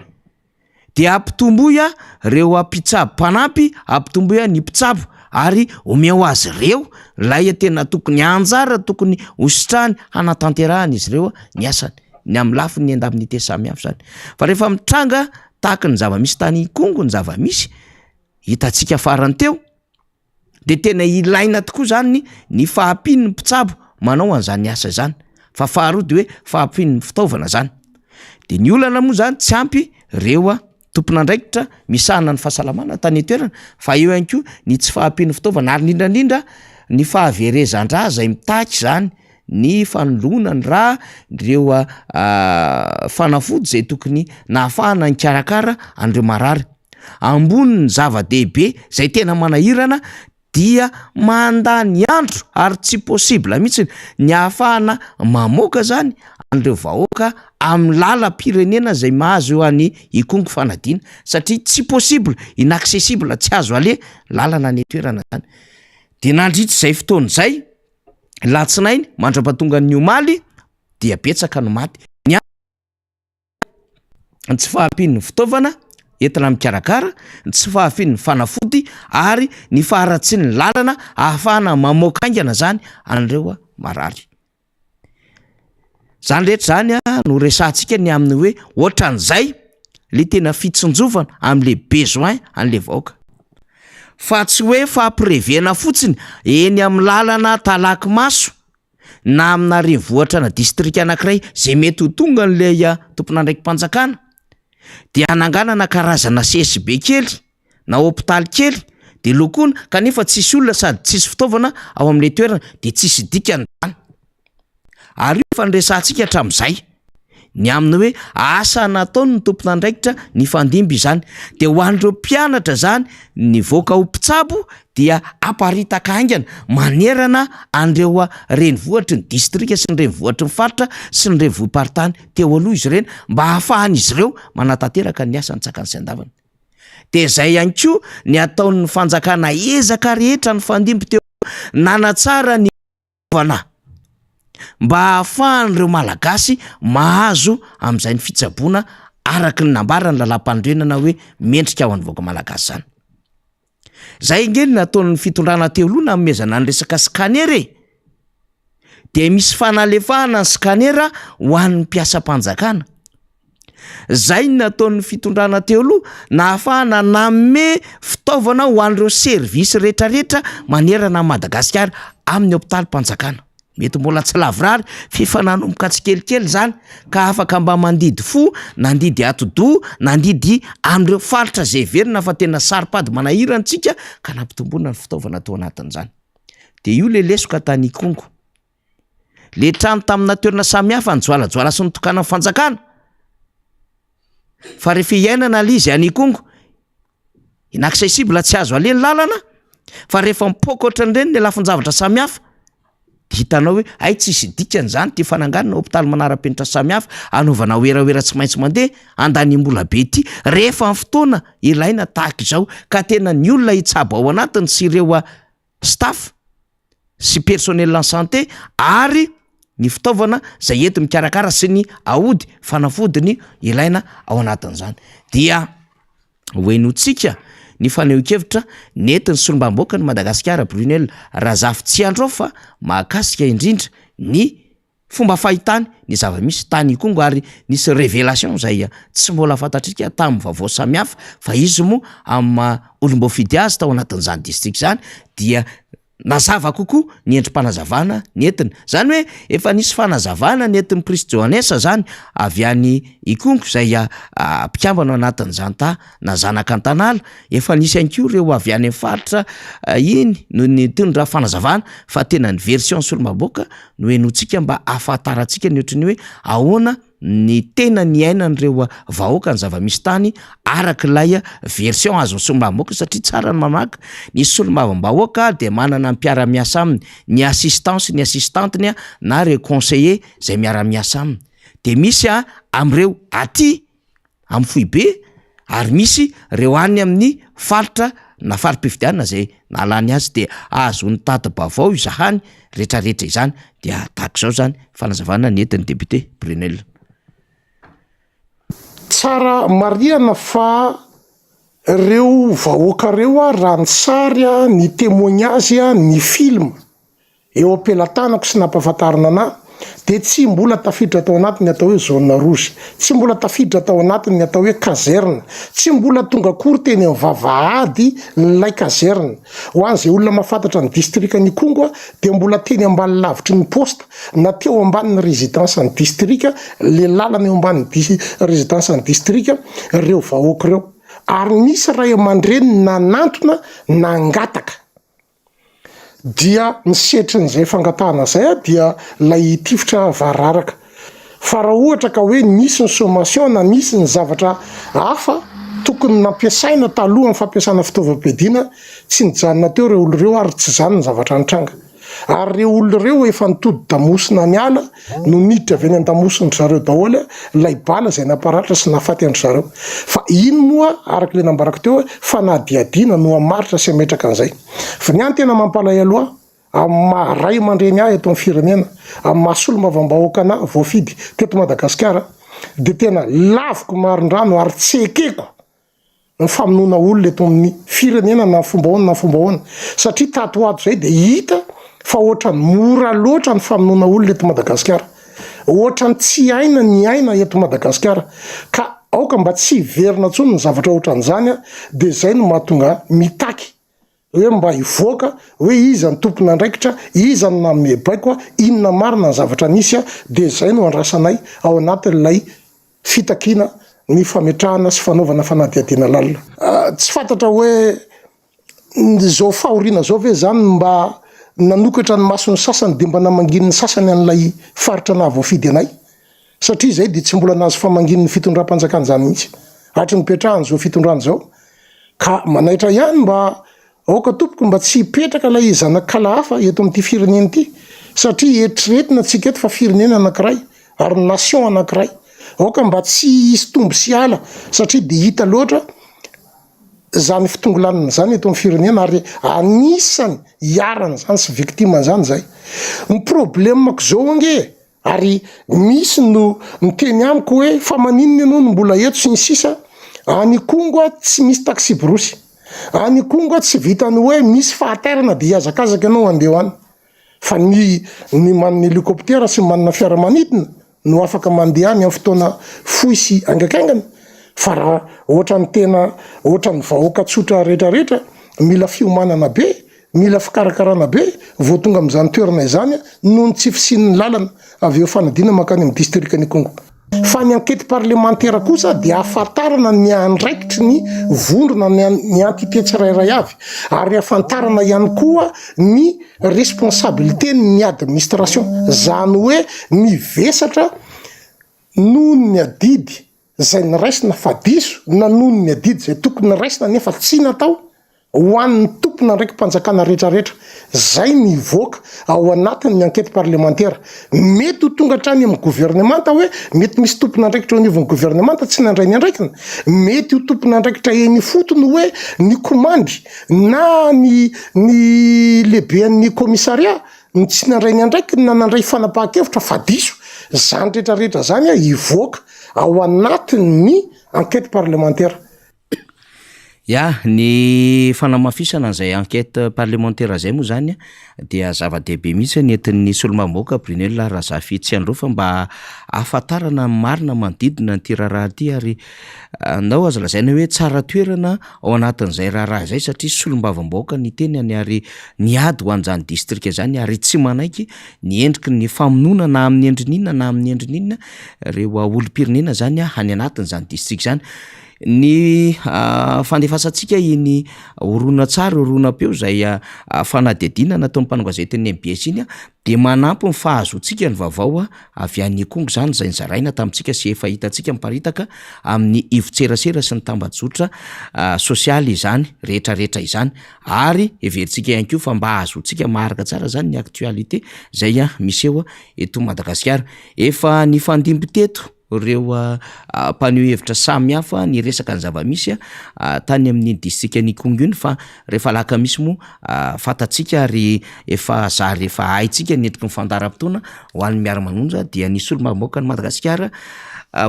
de ampitomboya reo mpitsabo mpanampy, ampitomboya ny mpitsabo ary omeo azy reo lay tena tokony anjara tokony hositrany hanatanterahany izy reo ny asany ny amin'ny lafiny ny andamin'ity samy hafa zany. Fa rehefa mitranga tahaka ny zava-misy tany Ikongo ny zava-misy hitantsika farany teo de tena ilaina tokoa zany ny fahampian'ny mpitsabo manao an'izany asa zany. Fa faharoa de hoe fahampian'ny fitaovana zany. De ny olana moa zany tsy ampy reo tompon'andraikitra misahana ny fahasalamana tany toerana fa eo ihany koa ny tsy fahampian'ny fitaovana ary indrindrandrindra ny fahaverezan-draha zay mitaky zany ny fanoloana ny raha reo fanafody zay tokony nahafahana ny karakara andreo marary. Ambony ny zava-dehibe zay tena manahirana dia mandany andro ary tsy possible mihitsy ny ahafahana mamoaka zany andreo vahoaka amin'ny lalam-pirenena zay mahazo eo any Ikongo fanadina satria tsy possible inaccessible tsy azo ale lalana ny toerana zany. De nandritra zay fotoana zay latsinainy mandra-pahatonga ny omaly dia betsaka no maty. Ny tsy fahampian'ny fitaovana entina mikarakara, ny tsy fahampian'ny fanafody ary ny faharatsy ny lalana ahafahana mamoaka aingana zany andreo marary. Zany rehetra zany no resantsika ny amin'ny hoe ohatran'izay le tena fitsinjovana amin'le besoin an'le vahoaka. Fa tsy hoe fampirevena fotsiny eny amin'ny lalana talaky maso na amina renivohitra na district anankiray zay mety ho tonga n'le tompon'andraiki-panjakana de ananganana karazana CSB kely na hôpitaly kely de lokoina kanefa tsisy olona sady tsisy fitaovana ao amin'le toerana de tsisy dikany zany. Ary io fa niresantsika hatramin'izay ny amin'ny hoe asa nataony ny tompon'andraikitra ny fandimby zany de ho an'ireo mpianatra zany ny voaka ho mpitsabo dia aparitaka aingana manerana andreo renivohitry ny distrika sy ny renivohitry ny faritra sy ny renivohim-paritany teo aloha izy ireny mba ahafahany izy ireo manatanteraka ny asany tsakany sy andavany. De zay ihany koa ny ataon'ny fanjakana ezaka rehetra ny fandimby teo nanatsara ny vana mba ahafahan'ireo malagasy mahazo amin'izay ny fitsaboana araky ny nambara ny lalam-pandrenana hoe mendrika ao an'ny vaoaka malagasy zany. Zay ingeny nataon'ny fitondrana teolona amezana ny resaka scanner de misy fanalefahana ny scanner ho an'ny mpiasam-panjakana. Zay nataon'ny fitondrana teoloha na ahafahana nanome fitaovana ho an'ireo servisy rehetrarehetra manerana Madagasikara amin'ny hôpitalim-panjakana. Mety mbola tsy lavrary fefa nanomboka tsikelikely zany ka afaka mba mandidy fo, nandidy atodo, nandidy am'ireo faritra zay verina fa tena saripady manahirantsika ka nampitombona ny fitaovana tao anatin'izany. De io le lesoka tany Kongo. Le trano tamina toerana samihafa ny joalajoala sy ny tokana ny fanjakana. Fa rehefa iainana lizy any Kongo, inaccessible tsy azo aleny lalana, fa rehefa mipôkotra an'ireny ny lafin-javatra samihafa, hitanao hoe ay tsisy dikany zany ty fananganana hôpitaly manara-penitra samihafa anaovana oeraoera tsy maintsy mandeha andany-mbola be ty rehefa ny fotoana ilaina tahaka izao ka tena ny olona hitsabo ao anatiny sy ireo staff sy personnel en santé ary ny fitaovana zay ety mikarakara sy ny aody fanafodiny ilaina ao anatin'izany. Dia hoenotsika ny fanehoan-kevitra nentin'ny solombam-bahoaka ny Madagasikara Brunel Razafy-Tsiandro fa mahakasika indrindra ny fomba fahitany ny zava-misy tany Kongo ary nisy révélation zay tsy mbola fantatrika tamin'ny vaovao samihafa fa izy moa amin'ny olom-boafidy azy tao anatin'izany district zany dia nazava kokoa ny endrim-panazavana nentina. Zany hoe efa nisy fanazavana nentin'ny Prince Johannes zany avy any Kongo zay mpikambana ao anatin'izany na zanaka an-tanàla, efa nisy ihany koa ireo avy any amin'ny faritra iny no ny tondra fanazavana fa tena ny version solombam-bahoaka no henotsika mba ahafantarantsika ny ohatry ny hoe ahoana ny tena ny ainan'ireo vahoaka ny zava-misy tany arak'ilay version azo solombam-bahoaka satria tsara ny mamaka ny solombam-bahoaka de manana mpiara-miasa aminy ny assistance ny assistanteny na reo conseiller zay miara-miasa aminy. De misy am'ireo aty amin'ny Foibe ary misy reo any amin'ny faritra na fari-pifidianana zay nalany azy de azo ny tady-bavao izahany rehetrarehetra izany dia tahaka izao zany fanazavana nentin'ny député Brunel. Tsara mariana fa reo vahoaka reo raha ny sary ny témoignage ny film eo am-pelatanako sy nampahafantarina anahy de tsy mbola tafiditra tao anatiny atao hoe zone rouge, tsy mbola tafiditra tao anatiny atao hoe caserne, tsy mbola tonga akory teny amin'ny vavahady lay caserne. Ho an'izay olona mahafantatra ny distrika ny Kongo de mbola teny ambany lavitry ny poste na teo ambanin'ny résidence ny distrika, le lalana eo ambanin'ny résidence ny distrika reo vahoaka reo. Ary misy ray aman-dreny nanantona nangataka dia nisetry n'izay fangatahana zay dia lay tifitra vararaka. Fa raha ohatra ka hoe nisy ny sommation na nisy ny zavatra hafa tokony nampiasaina taloha amin'ny fampiasana fitaovam-piadiana, tsy nijanona teo reo olo reo ary tsy zany ny zavatra nitranga. Ary reo olo reo efa nitody damosina ny ala no niditra avy any an-damosiny zareo daholo lay bala zay naparatra sy nafaty andry zareo. Fa iny moa araka le nambarako teo fa nadiadiana no amaritra sy ametraka an'izay. Fa ny any tena mampalay aloha amin'ny maharay aman-dreny ahy eto amin'ny firenena, amin'ny mahasolo mavambahoaka ana voafidy teto Madagasikara de tena laviko marin-drano ary tsekeko ny famonoana olona eto amin'ny firenena na fomba ahoana na fomba ahoana satria tato ato zay de hita fa ohatrany mora loatra ny famonoana olona eto Madagasikara, ohatrany tsy aina ny aina eto Madagasikara ka aoka mba tsy verina tsony ny zavatra ohatran'izany de zay no mahatonga mitaky hoe mba hivoaka hoe iza ny tompona andraikitra, iza ny nanome baiko, inona marina ny zavatra nisy de zay no andrasanay ao anatin'ilay fitakiana ny fametrahana sy fanaovana fanadihadiana lalina. Tsy fantatra hoe zao fahoriana zao ve zany mba nanokatra ny mason'ny sasany de mba namangin'ny sasany an'ilay faritra na voafidy anay, satria zay de tsy mbola nahazo famangin'ny fitondram-panjakana zany mihitsy hatry nipetrahany zao fitondrany zao ka manaitra ihany mba aoka tompoko mba tsy hipetraka lay zanakala hafa eto amin'ity firenena ity satria eritreretina tsika eto fa firenena anankiray ary nation anankiray, aoka mba tsy hisy tombo sy ala satria de hita loatra zany fitongolanina zany eto amin'ny firenena ary anisany iarana zany sy victime zany zay. Ny problème mako zao ange ary misy no miteny amiko hoe fa maninony ianao no mbola eto sy ny sisa any kongo a tsy misy taxi brosy any kongo a tsy vitany hoe misy fahaterana de iazakazaka ianao andeo any fa ny manana hélicoptera sy manana fiaramanidina no afaka mandeha any amin'ny fotoana fohy sy angakaingana fa raha ohatrany tena ohatrany vahoaka tsotra rehetrarehetra mila fiomanana be mila fikarakarana be vo tonga am'izany toerana izany noho ny tsy fisin'ny lalana avy eo fanadina makany amin'ny distrika ny kongo fa ny ankety parlementaire kosa dia ahafantarana ny andraikitry ny vondrona ny entité tsirairay avy ary ahafantarana ihany koa ny responsabilité ny administration zany hoe ny vesatra noho ny adidy zay ny raisina fa diso na noho ny adidy zay tokony raisina nefa tsy natao ho an'ny tompona ndraiky mpanjakana rehetrarehetra zay nivoaka ao anatin'ny ankety parlementaire mety ho tonga trany amin'ny gouvernemanta hoe mety misy tompona ndraikitra eo anivon'ny gouvernemanta tsy nandray ny andraikina mety ho tompona ndraikitra eny fotony hoe ny komandry na ny lehiben'ny commissariat ny tsy nandray ny andraikiny na nandray fanapahan-kevitra fa diso zany rehetrarehetra zany a hivoaka ao anatin'ny ankety parlementaire ya ny fanamafisana n'izay enquête parlementaire zay moa zany dia zava-dehibe mihitsy nentin'ny solomamoaka Brunel Razafy Tsiandrofo mba ahafantarana marina manodidina n'ity raharaha ity ary andao azo lazaina hoe tsara toerana ao anatin'izay raharaha zay satria solombavamboaka ny tenyany ary niady ho an'izany distrika zany ary tsy manaiky ny endriky ny famonona na amin'ny endrininna na amin'ny endrininna reo olom-pirenena zany any anatin'izany distrika zany ny fandefasantsika iny orona tsara oronam-peo zay fanadidina natao mpanongazetiny MBS iny de manampy ny fahazoantsika ny vaovao avy an'ny kongo zany zay nizaraina tamintsika sy efa hitantsika miparitaka amin'ny ivotserasera sy ny tambajotra sosialy izany rehetrarehetra izany ary everintsika ihany koa fa mba ahazoantsika maharaka tsara zany ny actualité zay miseho eto Madagasikara efa ny fandimby teto reo mpaneho hevitra samy hafa ny resaka ny zava-misy tany amin'ny distrika ny kongo iny fa rehefa laka misy moa fatatsika ary efa zary efa haitsika ny endriky ny fandaram-potoana ho an'ny miara-manonja dia ny solomamoaka ny Madagasikara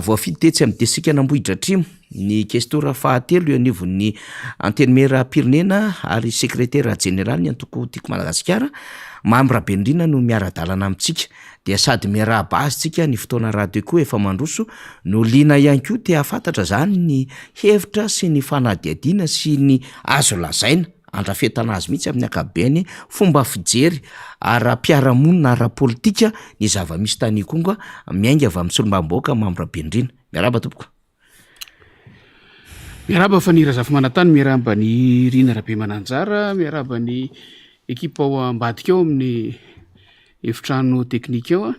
voafidy tetsy amin'ny distrika n'Ambohitra Atrimo ny questora fahatelo eo anivon'ny antenimera pirenena ary secrétaire général ny antoko tiako Madagasikara Mamy Rabendrina no miara-dalana amintsika dia sady miarahaba azytsika ny fotoana radio koa efa mandroso no liana ihany koa te hafantatra zany ny hevitra sy ny fanadihadiana sy ny azo lazaina andrafetana azy mihitsy amin'ny akabeny fomba fijery ara-piarahamonina ara-politika ny zava-misy tany Kongo miainga avy amin'ny solombavamboaka Mamy Rabendrina miarahaba tompoko miarahaba fanira Razafy Manantany miarahaba ny Rina Rabe Mananjara miarahaba ny ekipa ao ambadika ao amin'ny efitrano teknika ao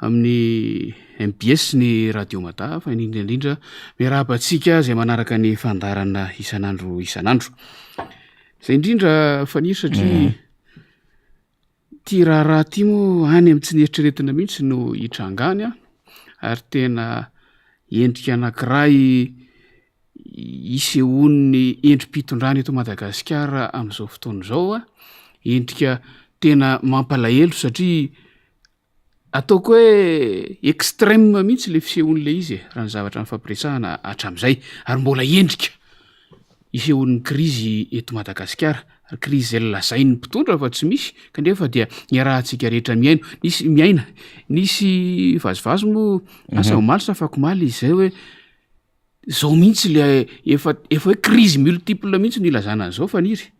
amin'ny MBS ny radio Mata fa indrindra miarahabantsika zay manaraka ny fandarana isanandro zay indrindra faniro satria ty raharaha ty moa any amin'ny tsy nieritreretina mihitsy no hitrangany ary tena endrika anankiray isehon'ny endrim-pitondrany eto Madagasikara amin'izao fotoana zao endrika tena mampalahelo satria ataoko hoe extrême mihitsy le fisehon'le izy raha ny zavatra mifampiresahana hatram'izay ary mbola endrika isehon'ny krizy eto Madagasikara krizy zay lazain'ny mpitondra fa tsy misy kanefa dia niarahantsika rehetra miaina nisy vazovazo moa asa omaly sa afako maly izy zay hoe zao mihitsy le efa hoe krizy multiple mihitsy no ilazana an'izao faniry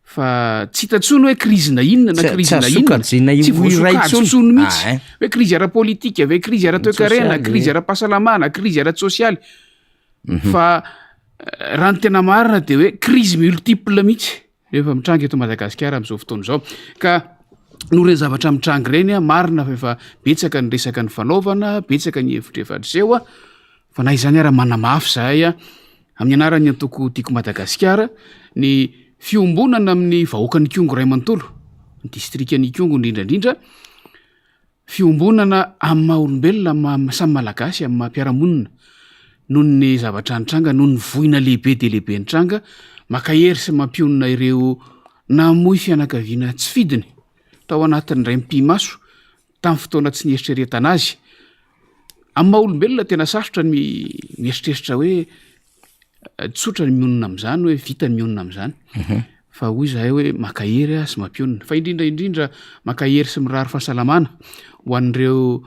fa tsy hitantsony hoe krizy na inona na krizy na inona tsy voasokajy mihitsy hoe krizy ara-politika hoe krizy ara-toekarena krizy ara-pahasalamana krizy ara-sosialy fa raha ny tena marina de hoe krizy multiple mihitsy rehefa mitranga eto Madagasikara amin'izao fotoana zao ka no reny zavatra mitrangy reny marina fa efa betsaka ny resaka ny fanaovana betsaka ny hevitrefatryseho fa na izany ara manamafy zahay amin'ny anarany antoko tiako Madagasikara ny fiombonana amin'ny vahoakan'ny Kongo Ray Manontolo ny distrika ny Kongo indrindrandrindra fiombonana amin'ny maha-olombelona samy malagasy amin'ny maha-piaramonina noho ny zavatra nitranga noho ny voina lehibe de lehibe nitranga makahery sy mampionina ireo namoy fianakaviana tsy fidiny tao anatin'ny ray mpimaso tamin'ny fotoana tsy nieritrereta anazy amin'ny maha olombelona tena sarotra ny mieritreritra hoe tsotra ny mionona amin'izany hoe vita ny mionona amin'izany fa hoy zahay hoe makahery sy mampionona fa indrindraindrindra makahery sy mirary fahasalamana ho an'ireo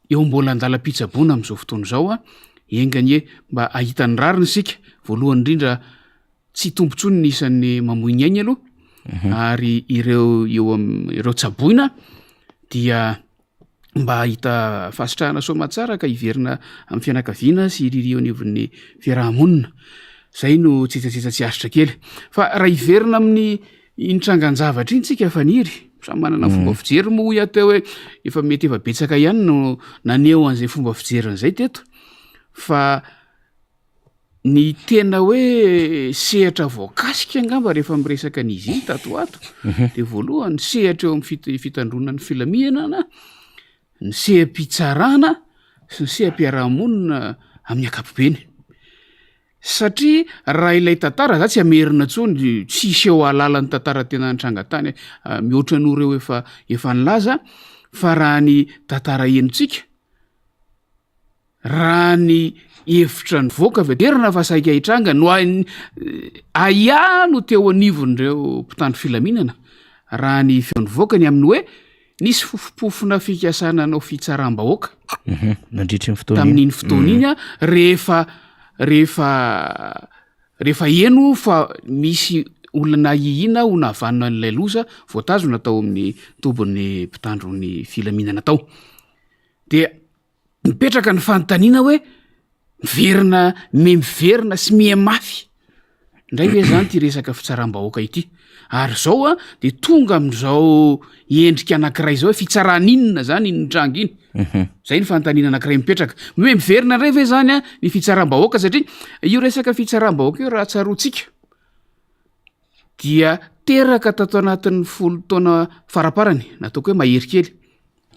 eo mbola andalam-pitsaboana amin'izao fotoana izao a engany hoe mba ahitany rariny sika voalohany indrindra tsy tompontsony ny isan'ny mamoiny ainy aloha ary ireo tsaboina dia mba ahita fasitrahana somatsara ka hiverina amin'ny fianakaviana sy iriri anivon'ny fiarahamonina zay no tsetsatsetsa tsy aritra kely fa raha hiverina amin'ny intrangan-javatra iny tsika efa niry samy manana fomba fijery mo hoy ateo hoe efa mety efa betsaka ihany no naneo an'izay fomba fijerynyizay teto fa ny tena hoe sehatra voakasika angamba rehefa miresaka n'izy iny tato ato de voalohany sehatra eo amin'ny fitandrona ny filamiana ny seha-pitsarana sy ny seha-piarahamonina amin'ny akapobeny satria raha ilay tantara za tsy amerina tsony tsisy eo alalan'ny tantara tena nitrangatany mihoatra noreo efa nilaza fa raha ny tantara enontsika raha ny hevitra ny voaka vederina fa saika hitranga no aia no teo anivon'ireo mpitandro filaminana raha ny feony voaka ny amin'ny hoe nisy fofopofona fikasana nao fitsaram-bahoaka nandritry ny fotoana tamin'iny fotoana iny a rehefa eno fa misy olona hihina ho nahavanina n'ilay loza voatazona tao amin'ny tobon'ny mpitandro ny filaminana tao dia mipetraka ny fanontaniana hoe miverina sy mihamafy indray hoe zany ty resaka fitsaram-bahoaka ity ary zao a de tonga amin'izao endrika anankiray zao hoe fitsaran'inona zany initranga iny zay ny fanontaniana anankiray mipetraka hoe miverina indray ve zany a ny fitsaram-bahoaka satria io resaka fitsaram-bahoaka io raha tsarotsika dia teraka tato anatin'ny 10 taona faraparany nataoko hoe mahery kely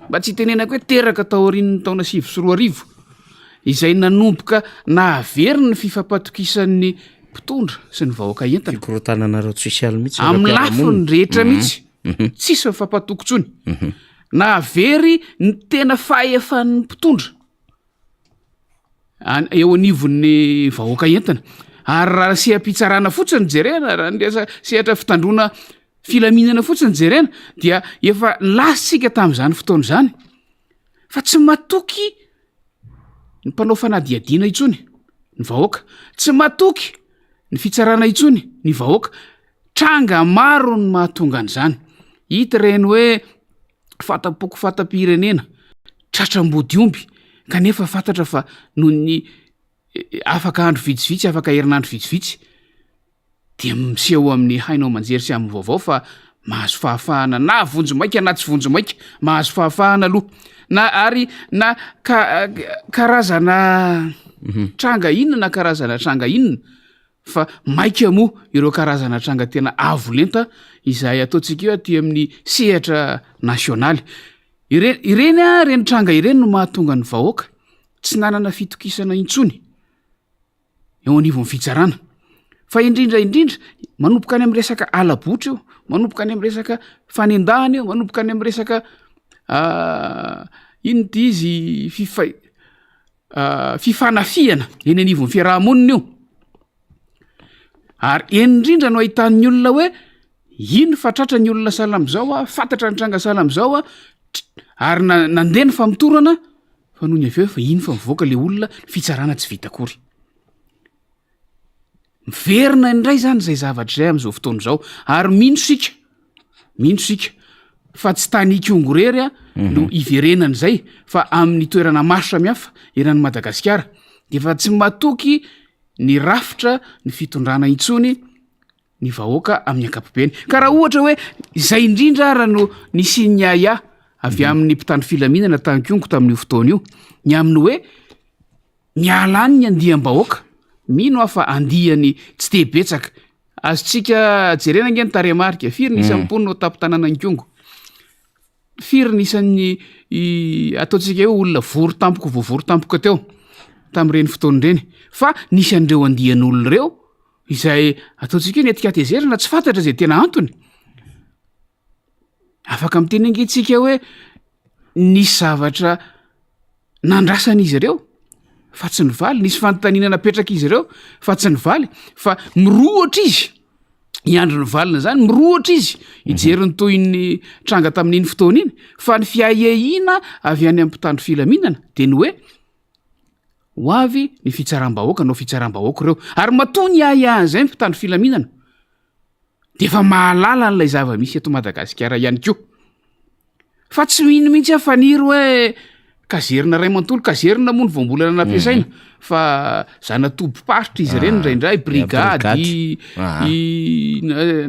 mba tsy tenenako hoe teraka tao aorian'ny taona 2024 izay nanomboka nahaveriny ny fifampatokisan'ny mpitondra sy ny vahoaka entana fikorotananareo sosialy mihitsy amin'ny lafiny rehetra mihitsy tsisy mifampatokontsony nahavery ny tena fahefan'ny mpitondra eo anivon'ny vahoaka entana ary raha seha-pitsarana fotsiny jerena raha nresa sehatra fitandrona filaminana fotsiny jerena dia efa lasitsika tamin'izany fotoana izany fa tsy matoky ny mpanao fanadiadiana itsony ny vahoaka tsy matoky ny fitsarana itsony ny vahoaka tranga maro ny mahatonga an'izany hita reny hoe fatapoko fatam-pirenena tratram-body omby kanefa fantatra fa noho ny afaka andro vitsivitsy afaka herinandro vitsivitsy dia miseho amin'ny hainao manjery sy amin'ny vaovao fa mahazo fahafahana na vonjo maika na tsy vonjo maika mahazo fahafahana aloha na ary na karazana tranga inona na karazana tranga inona fa maika moa ireo karazana tranga tena avo lenta izay ataontsika io aty amin'ny sehatra nasionaly ireny a reny tranga ireny no mahatonga ny vahoaka tsy nanana fitokisana intsony eo anivon'ny fitsarana fa indrindra manomboka any amin'ny resaka alabotra eo manomboka any amin'ny resaka fanendahana eo manomboka any amin'ny resaka ino ty izy fifanafiana eny anivon'ny fiarahamonina io ary indrindra no ahitan'ny olona hoe ino fatratra ny olona sala am'izao a fantatra ny tranga sala am'izao a ary nandeha ny famitorana fa noho ny aveo fa ino fa mivoaka le olona fitsarana tsy vita akory miverina indray zany zay zavatra zay am'izao fotoana izao ary mino sika fa tsy tany ikongo rery a no iverenana zay fa amin'ny toerana maro samihafa eran'ny Madagasikara de fa tsy matoky ny rafitra ny fitondrana intsony ny vahoaka amin'ny ankapobeny ka raha ohatra hoe izay indrindra raha no nisy ny aya avy amin'ny mpitandro filaminana tankongo tamin'io fotoana io ny amin'ny hoe mialany ny andiam-bahoaka mino afa andihany tsy tebetsaka azotsika jerena nge ny taremarika firy nisy amponina o tampitanana ankongo firy nisan'ny ataontsika hoe olona voavory tampoka teo tamin'ireny fotoan'ireny fa nisy an'ireo andian'olona ireo izay ataontsika hoe netika tezerina tsy fantatra zay tena antony afaka miteny angetsika hoe nisy zavatra nandrasana izy ireo fa tsy nivaly, nisy fanontaniana napetraka izy ireo fa tsy nivaly, fa mirohatra izy iandro ny valina zany, mirohatra izy ijery ny toy ny tranga tamin'iny fotoana iny, fa ny fiahiahina avy any amin'ny mpitandro filaminana de ny hoe ho avy ny fitsaram-bahoaka nao fitsaram-bahoaka reo, ary matoa ny ahiahan'izay ny mpitandro filaminana de efa mahalala n'ilay zava-misy eto Madagasikara ihany koa, fa tsy mino mihitsy aho faniry hoe kazerina ray manontolo, kazerina moa ny voambolana nampiasaina fa zana tobo-paritra izy ireny indraindray brigady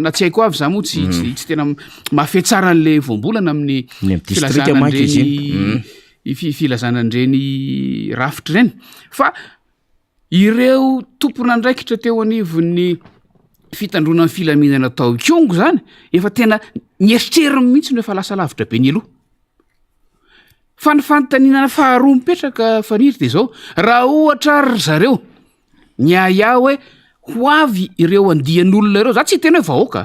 na tsy haiko avy za moa tsy tena mafetsara an'le voambolana amin'ny filazanan'ireny rafitra ireny, fa ireo tompona andraikitra teo anivon'ny fitandrona ny filaminana tao kongo zany efa tena nieritreriny mihitsy no efa lasa lavitra be ny aloha. Fa ny fanontaniana faharoa mipetraka faniry de zao, raha ohatra ry zareo ny ahiahy hoe ho avy ireo andian'olona ireo, za tsy tena hoe vahoaka,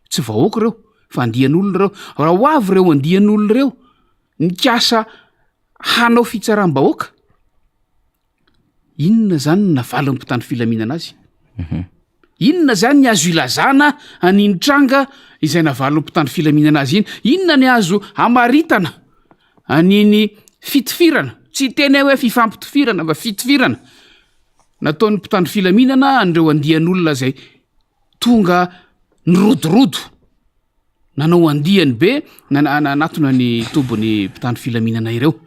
tsy vahoaka ireo fa andian'olona ireo, raha ho avy ireo andian'olona ireo nikasa hanao fitsaram-bahoaka, inona zany navaly ny mpitandro filaminana azy? Inona zany ny azo ilazana aniny tranga izay navaly ny mpitandro filaminana azy iny? Inona ny azo amaritana aniny fitifirana, tsy tena hoe fifampitifirana fa fitifirana nataon'ny mpitandro filaminana an'ireo andian'olona zay tonga nirodorodo nanao andiany be nanatona ny tombony mpitandro filaminana ireo,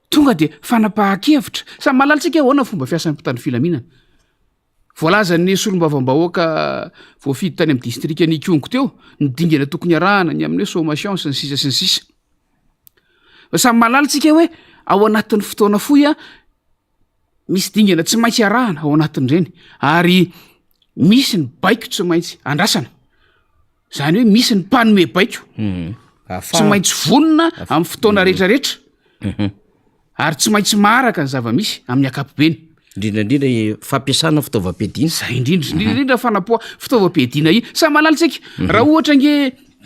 tonga de fanapahan-kevitra samy malalintsika ahoana fomba fiasan'ny mpitandro filaminana. Voalazan'ny solombavam-bahoaka voafidy tany amin'ny distrika ny Kongo teo ny dingana tokony arahana ny amin'ny sommation sy ny sisa sy ny sisa, samy malalintsika hoe ao anatin'ny fotoana fohy misy dingana tsy maintsy arahana ao anatin'ireny, ary misy ny baiko tsy maintsy andrasana, zany hoe misy ny mpanome baiko tsy maintsy vonona amin'ny fotoana rehetrarehetra ary tsy maintsy maharaka ny zava-misy amin'ny akapobeny, indrindrandrindra fampiasana fitaovam-piadiana, zay indrindra fanapoa fitaovam-piadiana iny. Samy malalintsika raha ohatra nge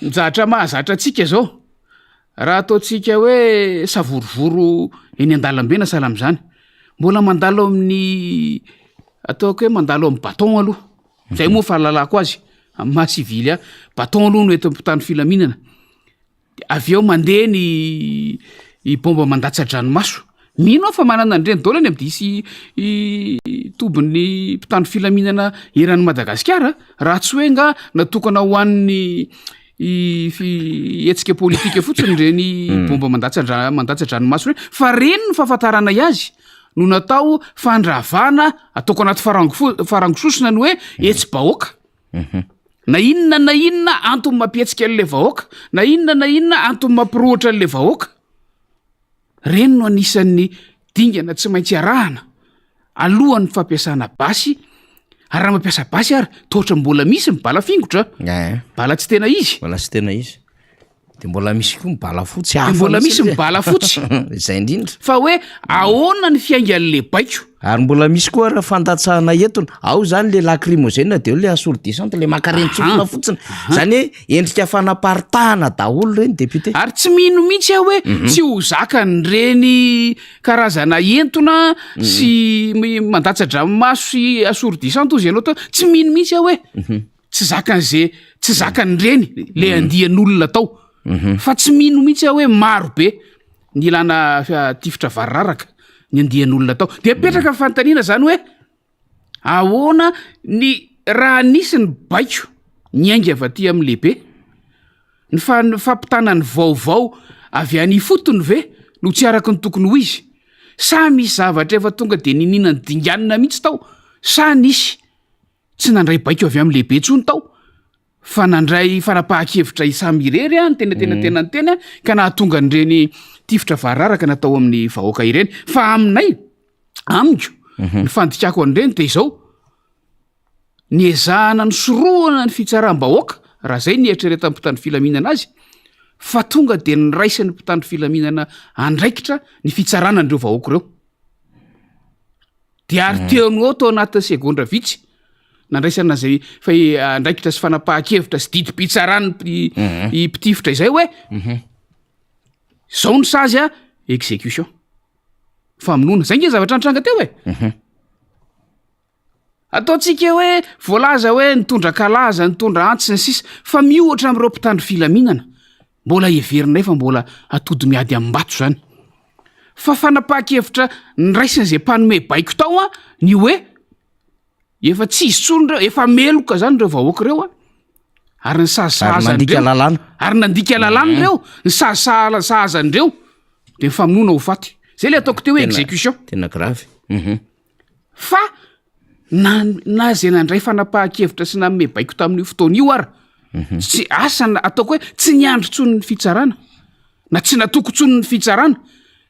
mizatra mahazatra antsika zao, raha ataontsika hoe savorovoro eny an-dalambe na sahala am'izany, mbola mandalo amin'ny ataoko hoe mandalo amin'ny baton aloha, zay moa fahalalako azy amin'ny mahasivily baton aloha no eto mpitandro filaminana, avy eo mandeha ny bomba mandatsa-dranomaso, mino aho fa manana andreny daola any am'disy tobon'ny mpitandro filaminana eran'ny Madagasikara, raha tsy hoe nga natokana ho an'ny etsika politika fotsiny reny bomba mandatsa-dranomaso reny, fa reny no fahafantarana azy no natao fandravana ataoko anaty farangososina ny hoe etsy-bahoaka, na inona antony mampietsika an'le vahoaka, na inona antony mampirohatra an'le vahoaka, reny no anisan'ny dingana tsy maintsy arahana alohan'ny fampiasana basy. Ary raha mampiasa basy ary tohatra mbola misy mibala fingotra, bala tsy tena izy, mbola tsy tena izy, de mbola misy koa mibala fotsy, mbola misy mibala fotsy zay indrindra, fa hoe ahoana ny fiaingan'le baiko, ary mbola misy koa raha fandatsahana entona, ao zany le lacrymogène de le assourdissante, le makarenitsofona fotsiny, zany hoe endrika fanaparitahana daholo reny député. Ary tsy mino mihitsy aho hoe tsy ho zakany karazana entona sy mandatsa-dranomaso sy assourdissante ozy ianao tao, tsy mino mihitsy aho hoe tsy zakan'ireny le andian'olona tao, fa tsy mino mihitsy aho hoe maro be ny ilana tifitra variraraka ny andian'olona tao, de petraka ny fanontaniana zany hoe ahoana ny raha nisy ny baiko ny ainga avy aty amin'ny lehibe, ny fampitana ny vaovao avy any fotony ve no tsy araka ny tokony ho izy, sa misy zavatra efa tonga de ninina ny dinganina mihitsy tao, sa nisy tsy nandray baiko avy amin'ny lehibe tsony tao fa nandray fanapahan-kevitra isamy irery ny tena ny teny ka nahatonga n'ireny tifitra variraraka natao amin'ny vahoaka ireny. Fa aminay amiko ny fandikako an'ireny de izao, ny ezahana ny sorohana ny fitsaram-bahoaka, raha zay ny eritreretan'ny mpitandro filaminana azy, fa tonga de ny raisan'ny mpitandro filaminana andraikitra ny fitsarana an'ireo vahoaka ireo, de ary teony ao tao anatin'ny segondra vitsy nandraisana zay fa andraikitra sy fanapahan-kevitra sy didim-pitsarany i mpitifitra izay hoe zao ny sazy a exécution famonoana zay nge zavatra nitranga teo e ataontsika hoe voalaza hoe nitondra kalaza nitondra antsy ny sisa fa miohatra am'ireo mpitandro filaminana mbola heverinay fa mbola atody miady am'mbato zany fa fanapaha-kevitra niraisina zay mpanome baiko tao a ny hoe efa tsy izy tsony reo efa meloka zany reo vahoaka reo a ary ny sazasazanreo ary nandika lalàna reo ny sazasazanreo de mifamonoana ho faty zay le ataoko teo hoe exécution tena grave fa na zay nandray fanapaha-kevitra sy nanome baiko tamin'io fotoana io ary tsy asana ataoko hoe tsy niandro tsony ny fitsarana na tsy natoko tsony ny fitsarana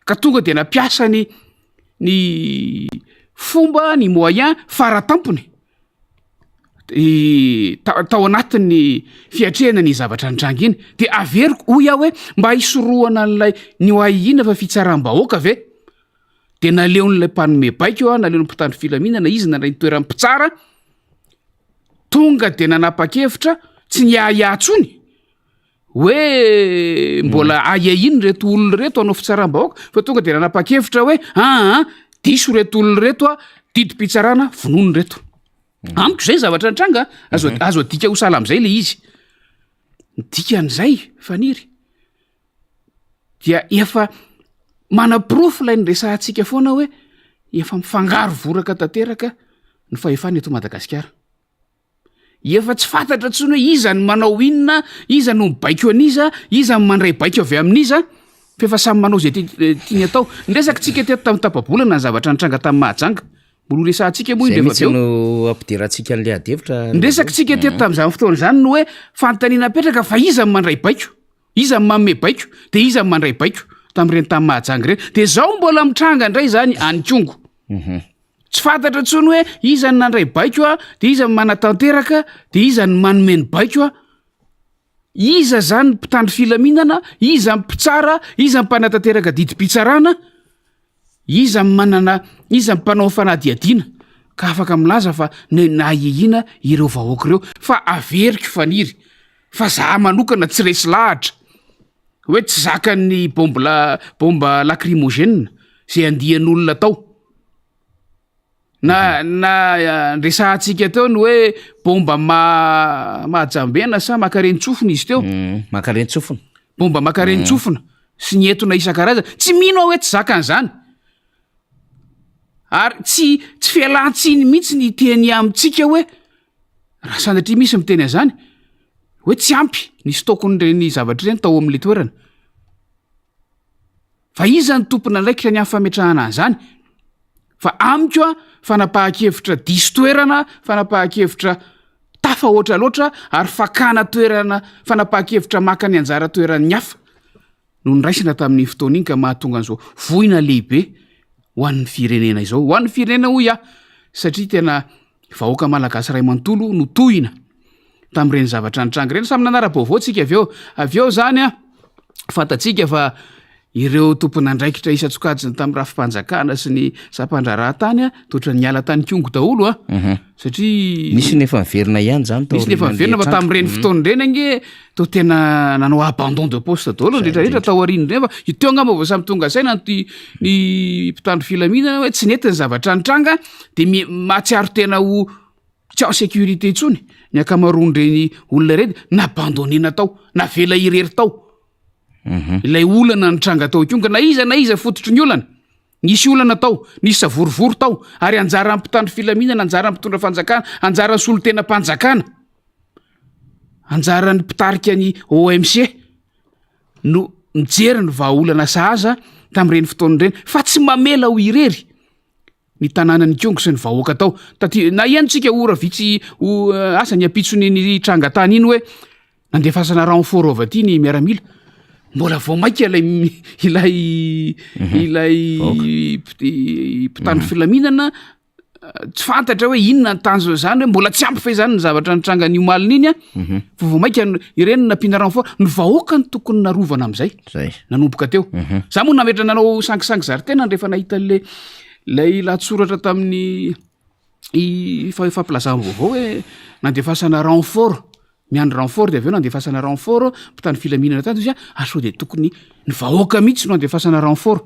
ka tonga de nampiasa ny fomba ny moyen faratampony tao anatin'ny fiatrehana ny zavatra nitranga iny de averiko hoy aho hoe mba hisorohana an'lay ny oahihina fa fitsaram-bahoaka ve de naleon'lay mpanome baiko eo a naleon'ny mpitandro filaminana izy nandray nitoeran'ny mpitsara tonga de nanapa-kevitra tsy ny ahiatsony hoe mbola aiainy reto olona reto anao fitsaram-bahoaka fa tonga de nanapa-kevitra hoe diso reto olona reto a didim-pitsarana vonono reto amiko zay zavatra nitranga azo adika ho sala am'izay le izy midika an'izay faniry dia efa manaprofo lay nyresantsika foana hoe efa mifangaro voraka tanteraka ny fahefany eto Madagasikara efa tsy fantatra tsony hoe iza ny manao inona iza no mibaiko an'iza iza ny mandray baiko avy amin'iza fa efa samy manao zay tiany atao nresaka tsika teto tamin'ny tapabolana ny zavatra nitranga tamin'ny Mahajanga molo resantsika moa indrefaveo no ampidirantsika an'le adevitra nresaka tsika teto tamin'izany fotoana zany no hoe fanontaniana petraka fa iza ny mandray baiko iza ny manome baiko de iza ny mandray baiko tamin'ireny tamin'ny Mahajanga ireny de zao mbola mitranga indray zany anykongo tsy fantatra tsony hoe iza ny nandray baiko a de iza ny manatanteraka de iza ny manomeny baiko a iza zany ny mpitandro filaminana iza ny mpitsara iza ny mpanatanteraka didim-pitsarana iza ny manana iza ny mpanao fanadiadiana ka afaka milaza fa nahiahina ireo vahoaka ireo fa averiko faniry fa za manokana tsy resy lahatra hoe tsy zakany bomba lacrymogène zay andian'olona tao na resantsika teo ny hoe bomba mahajambena sa makarentsofona izy teo makarentsofona bomba makarentsofona sy ny entona isan-karazana tsy mino aho hoe tsy zakan'izany ary tsy fialantsiny mihitsy ny teny amintsika hoe raha sanatria misy miteny an'izany hoe tsy ampy nisy tokon'ireny zavatra ireny tao amin'le toerana fa iza ny tompona ndraikitra ny amin'ny fametrahana an'izany fa amiko a fanapaha-kevitra diso toerana fanapaha-kevitra tafa oatra loatra ary fakana toerana fanapaha-kevitra maka ny anjara toeran'ny hafa no niraisina tamin'ny fotoana iny ka mahatonga an'izao voina lehibe ho an'ny firenena izao ho an'ny firenena hoy a satria tena vahoaka malagasy ray manontolo no tohina tamin'ireny zavatra nitranga ireny samy nanara-baovao tsika avy eo zany a fantatsika fa ireo tompona andraikitra isa-tsokajiny tamin'ny rafim-panjakana sy ny sampandraraha-tany a toatra niala tany kongo daholo a satria misy nefa miverina ihany zany misy nefa miverina fa tamin'ireny fotoana ireny ange to tena nanao abandon de poste daholo nrehetrarehetra tao arininy reny fa teo angamba vao samy tonga saina ny mpitandro filaminana hoe tsy nety ny zavatra nitranga de mahatsiaro tena ho tsy ao sécurité tsony ny akamaroan'ireny olona reny nabandonena tao navela irery tao ilay olana nitranga tao konga na iza fototry ny olana nisy olana tao nisy savorovory tao ary anjara mpitandro filaminana anjara mpitondra fanjakana anjara ny solotena mpanjakana anjara ny mpitarika ny OMC no mijery ny vahaolana sahaza tamin'ireny fotoana ireny fa tsy mamela ho irery ny tanànany kongo sy ny vahoaka tao na iantsika ora vitsy asa ny apitsony ny tranga tany iny hoe nandefasana renfort avy aty ny miaramila mbola vao maika ilay mpitandro filaminana tsy fantatra hoe inona ny tanjo zany hoe mbola tsy ampy fe zany ny zavatra nitranga ny omalina iny a fa vao maika ireny nampiana renfort ny vahoaka ny tokony narovana am'izay nanomboka teo za moa nametra nanao sangisangy zaritena rehefa nahita lay latsoratra tamin'ny fampilazana vaovao hoe nandefasana renfort miandro renfort de aveo no andefasana renfort mpitany filaminana tato izy asao de tokony ny vahoaka mihitsy no andefasana renfort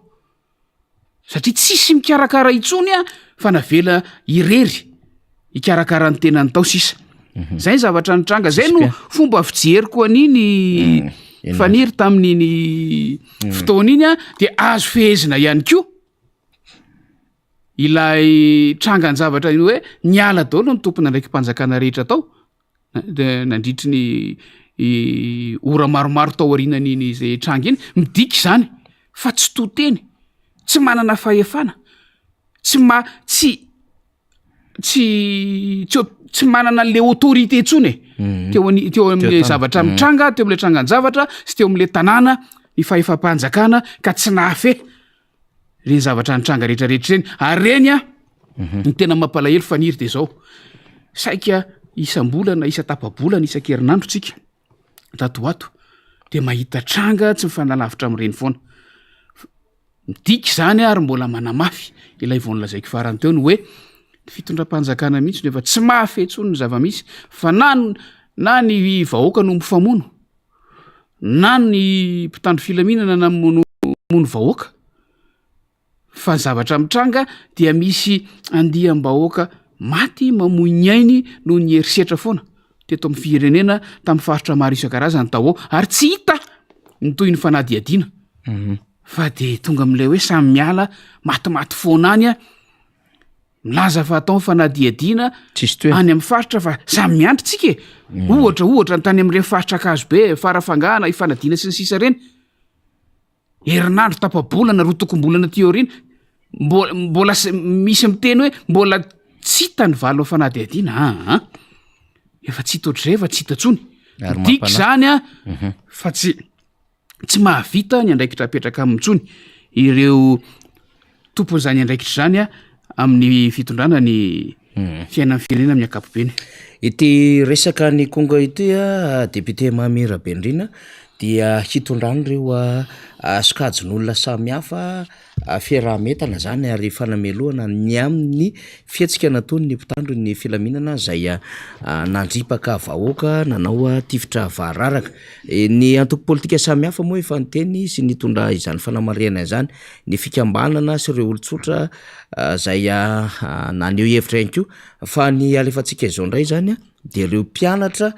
satria tsisy mikarakara itsony fa navela irery ikarakara ny tenany tao sisa zay ny zavatra nitranga zay no fomba fijeriko an'iny faniry tamin'iny fotoana iny de azo fehezina ihany ko ilay tranga ny zavatra iny hoe niala daolo ny tompona ndraiky mpanjakana rehetra tao de nandritry ny ora maromaro tao arinan'iny zay tranga iny midiky zany fa tsy toteny tsy manana fahefana tsy manana le autorité tsony teo am'le zavatra mitranga teo am'le tranga ny zavatra sy teo am'le tanàna ny fahefam-panjakana ka tsy nahafe reny zavatra nitranga rehetrarehetra reny ary reny ny tena mampalahelo faniry de zao saika isam-bolana isa tapa-bolana isan-kerinandro tsika tatoato de mahita tranga tsy mifanalavitra am'ireny foana midiky zany ary mbola manamafy ilay vonolazaiko farany teo ny hoe fitondram-panjakana mihitsy nefa tsy mahafetsony ny zava-misy fa na ny vahoaka no mifamono na ny mpitandro filaminana na mono vahoaka fa ny zavatra mitranga dia misy andiam-bahoaka maty mamoiny ainy no ny herisetra foana teto amin'ny firenena tamin'ny faritra maro isan-karazany tao ary tsy hita ny toy ny fanadiadiana fa de tonga am'ilay hoe samy miala matimaty foana any milaza fa atao fanadiadiana any amin'ny faritra fa samy miandry tsika ohatra ny tany am'ireny faritra akazobe farafangana ifanadiana sy ny sisa reny herinandro tapa-bolana ro tokom-bolana teorina mbola misy miteny hoe mbola tsy hita ny valo fanadiadiana efa tsy hita ohatr'izay efa tsy hita tsony diky zany fa tsy mahavita ny andraikitra apetraka amin'ntsony ireo tompon'izany andraikitra zany amin'ny fitondrana ny fiainan'ny firenena amin'ny ankapobeny ity resaka ny kongo ity député Mamira Bendrina dia hitondrano reo sokajon'olona samy hafa fiarahametana zany ary fanameloana ny amin'ny fiatsika nataony ny mpitandro ny filaminana zay nandripaka vahoaka nanao tifitra vararaka ny antoko politika samy hafa moa efa nyteny sy nitondra izany fanamariana izany ny fikambanana sy ireo olotsotra zay naneho hevitra ihany ko fa ny alefantsika izao ndray zany de ireo mpianatra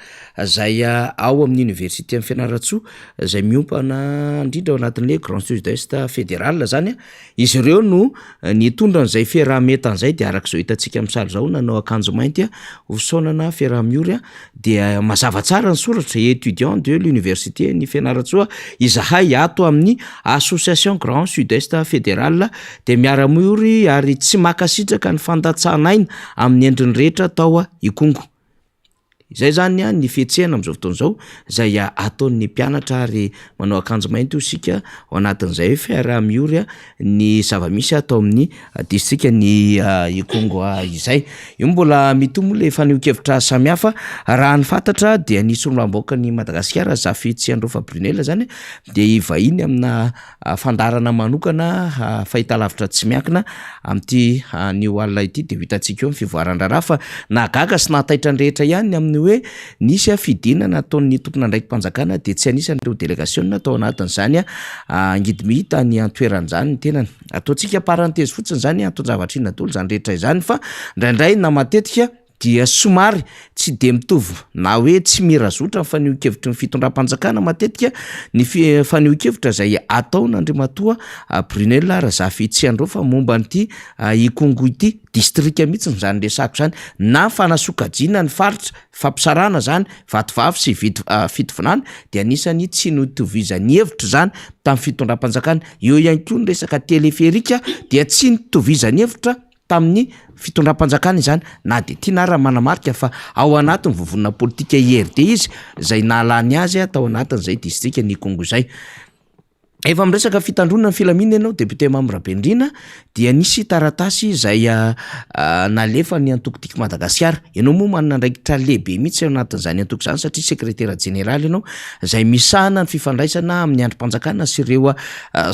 zay ao amin'ny université amin'ny Fianaratsoa zay miompana indrindra ao anatin'le Grand Sud-Est fédéral zany izy ireo no nitondra n'izay fiarahametan'izay de arak'izao hitantsika am'sary zao nanao akanjo mainty hosaonana fiarahamiory dia mazava tsara ny soratra étudiant de l'université ny Fianaratsoa izahay ato amin'ny association Grand Sud-Est fédéral de miaramiory ary tsy makasitraka ny fandatsahanaina amin'ny endriny rehetra tao Ikongo. Izay zany ny fihetsehana am'izao fotoana zao zay ataon'ny mpianatra ary manao akanjo mainty isika ao anatin'izay fiarahamiory ny zava-misy atao amin'ny distrika ny Ikongo izay. Io mbola mitomo le faneho-kevitra samy hafa raha ny fantatra dia ny solombavam-bahoaka ny Madagasikara Zafy Tsiandrofa Brunel zany de ivahiny amina fandarana manokana fahitalavitra tsy miankina am'ty ny alina ity de hitantsika eo fivoaran-draraha fa nagaga sy nahataitra ny rehetra ihany amin'ny hoe nisy fidinana ataon'ny tompona ndraiky mpanjakana de tsy anisan'ireo délégation atao anatin'izany ngidimihita ny antoeran'izany ny tenany ataontsika parenthèse fotsiny zany atao-javatra ina daholo zany rehetra izany fa indraindray na matetika dia somary tsy de mitovy na hoe tsy mirazotra faneho-kevitry ny fitondram-panjakana matetika ny faneho-kevitra zay ataon'Andriamatoa Brunel Razafy Tsiandrofa momba n'ity Ikongo ity distrika mihitsy zany resako zany na fanasokajiana ny faritra fampisarana zany vatovavy sy fitovinany de anisany tsy nitovizany hevitra zany tamin'ny fitondram-panjakana. Eo ihany koa ny resaka teleférika dia tsy nitovizany hevitra tamin'ny fitondram-panjakana izany na de tianara manamarika fa ao anatin'ny vovonina politika IRD izy zay nalany azy tao anatin'izay distrika ny Kongo zay. Efa miresaka fitandrona ny filaminana ianao député Mamira Bendrina dia nisy taratasy zay nalefa ny antoko-tiky Madagasikara. Ianao moa manana andraikitra lehibe mihitsy ao anatin'izany antoko zany satria sekretera général ianao zay misahana ny fifandraisana amin'ny androm-panjakana sy ireo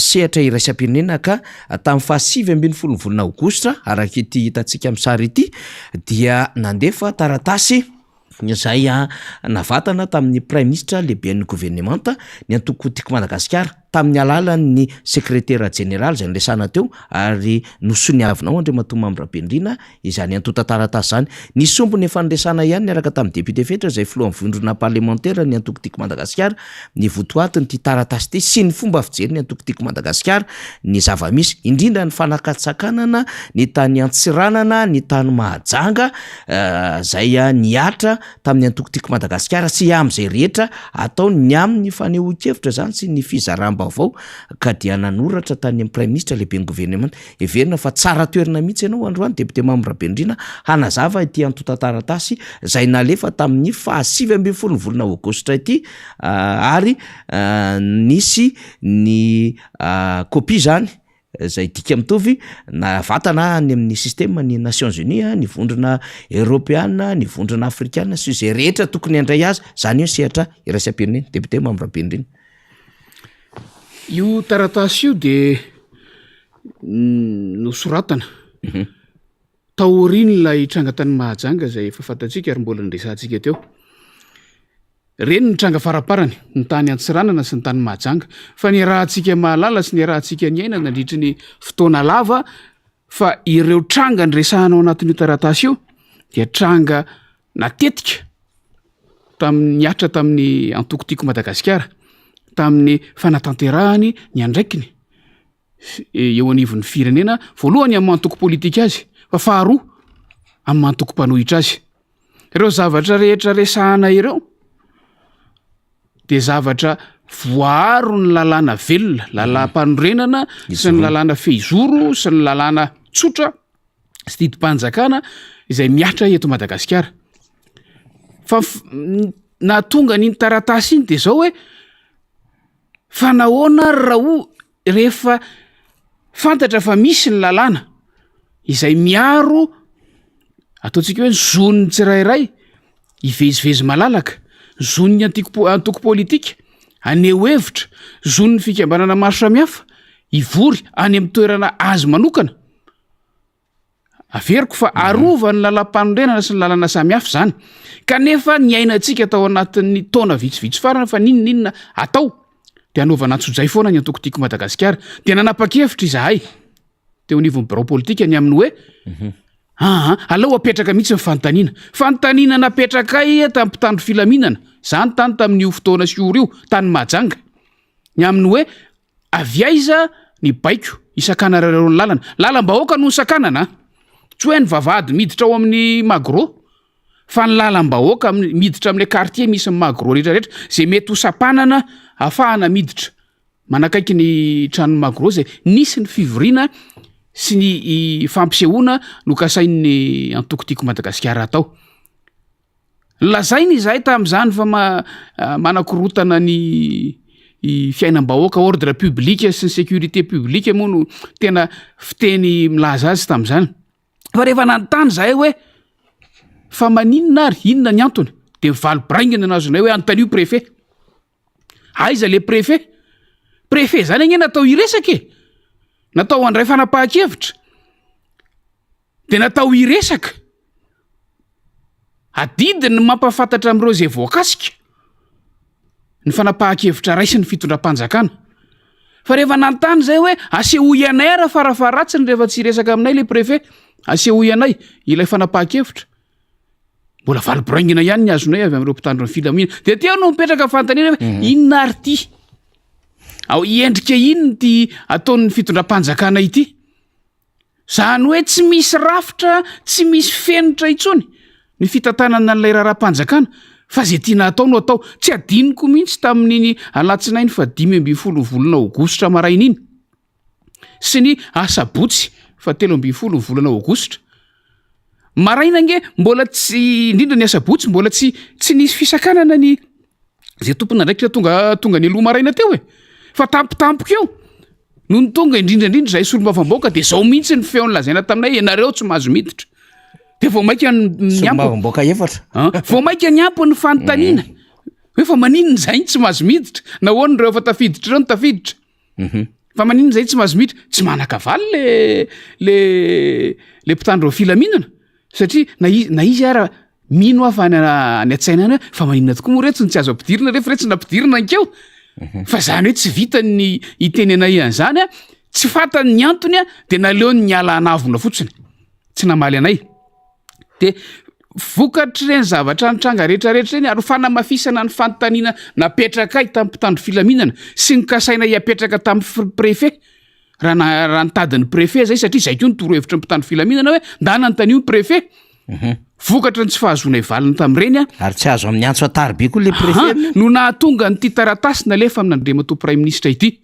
sehatra iraisam-pirenena ka tamin'ny faha 7 volana Aogositra araka ity hitantsika amin'ny sary ity dia nandefa taratasy zay navatana tamin'ny prime ministre lehiben'ny gouvernementa ny antoko tiako Madagasikara tamin'ny alalan'ny secrétaire général zay nresana teo ary nosony avinao andre matoma am'Rabendrina izany antotantaratasy zany ny sombony efa nresana ihany niaraka tamin'ny député fetra zay filoha amin'ny vondrona parlementaire ny antoko tiako Madagasikara ny votoatiny ty taratasy ty sy ny fomba fijery ny antoko tiako Madagasikara ny zava-misy indrindra ny fanakatsakanana ny tany Antsiranana ny tany Mahajanga zay niatra tamin'ny antoko tiako Madagasikara sy am'izay rehetra ataony ny amin'ny fanehoan-kevitra zany sy ny fizaram-baovao ka dia nanoratra tany amin'ny prime ministre lehiben'ny gouvernement everina fa tsara toerana mihitsy ianao androany député Mambrabendrina hanazava ity antotantaratasy zay nalefa tamin'ny 7 volana aogositra ity ary nisy ny kopia zany zay dika mitovy na vatana ny amin'ny système ny Nations Unies ny vondrona Européenne ny vondrona Afrikana sy zay rehetra tokony andray azy zany io sehatra iraisam-pirenena député Mambrabendrina. Io taratasy io de nosoratana taoriny lay tranga tany Mahajanga zay efa fantatsika ary mbola nresantsika teo. Reny ny tranga faraparany ny tany Antsiranana sy ny tany Mahajanga fa ny rahantsika mahalala sy ny rahantsika ny aina nandritra ny fotoana lava fa ireo tranga nresahanao anatin'io taratasy io dia tranga natetika tamin'ny atra tamin'ny antoko tiako Madagasikara tamin'ny fanatanterahany ny andraikiny eo anivon'ny firenena voalohany amin'ny mantoko politika azy fa faharoa amin'ny mantoko mpanohitra azy. Ireo zavatra rehetra resahana ireo de zavatra voaro ny lalàna velona, lalàm-panorenana sy ny lalàna fehizoro sy ny lalàna tsotra sy didim-panjakana izay miatra eto Madagasikara. Fa na tonga ny taratasy iny de zao hoe fa nahoana raha rehefa fantatra fa misy ny lalàna izay miaro ataontsika hoe zoniny tsirairay ivezivezy malalaka, zoniny antoko politika aneho hevitra, zoniny fikambanana maro samihafa ivory any amin'ny toerana azy manokana. Averiko fa arova ny lalam-panorenana sy ny lalàna samihafa zany kanefa ny ainantsika tao anatin'ny taona vitsivitsy farana fa ninona atao de anaovana tsodray foana ny antoko tiako Madagasikara de nanapa-kevitra izahay teo anivon'ny bureau politika ny amin'ny hoe alao apetraka mihitsy ny fanontaniana napetraka tamin'ny mpitandro filaminana zany tany tamin'io fotoana sy ora io tany Mahajanga ny amin'ny hoe aviaiza ny baiko isakana rareo ny lalana lalam-bahoaka no sakanana tsy hoe ny vavahady miditra ao amin'ny magro fa ny lalam-bahoaka miditra amin'ny quartier misy ny magro rehetrarehetra zay mety ho sapanana ahafahana miditra manakaiky ny trano magro zay nisy ny fivoriana sy ny fampisehoana no kasain'ny antoko tiako Madagasikara atao. Lazainy izahay tamin'izany fa manakorotana ny fiainam-bahoaka ordre public sy ny sécurité publique moa no tena fiteny milaza azy tamin'izany. Fa rehefa nanontany zahay hoe fa maninona ary inona ny antony de valibaraingina nazonay hoe antanio préfet. Aiza le préfet zany anie natao iresaka natao andray fanapahan-kevitra de natao iresaka adidiny mampafantatra amin'ireo zay voakasika ny fanapahan-kevitra raisy ny fitondram-panjakana. Fa rehefa nanontany zay hoe aseho ianay ara farafaratsiny rehefa tsy resaka aminay le préfet aseho ianay ilay fanapahan-kevitra mbola valibaraingina ihany ny azonay avy amin'ireo mpitandro ny filaminana de teo no mipetraka fantaniana hoe inona ary ty ao iendrika inony ty ataon'ny fitondram-panjakana ity zany hoe tsy misy rafitra tsy misy fenitra intsony ny fitantanana n'ilay raharaham-panjakana fa zay tiana atao no atao tsy adiniko mihitsy tamin'iny alatsinainy fa 5 volana aogositra maraina iny sy ny asabotsy fa 13 volana aogositra maraina nge mbola tsy indrindra ny asabotsy mbola tsy nisy fisakanana ny zay tompona ndraikitra tonga ny aloha maraina teo fa tampotampoka eo no ny tonga indrindraindrindra zay solombavam-bahoaka de zao mihitsy ny feon'ny lazaina taminay ianareo tsy mahazo miditra de vao maika solombavam-bahoaka efatra vao maika ny ampo ny fanontaniana hoe fa maninona zay tsy mahazo miditra nahoana reo efa tafiditra ireo no tafiditra fa maninona zay tsy mahazo miditra tsy manakavaly le mpitandro filaminana satria na izy ara mino aho fa ny an-tsaina any hoe fa maninona tokoa moa reto ny tsy azo ampidirina refa re tsy nampidirina ankeo fa zany hoe tsy vita ny itenena ian'izany a tsy fatany ny antony a de naleo ny ala anavona fotsiny tsy namaly anay de vokatry reny zavatra nitranga rehetrarehetra reny ary fanamafisana ny fanontaniana napetraka ay tamin'ny mpitandro filaminana sy ny kasaina hiapetraka tamin'ny préfet raha nitadin'ny préfet zay satria zay koa ny torohevitra ny mpitandro filaminana hoe ndana nytanio ny préfet vokatra ny tsy fahazoana ivalina tamin'ireny a ary tsy azo amin'ny antso atarybe koa le préfet no nahatonga nyty taratasy nalefa amin'ny andremato prime ministre ity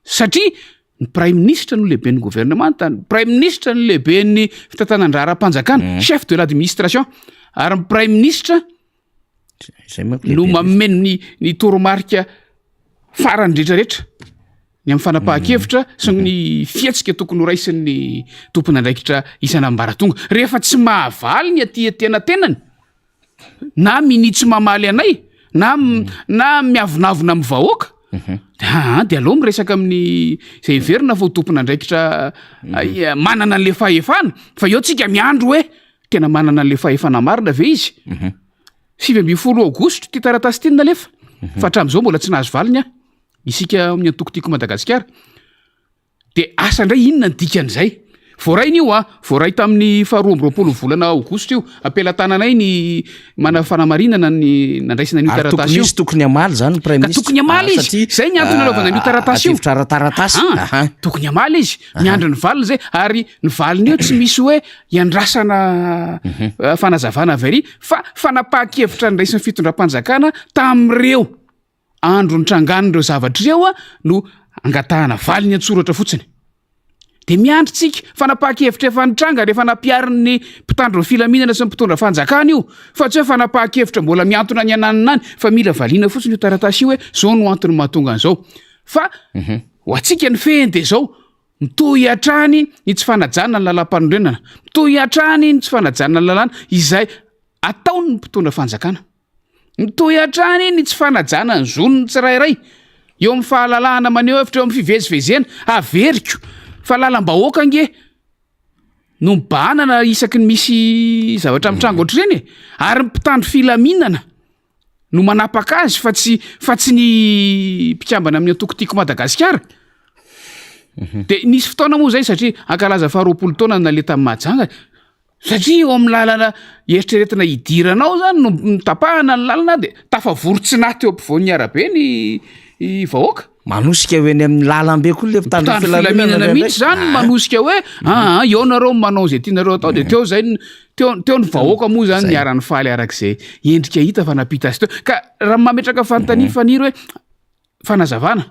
satria ny prime ministre no lehibe ny gouvernement ny prime ministre no lehibe ny fitantanandra ara-panjakana chef de l'administration ary ny prime ministre no mameno ny toromarika farany rehetrarehetra ny amin'ny fanapahan-kevitra sy ny fiatsika tokony ho raisin'ny tompony andraikitra isan'ambaratonga rehefa tsy mahavaly ny atyetena tenany na minitsy mamaly anay na miavonavona amin'ny vahoaka de aloha miresaka amin'ny zay verina fa ho tompony andraikitra manana an'le fahefana fa eo tsika miandro hoe tena manana an'le fahefana marina ve izy 20 aogositra ty taratasy ty nalefa fa hatramin'izao mbola tsy nahazo valiny a isika amin'ny antokotiko Madagasikara de asa indray inona ny dikan'izay voarainy io voaray tamin'ny 12 volana aogositra io apelatananay ny mana fanamarinana ny nandraisina ny taratasy io tokony amaly zany ny prime ministre tokony amaly izy zay ny antony anaovana ny taratasy io taratasy tokony amaly izy miandro ny valiny zay ary ny valiny io tsy misy hoe iandrasana fanazavana very fa fanapahan-kevitra ny raisin'ny fitondram-panjakana tamin'ireo andro nitrangan'ireo zavatra ireo no angatahana valiny antsoratra fotsiny de miandrotsika fanapahan-kevitra efa nitranga rehefa nampiarin'ny mpitandro ny filaminana sy ny mpitondra fanjakana io fa tsy hoe fanapahan-kevitra mbola miantona ny anananany fa mila valiana fotsiny io taratasy io hoe zao no antony mahatonga an'izao fa ho atsika ny fehiny de zao mitohy hatrany ny tsy fanajana ny lalam-panondrenana mitohy hatrany ny tsy fanajana ny lalàna izay ataony ny mpitondra fanjakana mitohy hatrany ny tsy fanajana ny zonony tsirairay eo amin'ny fahalalahana maneho hevitra eo amin'ny fivezivezena averiko fa lalam-bahoaka nge no mibanana isaky ny misy zavatra mitrango ohatr'ireny ary mpitandro filaminana no manapaka azy fa tsy ny mpikambana amin'ny antokotiko Madagasikara de nisy fotoana moa zay satria ankalaza 20 taona nale tamin'ny Mahajanga satria eo amin'ny lalana eritreretina idiranao zany no mitapahana ny lalana de tafavorontsinaty eo ampovoan'ny arabe ny vahoaka manosika hoe ny amin'ny lalambe koa le mpitandro filaminana mihitsy zany manosika hoe eo nareo manao zay tianareo atao de teo zay teo ny vahoaka moa zany niara-ny faly arak'izay endrika hita fa napita azy teo ka raha mametraka fanontania faniry hoe fanazavana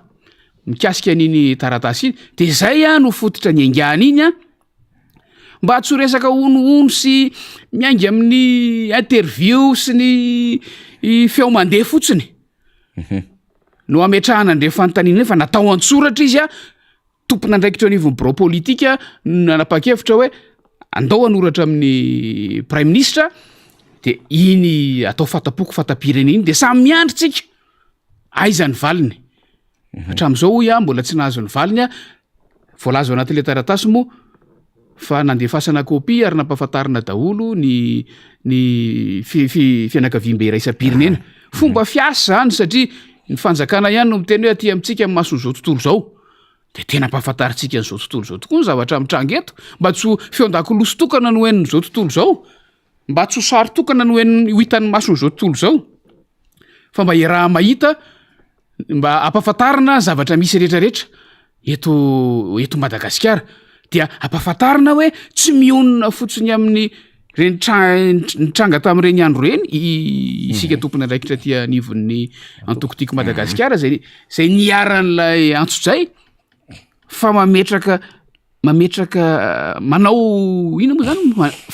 mikasika an'iny taratasy iny de zay no fototra ny angany iny mba tsy ho resaka ono sy miaingy amin'ny interview sy ny feo mandeha fotsiny no ametrahana andre fanontaniana fa natao antsoratra izy tompona andraikitra anivon'ny bureau politika nanapa-kevitra hoe andao anoratra amin'ny prime ministre de iny atao fatapoko fatapireny iny de samy miandrotsika aizany valiny hatramin'izao hoy mbola tsy nahazo ny valiny voalazo anatin'le taratasy moa fa nandefasana kopia ary nampahafantarina daholo ny fianakaviam-be iraisam-pirenena fomba fiasa zany satria ny fanjakana ihany no miteny hoe aty amintsika mason'izao tontolo zao de tena mpahafantaritsika n'izao tontolo zao tokoa ny zavatra mitranga eto mba tsy ho feon-dakoloso tokana no hoen'izao tontolo zao mba tsy ho sary tokana no ho hitan'ny mason'izao tontolo zao fa mba iaraha mahita mba ampahafantarina zavatra misy rehetrarehetra eto Madagasikara dia ampahafantarina hoe tsy mionona fotsiny amin'ny reny nitranga tamin'ireny andro reny isika tompony andraikitra ty anivon'ny antokotiko Madagasikara zay niaran'lay antso-zay fa mametraka manao ina moa zany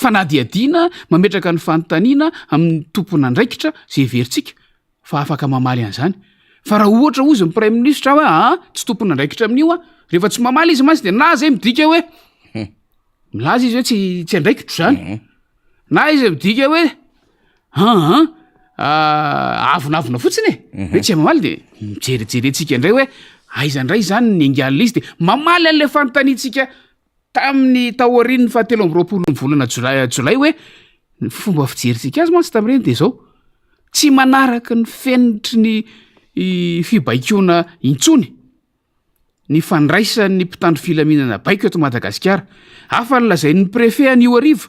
fanadiadiana mametraka ny fanontaniana amin'ny tompony andraikitra zay veritsika fa afaka mamaly an'izany fa raha ohatra ozy ny prime ministre hoe tsy tompony andraikitra amin'io rehefa tsy mamaly izy mantsy de na zay midika hoe milaza izy hoe tsy andraikitro zany na izy midika hoe avonavona fotsiny hoe tsy mamaly de mijerijeretsika indray hoe aizandray zany ny angalina izy de mamaly an'le fanontaniantsika tamin'ny taorian'ny 7 volana jolay hoe ny fomba fijeritsika azy mantsy tamin'ireny de zao tsy manaraka ny fenitry ny fibaikona intsony ny fandraisan'ny mpitandro filaminana baiko eto Madagasikara. Hafa ny lazay ny préfet an'io arivo,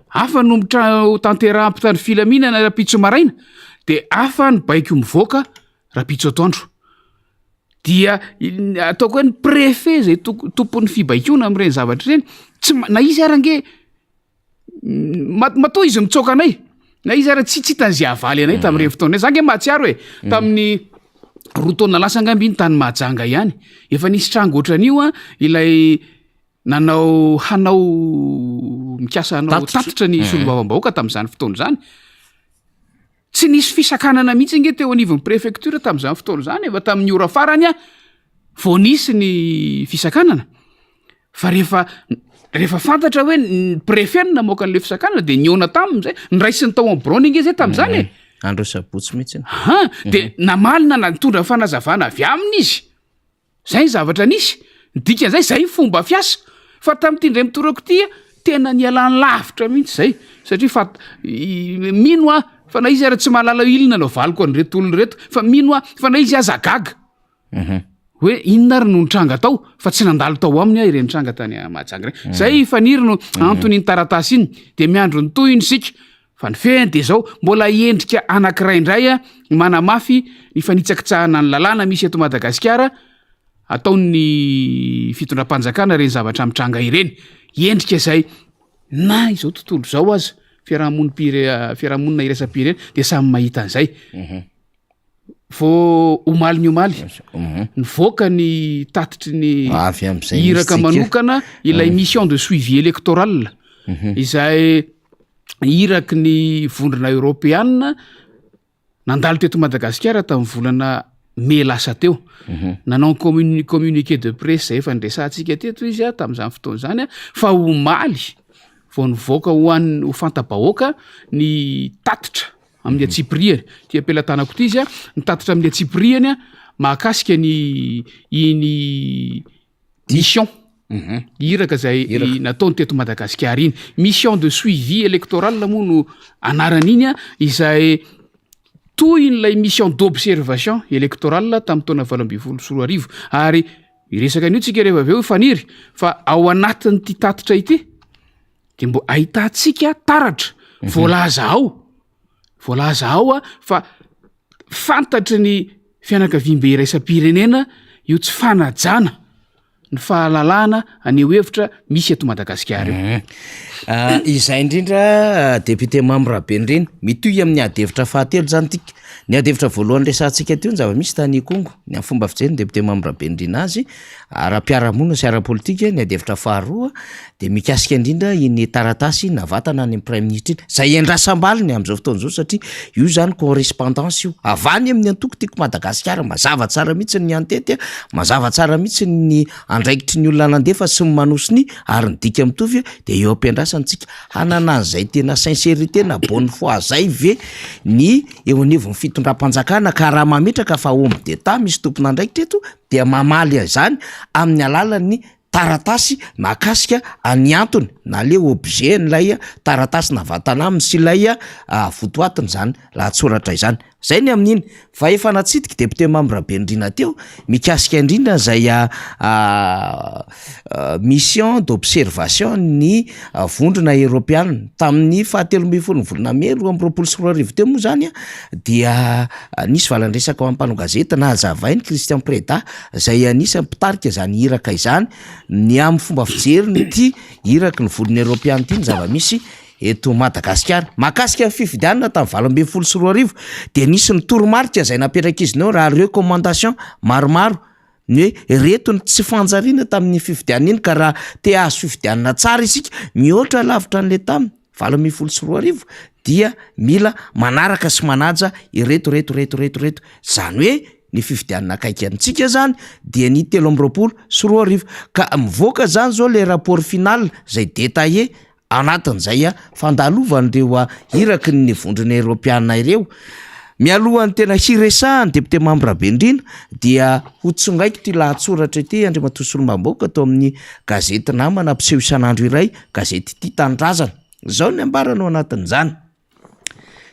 hafa no tanteraha mpitandro filaminana Rapitso maraina, de hafa ny baiko mivoaka Rapitso atoandro. Dia ataoko hoe ny préfet zay tompon'ny fibaikona am'ireny zavatra ireny tsy na izy arange matoa izy mitsoka anay, na izy ara tsy tan'izay avaly anay tamin'ireny fotoana zange mahatsiaro hoe tamin'ny roa taona lasa angambiny tany Mahajanga ihany efa nisy trango ohatran'io ilay hanao mikasa hanao tatitra ny solombavambahoaka tamin'izany fotoana zany. Tsy nisy fisakanana mihitsy nge teo anivon'ny préfecture tamin'izany fotoana zany, efa tamin'ny ora farany vao nisy ny fisakanana. Fa rehefa fantatra hoe ny préfet namoaka an'le fisakanana de niona tamin'izay niraisiny tao en Browning zay tamin'izany andro sabotsy mihitsy. De namalina na nitondra fanazavana avy amin'izy. Zay ny zavatra nisy. Ny dikan'izay zay fomba fiasa. Fa tamin'ity ndray mitorako ity tena nialany lavitra mihitsy zay. Satria mino fa na izy ara tsy mahalala ilona no valiko an'ireto olona reto, fa mino fa na izy azagaga. Hoe inona ary no nitranga tao fa tsy nandalo tao aminy ireny tranga tany Mahajanga ireny. Zay faniry no antony ny taratasy iny de miandro ny toy ny sika. Fa ny fehiny de zao mbola endrika anankiray indray manamafy ny fanitsakitsahana ny lalàna misy eto Madagasikara ataon'ny fitondram-panjakana ireny zavatra mitranga ireny. Endrika zay na izao tontolo zao aza fiarahamonina iraisam-pirenena de samy mahita an'izay. Vao omaly ny omaly nivoaka ny tatitry ny iraka manokana ilay mission de suivi électoral izay iraky ny vondrona Européanina nandalo teto Madagasikara tamin'ny volana mai lasa teo. Nanao communiqué de presse efa nresantsika teto izy tamin'izany fotoana zany fa omaly vao nivoaka ho fantabahoaka ny tatitra amin'ny atsipriany ty ampelantanako ty izy ny tatitra amin'ny atsipriany mahakasika ny mission iraka zay nataony teto Madagasikara iny mission de suivi électoral moa no anaran'iny izay toy n'ilay mission d'observation électorale tamin'ny taona 2024 ary iresaka an'io tsika rehefa avy eo faniry fa ao anatin'ity tatitra ity de mbo ahitantsika taratra voalaza ao fa fantatry ny fianakaviam-be iraisam-pirenena io tsy fanajana ny fahalalana aneo hevitra misy eto Madagasikara. Izay indrindra député Mamrabe reny mitoy amin'ny adevitra fahatelo zany tika. Ny adevitra voalohany resantsika teo ny zava-misy tany Kongo ny amin'ny fomba fijeriny député Mamrabe indrina azy ara-piarahamonina sy ara-politika. Ny adevitra faharoa de mikasika indrindra iny taratasy navatana any amin'ny prime ministre iny zay endrasam-baliny amin'izao fotoana izao satria io zany correspondance io avany amin'ny antoko tiako Madagasikara mazava tsara mihitsy ny antety mazava tsara mihitsy ny andraikitry ny olona nandefa sy ny manosiny ary ny dika mitovy de eo ampiandrasantsika hanana an'izay tena sincérité na bonne foi zay ve ny eo anivon'ny fitondram-panjakana ka raha mametraka fa homme d'état misy tompon'andraikitra eto dia mamaly zany amin'ny alalan'ny taratasy mahakasika any antony na le objet n'ilay taratasy navatana aminy sy ilay votoatiny zany lahatsoratra izany. Zay ny amin'iny fa efa natsitika député Mamrabe indrina teo mikasika indrindra zay mission d'observation ny vondrona Européanina tamin'ny 17 volana May 2024 teo moa zany dia nisy valandresaka ao am-panao gazety na hazavainy Christian Preda zay anisany mpitarika zany iraka izany ny amin'ny fomba fijeriny ity iraka ny volana Européanina ity ny zava-misy eto Madagasikara mahakasika ny fifidianana tamin'ny 2024 de nisy ny toromarika zay napetraka izy nao raha recommandation maromaro ny hoe reto ny tsy fanjariana tamin'ny fifidianana iny ka raha te azo fifidianana tsara isika mihoatra lavitra an'le taminy 2024 dia mila manaraka sy manaja ireto zany hoe ny fifidianana akaiky antsika zany dia ny 13 ka mivoaka zany zao le rapport final zay détaillé anatin'izay fandalovandreo iraky ny vondrona Européanina ireo. Mialohan'ny tena hiresahany député Mamrabe indrina dia hotsongaiko ty lahatsoratra ity Andriamatoa Solombamoaka atao amin'ny gazety namana mpiseho isan'andro iray gazety Tia Tanindrazana zao ny ambaranao anatin'izany.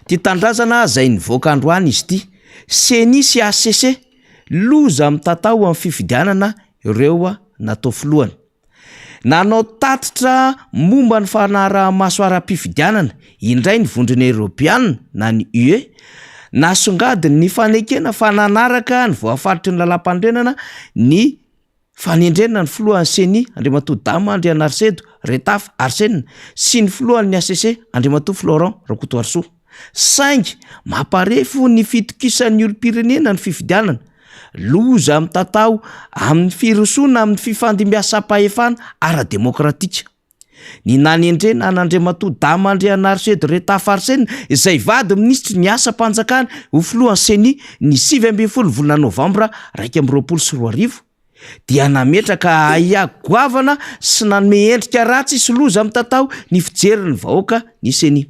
Ty tandrazana zay nivoaka androany izy ty, CENI sy ACC loza mitatao amin'ny fifidianana ireo natao filohany. Nanao tatitra momba ny fanaraha-maso ara-pifidianana indray ny vondrona Europiana na ny UE, nasongadiny ny fanekena fa nanaraka ny voafaritry ny lalam-pandrenana ny fanendrenana ny filohan'ny CENI Andriamatoa Dama Andrianarsedo Retafa Arsène sy ny filohan'ny ACC Andriamatoa Florent Rakotoarso. Saingy mamparefo ny fitokisan'ny olom-pirenena ny fifidianana, loza mitatao amin'ny firosona amin'ny fifandimbiasam-pahefana ara-demokratika. Ny nanendrena an'Andriamatoa Dama Andrianarsedo Retafa Arsène izay vady minisitry ny asa-panjakana ho filohan'ny CENI ny 7 volana Novambra 2024 dia nametraka ahiagoavana sy nanome endrika ratsy sy loza mitatao ny fijerin'ny vahoaka ny CENI.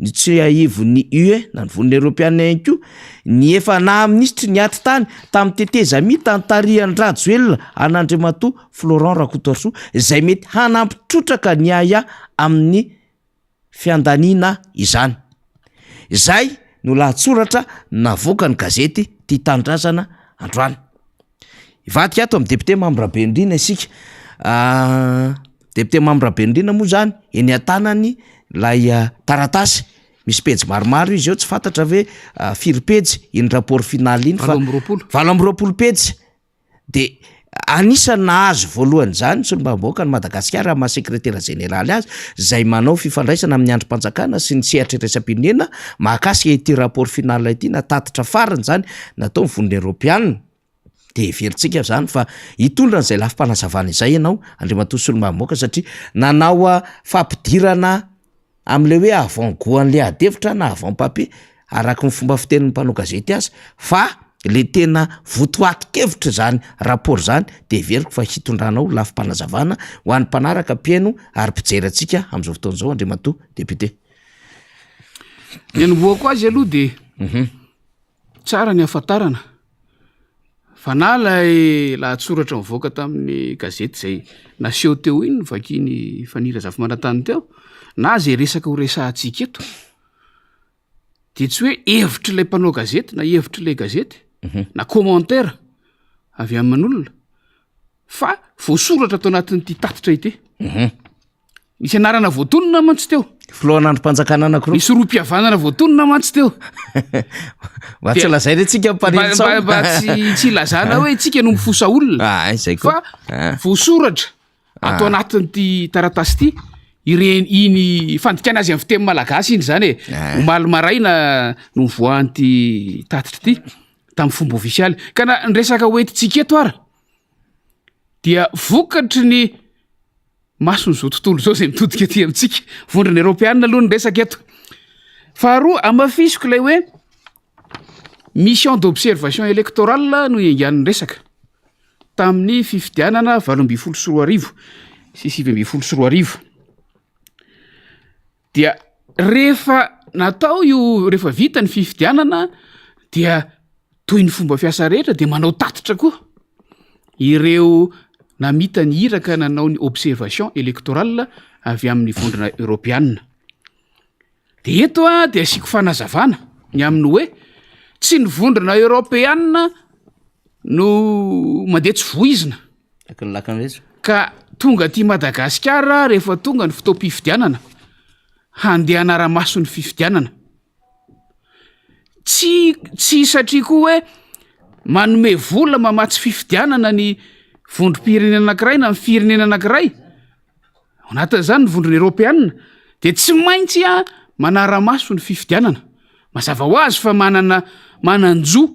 Ny tsy ahivon'ny UE na ny vonina Europiana ihany koa ny efa na-ministry ny aty tany tamin'ny teteza mitantarihan'ny Rajoelina an'Andriamatoa Florent Rakotoarso izay mety hanampitrotraka ny aya amin'ny fiandaniana izany. Izay no lahatsoratra navoaka ny gazety Tia Tanindrazana androany. Ivadika ato amin'ny député Mambrabendrina isika. Député Mambrabendrina moa zany eny an-tanany lay taratasy misy pejy maromaro izy eo, tsy fantatra hoe firy pejy iny rapport final iny fa 20 pejy. De anisany nahazo voalohany zany solombavam-bahoaka ny Madagasikara maha sekretera jeneraly azy zay manao fifandraisana amin'ny androm-panjakana sy ny sehatra iraisam-pirenena mahakasika ity rapport final ity natatitra farany zany natao ny vonina Europiana. De veritsika zany fa hitondra n'izay lafim-panazavana izay ianao Andriamatoa solombavam-bahoaka satria nanao fampidirana am'le hoe avant-goan'le adevitra na avant-papier araka ny fomba fitenin'ny mpanao gazety azy, fa le tena votoatin-kevitra zany rapport zany de veriko fa hitondranao lafim-panazavana ho an'ny mpanaraka mpiaino ary mpijery antsika am'izao fotoan'izao Andriamatoa député. Ny anomboako azy aloha de tsara ny afantarana fa na lay lahatsoratra mivoaka tamin'ny gazety zay naseho teo iny vakiny Fanira Zafimanantany teo, na zay resaka ho resahantsika eto, de tsy hoe hevitry lay mpanao gazety na hevitry lay gazety na commentaire avy amin'olona, fa voasoratra tao anatin'ity tatitra ity. Misy anarana voatonona mantsy teo, filohan'androm-panjakana anankiroa, misy roam-pihavanana voatonona mantsy teo. Mba tsy lazaina tsika mparitsao. Mba tsy lazana hoe tsika no mifosa olona. Izay koa. Fa voasoratra atao anatin'ity taratasy ity, iny fandikana azy amin'ny fiteny malagasy iny zany omaly maraina no mivoahan'ity tatitra ity tamin'ny fomba ofisialy. Ka na nresaka hoentintsika eto ara dia vokatry ny mason'izao tontolo zao zay mitodika aty amintsika. Vondrona Europiana aloha ny resaka eto. Faharoa, amafisiko lay hoe mission d'observation électorale no iangan'ny resaka tamin'ny fifidianana 2024 sy 2024. Dia rehefa natao io, rehefa vita ny fifidianana dia toy ny fomba fiasa rehetra de manao tatitra koa ireo namita ny iraka nanao ny observation électorale avy amin'ny vondrona Europiana. De eto de asiko fanazavana ny amin'ny hoe tsy ny vondrona Europiana no mandeha tsy voizina ka tonga ty Madagasikara rehefa tonga ny fotoam-pifidianana handeha anara-maso ny fifidianana. Tsy satria koa hoe manome vola mamatsy fifidianana ny vondrom-pirenena anankiray na ny firenena anankiray anatin'izany ny vondrona Europiana de tsy maintsy manara-maso ny fifidianana. Mazava ho azy fa manan-jo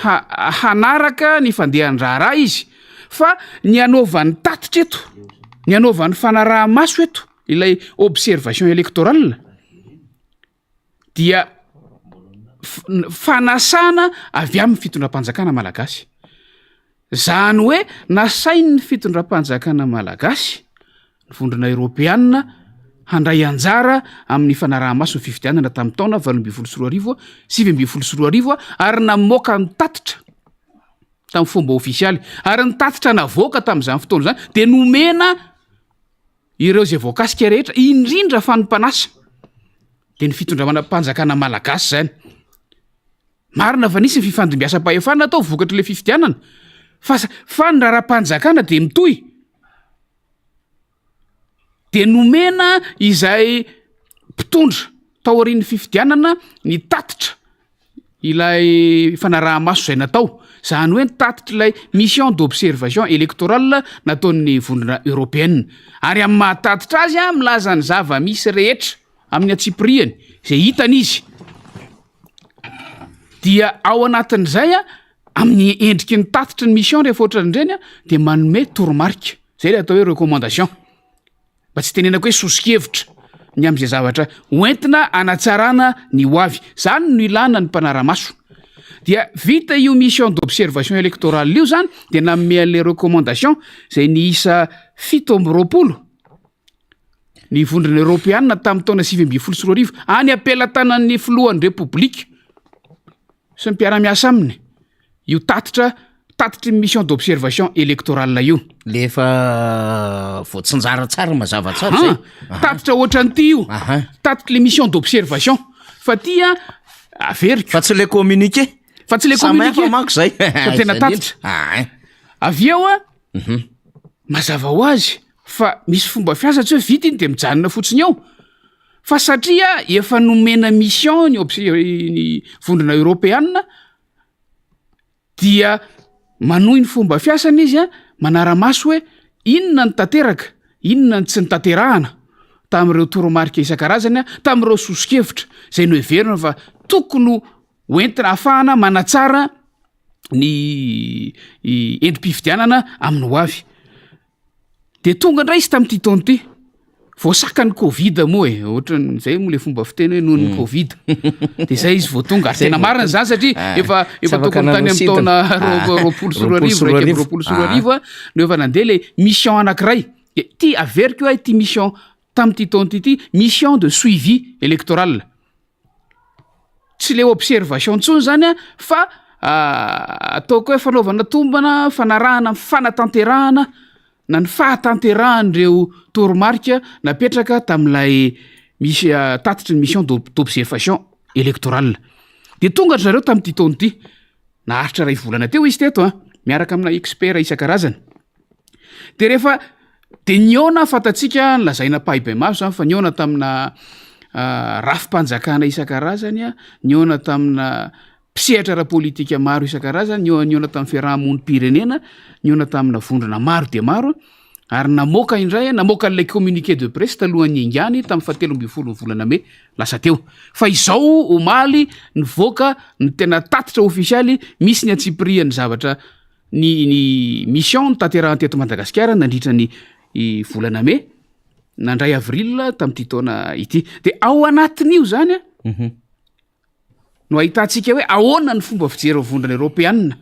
hanaraka ny fandehan-draharaha izy, fa ny anaovan'ny tatitra eto, ny anaovan'ny fanaraha-maso eto, ilay observation électorale dia fanasana avy amin'ny fitondram-panjakana malagasy. Zany hoe nasainy ny fitondram-panjakana malagasy ny vondrona Europiana handray anjara amin'ny fanaraha-maso ny fifidianana tamin'ny taona 2024 sy 2024 ary namoaka ny tatitra tamin'ny fomba ofisialy ary ny tatitra navoaka tamin'izany fotoana zany de nomena ireo zay voakasika rehetra indrindra fanimpanasa de ny fitondramana mpanjakana malagasy zany marina fa nisy ny fifandimbiasam-pahefana atao vokatry le fifidianana fa ny raharam-panjakana de mitohy de nomena izay mpitondra tao aorian'ny fifidianana ny tatitra ilay fanaraha-maso zay natao zany hoe nitatitra ilay mission d'observation électorale nataon'ny vondrona européenne ary amin'ny mahatatitra azy a milaza ny zava-misy rehetra amin'ny atsipriany zay hitany izy dia ao anatin'izay a amin'ny endriky ny tatitra ny mission rehefa ohatran'ireny a de manome toromarika zay le atao hoe recommandation mba tsy tenenako hoe sosikevitra ny am'izay zavatra hoentina anatsarana ny ho avy zany no ilana ny mpanara-maso dia vita io mission d'observation électorale io zany de nanome an'le recommandation zay ny isa 7 ny vondrona européanna tamin'ny taona 2014 any apelatanan'ny filohan'ny repoblika sy ny mpiara-miasa aminy io tatitra mission d'observation électorale io lefa voatsinjara tsara mazava tsara zay tatitra ohatran'ity io tatitra le mission d'observation fa tia averiko fa tsy le communiqué fa tsy le communiqué manko zay fa tena tatitra avy eo a mazava ho azy fa misy fomba fiasa tsy hoe vita iny de mijanona fotsiny ao fa satria efa nomena mission ny vondrona européanna dia manohy ny fomba fiasana izy a manara-maso hoe inona ny tanteraka inona ny tsy ny tanterahana tamin'ireo toromarika isan-karazany a tamin'ireo sosikevitra zay no heverina fa tokony hoentina ahafahana manatsara ny endrim-pifidianana amin'ny ho avy de tonga indray izy tamin'ity taona ity voasaka ny covid moa ohatran'zay moa le fomba fiteny hoe nohon'ny covid de zay izy vo tonga ary tena marina zany satria efa tokony tany amin'ny taona roapolo sy roa arivo no efa nandeha le mission anankiray ty averiko hoe ty mission tamin'ity taona ty mission de suivi électoral tsy le observation ntsony zany a fa ataoko hoe fanaovana tombana fanarahana fanatanterahana na ny fahatanterahanyireo toromarika napetraka tamin'ilay misy tatitra ny mission d'observation électorale de tonga ry zareo tamin'ity taona ity naharitra ray volana teo izy teto miaraka amina expert isan-karazany de rehefa de niona fatatsika nylazaina pahibe maso zany fa niona tamina rafim-panjakana isan-karazany niona tamina mpisehatra ara-politika maro isan-karazany niona tamin'ny fiarahamonim-pirenena niona tamina vondrona maro de maro ary namoaka indray namoaka n'ilay communiqué de presse talohan'ny ingany tamin'ny 17 volana Mai lasa teo fa izao omaly nivoaka ny tena tatitra ofisialy misy ny atsipriany zavatra ny mission tanterahany teto Madagasikara nandritra ny volana Mai nandray avril tamin'ity taona ity de ao anatin'io zany no ahitantsika hoe ahoana ny fomba fijery vondrona européanna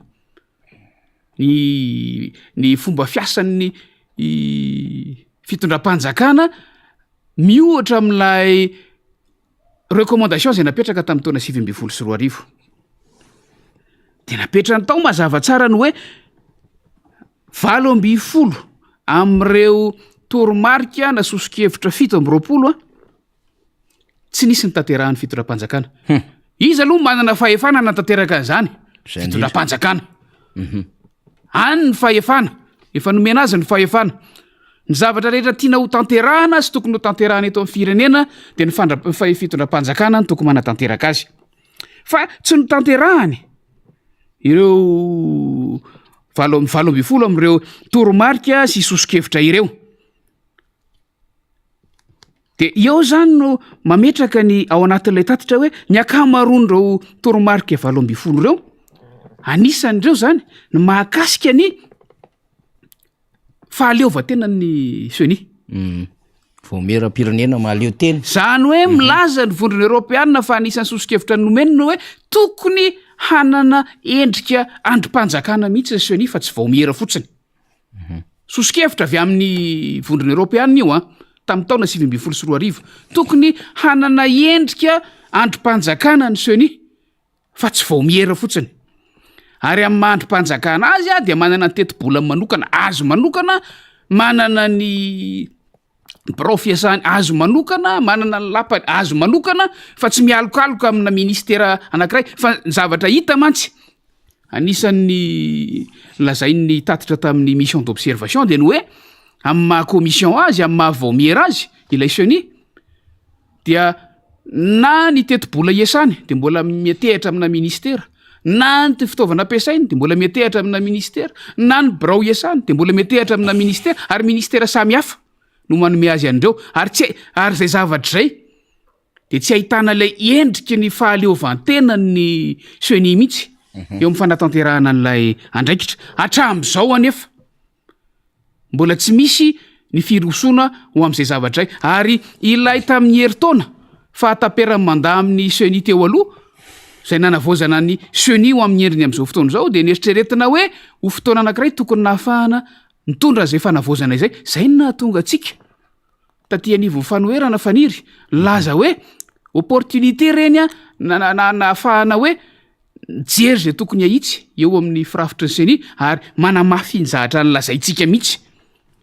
ny fomba fiasan'ny fitondram-panjakana miohatra amin'ilay recommandation zay napetraka tamin'ny taona 2014 de napetrany tao mazava tsara ny hoe 20 am'ireo toromarika na sosikevitra 7 tsy nisy ny tanterahan'ny fitondram-panjakana izy aloha manana fahefana natanteraka an'izany fitondram-panjakana any ny fahefana efa nomena azy ny fahefana ny zavatra rehetra tiana ho tanterahana sy tokony ho tanterahana eto amin'ny firenena de ny fitondram-panjakana ny tokony manatanteraka azy fa tsy no tanterahany ireo 20 am'ireo toromarika sy sosikevitra ireo de eo zany no mametraka ny ao anatin'ilay tatitra hoe ny akamaroan'ireo toromarika 20 reo anisan'ireo zany ny mahakasika ny fahaleovatena ny seni voamera-pirenena mahaleo teny zany hoe milaza ny vondrona européanna fa anisan'ny sosikevitra nomenina hoe tokony hanana endrika androm-panjakana mihitsy ny seni fa tsy vaomera fotsiny sosikevitra avy amin'ny vondrona européanna io tamin'ny taona 2014 tokony hanana endrika androm-panjakana ny seni fa tsy vaomera fotsiny ary amin'ny mahandrom-panjakana azy de manana ny teti-bola manokana azo manokana manana ny birao fiasany azo manokana manana ny lapany azo manokana fa tsy mialokaloka amina ministera anankiray fa ny zavatra hita mantsy anisan'ny lazain'ny tatitra tamin'ny mission d'observation de ny hoe amin'ny maha commission azy amin'ny maha vaumiera azy ilay seni dia na ny teti-bola iasany de mbola miatehatra amina ministera na ny fitaovana ampiasainy de mbola miatehatra amina ministera na ny birao iasany de mbola miatehatra amina ministera ary ministera samy hafa no manome azy an'ireo ary zay zavatra zay de tsy ahitana ilay endriky ny fahaleovantenany seni mihitsy eo amin'ny fanatanterahana an'ilay andraikitra hatramin'izao anefa mbola tsy misy ny firosona ho am'izay zavatra zay ary ilay tamin'ny heritaona fa ataperany manda amin'ny seni teo aloha zay nanavozana ny seni ho amin'ny endriny am'izao fotoana zao de nieritreretina hoe ho fotoana anankiray tokony nahafahana mitondra zay fanavozana izay zay nahatonga atsika taty anivo fanoherana faniry laza hoe opportunité reny a nahafahana hoe jery zay tokony ahitsy eo amin'ny firafitry ny seni ary manamafinjahatra nylazaitsika mihitsy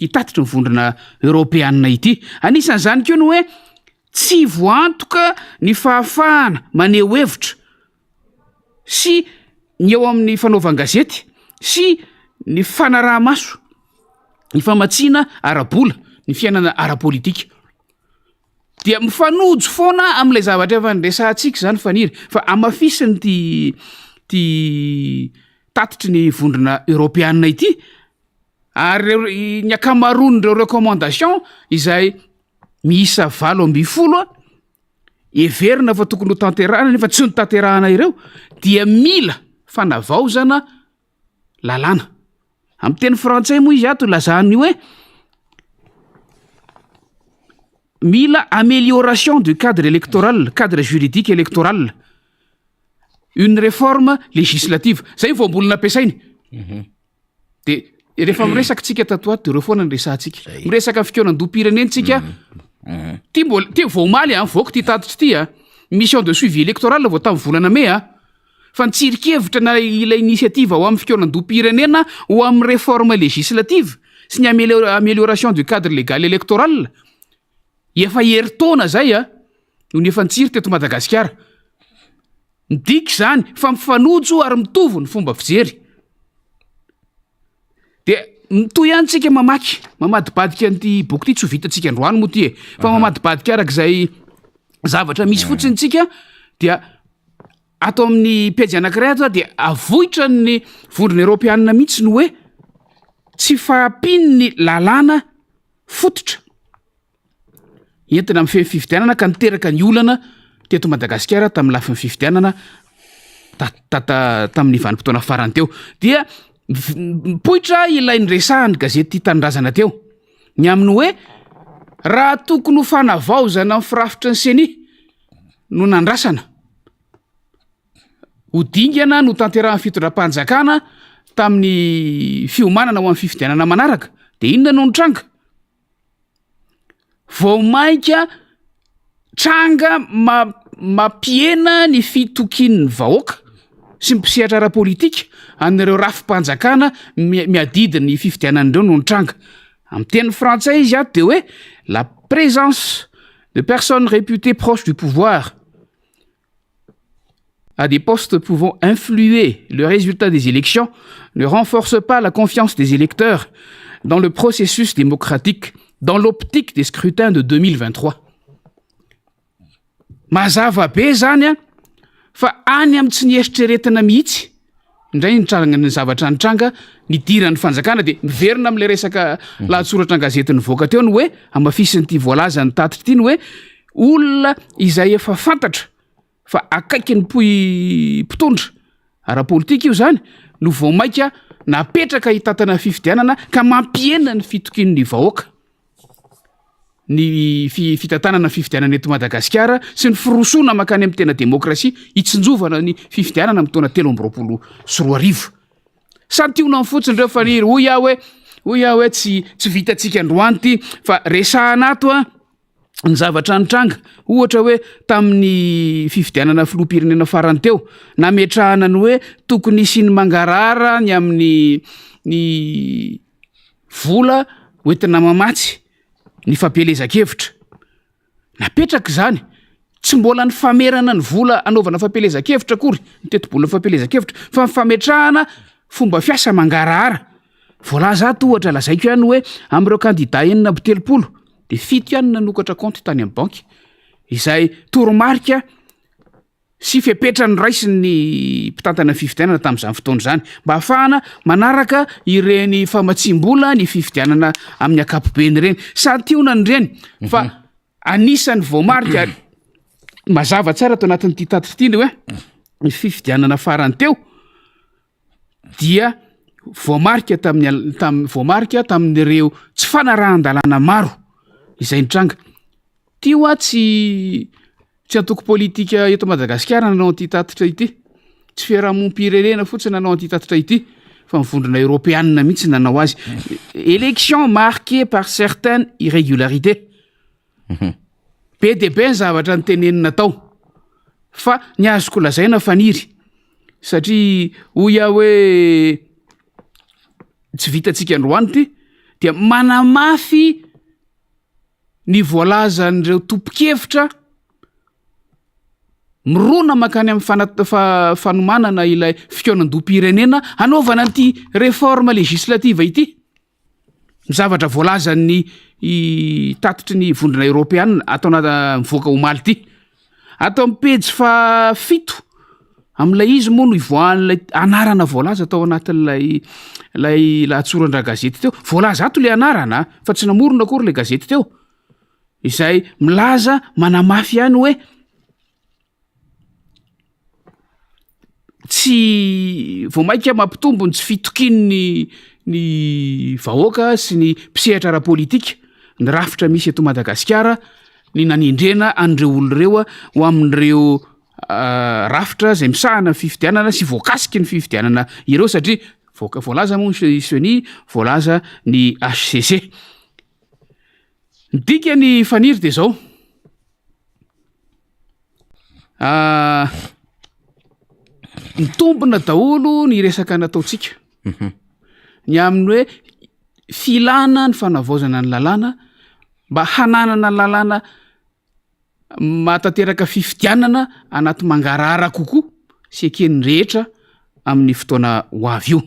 hitatitra ny vondrona européanina ity anisan'izany keo no hoe tsy voantoka ny fahafahana maneho hevitra sy ny eo amin'ny fanaovan-gazety sy ny fanaraha-maso ny famatsiana ara-bola ny fiainana ara-politika dia mifanojo foana amin'ilay zavatra efa nyresantsika zany faniry fa amafisiny ty tatitry ny vondrona européanina ity ary ny akamaron'ireo recommandation izay miisa 8 everina fa tokony ho tanterahana nefa tsy ny tanterahana ireo dia mila fanavaozana lalàna amin'ny teny frantsay moa izy ato lazany hoe mila amélioration du cadre électoral cadre juridique électoral une réforme législative zay voambolina ampiasainy de rehefa miresaka tsika tatoato de reo foana ny resantsika miresaka fikeonan-dom-pirenentsika ty vomaly voako ty tatitra ty mission de suivi électoral vao tamin'ny volana me fa nitsirikevitra na ilay initiative ho amin'ny fikeonan-dom-pirenena ho amin'ny réforme législative sy ny amélioration du cadre légal électoral efa heritaona zay no ny efa nitsiry teto Madagasikara midiky zany fa mifanojo ary mitovy ny fomba fijery de mitoy ihany tsika mamadibadika an'ity boky ty tsy ho vitantsika androany moa ty fa mamadibadika arak'izay zavatra misy fotsiny tsika dia atao amin'ny pejy anankiray ato dia avohitra ny vondrona européanina mihitsy no hoe tsy fahampiny lalàna fototra entina amin'ny fifidianana ka niteraka ny olana teto Madagasikara tamin'ny lafin'ny fifidianana tamin'ny vanim-potoana farany teo dia mipoitra ilay ny resahany gazety tanindrazana teo ny aminy hoe raha tokony ho fanavaozana amin'ny firafitra ny seni no nandrasana ho dingana no tanterahan'ny fitondram-panjakana tamin'ny fiomanana ho amin'ny fifidianana manaraka de inona no nitranga vao mainka tranga mampiena ny fitokin'ny vahoaka sy mpisehatra ara-politika an'ireo rafi-panjakana miadidy ny fifidianan'ireo no nitranga amin'ny teny frantsay izy ato de hoe la présence de personnes réputées proches du pouvoir à des postes pouvant influer le résultat des élections ne renforce pas la confiance des électeurs dans le processus démocratique dans l'optique des scrutins de 2023. Mazava be zany fa any amin'ny tsy nieritreretina mihitsy indray nitranga ny zavatra nitranga nidiran'ny fanjakana de miverina amin'le resaka lahatsoratra an-gazety nivoaka teo ny hoe amafisiny ty voalaza ny tatitra ty ny hoe olona izay efa fantatra fa akaiky ny mpitondra ara-politika io zany no vao mainka napetraka hitatana fifidianana ka mampiena ny fitokin'ny vahoaka ny fitantanana fifidianana eto Madagasikara sy ny firosona makany amin'ny tena demokrasia hitsinjovana ny fifidianana amin'ny taona 2024 santiona fotsiny reo faniry hoy hoe tsy vitatsika androany ty fa resahana ato ny zavatra nitranga ohatra hoe tamin'ny fifidianana filoham-pirenena farany teo nametrahana ny hoe tokony sy ny mangarara ny amin'ny ny vola hoentina mamatsy ny fampielezan-kevitra napetraka zany tsy mbola ny famerana ny vola anaovana fampielezan-kevitra akory ny teti-bola fampielezan-kevitra fa fametrahana fomba fiasa mangarahara voalaza ato ohatra lazaiko ihany hoe am'ireo kandida 9 de 7 ihany nanokatra compte tany amin'ny banky izay toromarika sy fepetra ny raisiny ny mpitantana ny fifidianana tamin'izany fotoana zany mba hahafahana manaraka ireny famatsim-bola ny fifidianana amin'ny akapobeny ireny santionany ireny fa anisany voamarika mazava tsara tao anatin'ity tatitra ity ny hoe ny fifidianana farany teo dia voamarika voamarika tamin'ireo tsy fanarahan-dalàna maro izay nitranga ty hoa tsy antoko politika eto Madagasikara nanao an'ity tatitra ity tsy fiarahamonim-pirenena fotsiny nanao an'ity tatitra ity fa mivondrona européanina mihitsy nanao azy élection marquée par certaines irrégularités be de be ny zavatra nytenenina tao fa ny azoko lazaina faniry satria hoy aho hoe tsy vitantsika androany ty dia manamafy ny voalazan'ireo tompo-kevitra mirona makany amin'ny fanomanana ilay fikonan-dom-pirenena hanaovana an'ity réforme législative ity zavatra voalazan'ny tatitry ny vondrona européanina atao mivoaka omaly ity atao amin'ny pejy fa 7 amin'ilay izy moa no ivoahan'ilay anarana voalaza tao anatin'ilay lahatsorandra gazety teo voalaza ato le anarana fa tsy namorona akory le gazety teo izay milaza manamafy ihany hoe tsy voamaika mampitombony tsy fitokiny ny vahoaka sy ny mpisehatra ara-politika ny rafitra misy eto Madagasikara ny nanindrena an'ireo olon'ireo ho amin'ireo rafitra izay misahana fifidianana sy voakasiky ny fifidianana ireo satria voalaza moa ny seni voalaza ny HCC ny dika ny faniry de zao mitombona daholo ny resaka nataotsika ny amin'ny hoe filana ny fanavaozana ny lalàna mba hananana ny lalàna matateraka fifidianana anaty mangarahara kokoa sy ekeny rehetra amin'ny fotoana ho avy io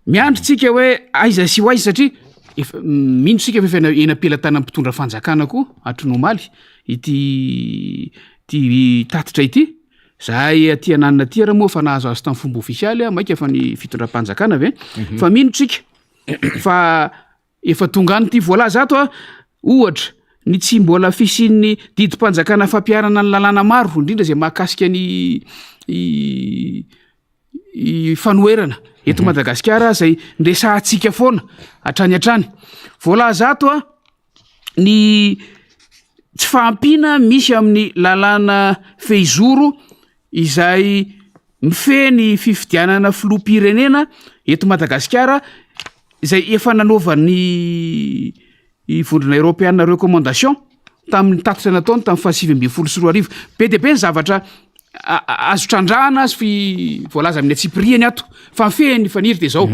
miandrotsika hoe aiza sy ho aiza satria mindrotsika fa efa eny ampelatana mpitondra fanjakana koa atronomaly ity tatitra ity zahay aty ananina ty raha moa fa nahazo azy tamin'ny fomba ofisialy maika fa ny fitondram-panjakana ve fa mindrotsika fa efa tonga any ty voalaza ato ohatra ny tsy mbola fisian'ny didim-panjakana fampiarana ny lalàna maro indrindra zay mahakasika ny fanoerana eto Madagasikara zay nresahantsika foana hatrany voalaza ato ny tsy fahampiana misy amin'ny lalàna feizoro izay mifeny fifidianana filoham-pirenena eto Madagasikara izay efa nanaovan'ny vondrona européanina recommandation tamin'ny tatitra nataony tamin'ny 2024 be de be ny zavatra azo trandrahana azy voalaza amin'ny atsipriany ato fa mifehny faniry de zao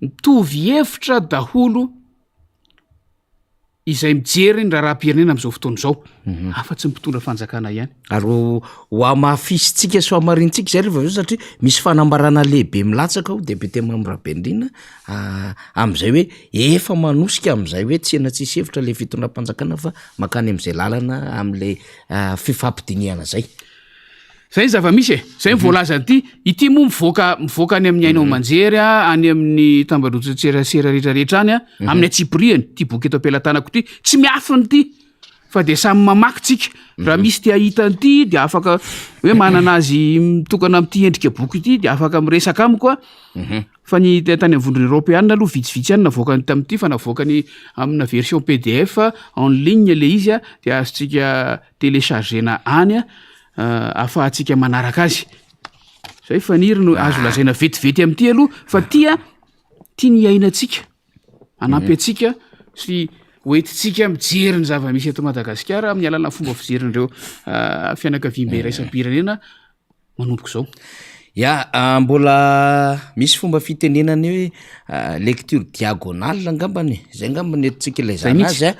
mitovy hevitra daholo izay mijery ny raha-pirenena am'izao fotoana izao afa-tsy mpitondra fanjakana ihany ary ho amafisitsika sy hamarintsika zay rehefa aveo satria misy fanambarana lehibe milatsaka ho député Mambrabenrina am'izay hoe efa manosika am'izay hoe tsy ena tsisy hevitra le fitondram-panjakana fa makany am'izay lalana am'le fifampidiniana zay zay zava-misy zay voalaza ity moa mivoaka any amin'ny ainao manjery any amin'ny tambarotsotserasera rehetrarehetra any amin'ny atsipriany ty boky eto ampelantanako ty tsy miafiny ty fa de samy mamakytsika raha misy ty ahita an'ity de afaka hoe manana azy mitokana amin'ty endrika boky ity de afaka miresaka amiko fa ny tany am'vondrona européanina aloha vitsivitsy any navoakany tamin'ity fa navoakany amina version PDF en ligne le izy de azotsika téléchargena any afahantsika manaraka azy zay faniry no azo lazaina vetivety amin'ity aloha fa tia ny ainatsika anampy atsika sy hoentitsika mijery ny zava-misy eto Madagasikara amin'ny alàna fomba fijeryn'ireo fianakaviam-be iraisam-pirenena manomboko zao Mbola misy fomba fitenenany hoe lecture diagonale angambany zay angambany etontsika ilaizana azy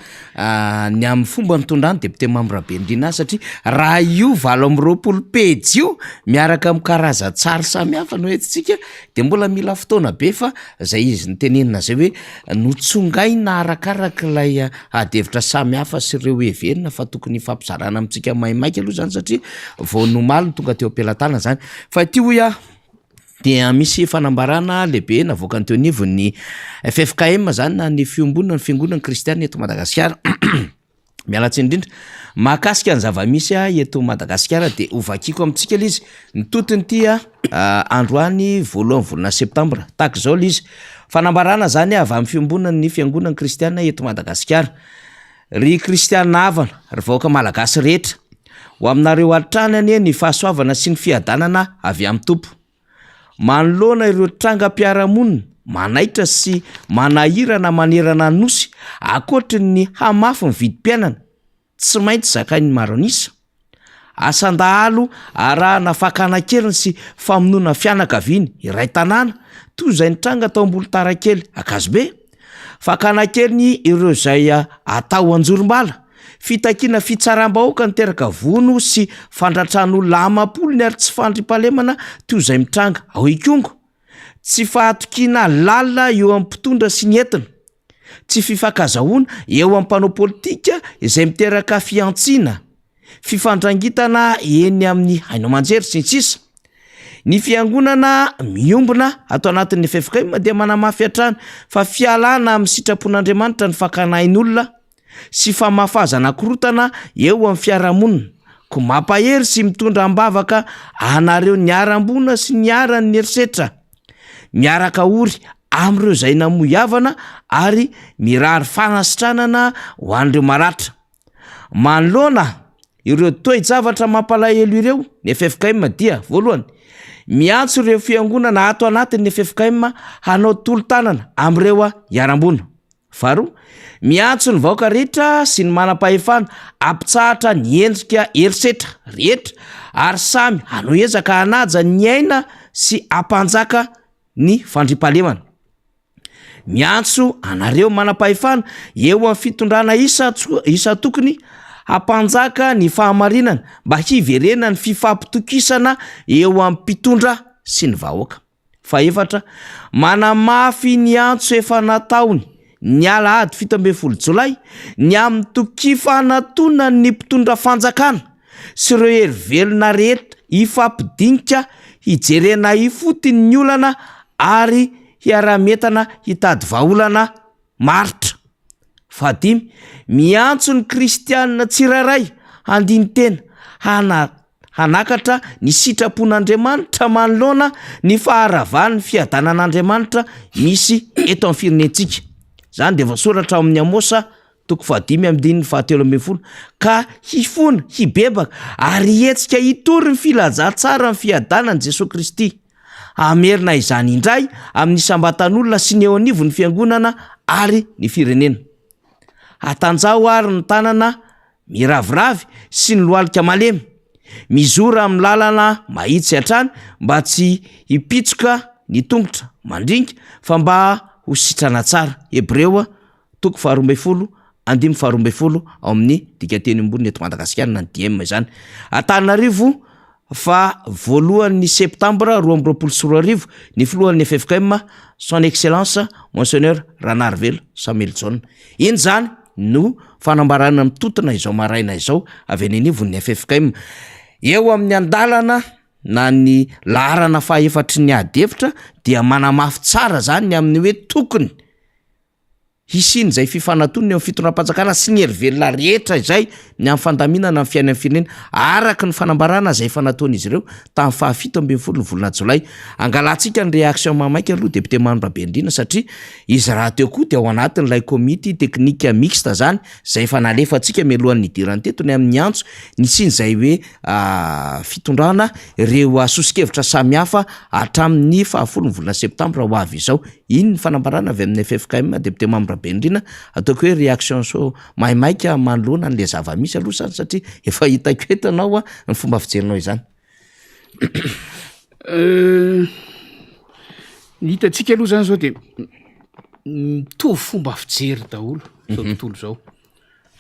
ny amin'ny fomba nitondrany député Mambra Bendrina satria raha io 20 pejy io miaraka amin'ny karaza-tsary samihafa no etontsika de mbola mila fotoana be fa zay izy nitenenina zay hoe notsongaina arakaraka ilay adevitra samihafa sy ireo heverina fa tokony fampizarana amintsika maimaiky aloha zany satria vao nomaly no tonga teo am-pelatana zany fa tio dia misy fanambarana lehibe navoaka ny teo anivon'ny FFKM zany na ny fiombonana ny fiangonana kristiana eto Madagasikara mialatsy indrindra mahakasika ny zava-misy eto Madagasikara de ovakiko amintsika izy nitotony ty androany voalohan'ny volana septambra tak zao izy fanambarana zany avy amin'ny fiombonana ny fiangonana kristiana eto Madagasikara ry kristiana havana ry vahoaka malagasy rehetra ho aminareo atranany ny fahasoavana sy ny fiadanana avy amin'ny tompo manoloana ireo trangam-piarahamonina manaitra sy manahirana manerana nosy akoatry ny hamafy ny vidim-piainana tsy maintsy zakain'ny maronisa asandahalo arahana fakana-keliny sy famonoana fianakaviany iray tanàna toy izay nitranga tao ambolo tarakely akazobe fakana-keliny ireo zay atao anjorom-bala fitakiana fitsaram-bahoaka niteraka vono sy fandratrano lamapolo ny ary tsy fandrimpalemana toy izay mitranga ao ikongo tsy fahatokiana lalina eo amin'ny mpitondra sy ny entina tsy fifakazahoana eo amin'ny mpanao politika izay miteraka fiantsiana fifandrangitana eny amin'ny haino aman-jery sy ny sisa ny fiangonana miombona atao anatin'ny FFKM dia manamafy hatrany fa fialana amin'ny sitrapon'Andriamanitra ny fakanain'olona sy famafazana korotana eo amin'ny fiarahamonina ko mampahery sy mitondra ambavaka anareo niarambona sy niarany erisetra miaraka ory am'ireo zay namoyavana ary mirary fanasitranana ho an'ireo maratra manoloana ireo toe-javatra mampalahelo ireo ny FFKM dia voalohany miantso ireo fiangonana ato anatin'ny FFKM hanao tolo-tanana am'ireo iarambona faharoa miantso ny vahoaka rehetra sy ny manam-pahefana ampitsahatra ny endrika erisetra rehetra ary samy hanao ezaka hanaja ny aina sy ampanjaka ny fandrimpahalemana miantso anareo manam-pahefana eo amin'ny fitondrana isa tokony hampanjaka ny fahamarinana mba hiverena ny fifampitokisana eo amin'ny mpitondra sy ny vahoaka faefatra manamafy ny antso efa nataony ny alahady 17 jolay ny amin'ny tokifanatona ny mpitondra fanjakana sy ireo herivelona rehetra ifampidinika hijerena ifotiny ny olana ary hiarametana hitady vaolana maritra fadimy miantso ny kristianina tsirairay handiny tena hanakatra ny sitrapon'Andriamanitra manoloana ny faharavany fiadanan'Andriamanitra misy eto amin'ny firenentsika zany de voasoratra amin'ny Amosa 5:17 ka hifona hibebaka ary hetsika hitory ny filazà tsara ny fiadanan'i Jesosy Kristy amerina izany indray amin'ny sambatan'olona sy ny eo anivon'ny fiangonana ary ny firenena atanjao ary ny tanana miraviravy sy ny lohalika malemy mizora amin'ny lalana mahitsy hatrany mba tsy hipitsoka ny tongotra mandringa fa mba ho sitrana tsara Hebreo 12:12 ao amin'ny dikateny ambony eto Madagasikara na DM zany Antananarivo fa voalohan'ny septambra 2024 ny filohan'ny FFKM son excellence monseigneur Ranarvelo Samuel John iny zany no fanambarana mitotona izao maraina izao avy any anivon'ny FFKM eo amin'ny andalana na ny laharana fahefatry ny adevitra dia manamafy tsara zany ny amin'ny hoe tokony hisiny zay fifanatony eo amin'ny fitondram-panjakana sy ny herivelona rehetra izay ny amin'ny fandaminana amin'ny fiainan'ny firenena araka ny fanambarana zay fanataon'izy ireo tamin'ny 17 volana Jolay angalantsika ny réaction mamaika aloha député Mambra Bendrina satria izy raha teo koa dia ao anatin'ilay comité technique mixte zany zay efa nalefantsika mialohan'ny idirany teto ny amin'ny antso ny siny zay hoe fitondrana ireo asosikevitra samihafa hatramin'ny 10 volana septambra ho avy izao iny ny fanambarana avy amin'ny FFKM député Mambra Bendrina ataoko hoe réaction so maimaika manoloana n'le zava-misy aloha sany satria efa hitako eto anao ny fomba fijerinao izany Ny hitantsika aloha zany zao de mitovy fomba fijery daholo zao tontolo zao.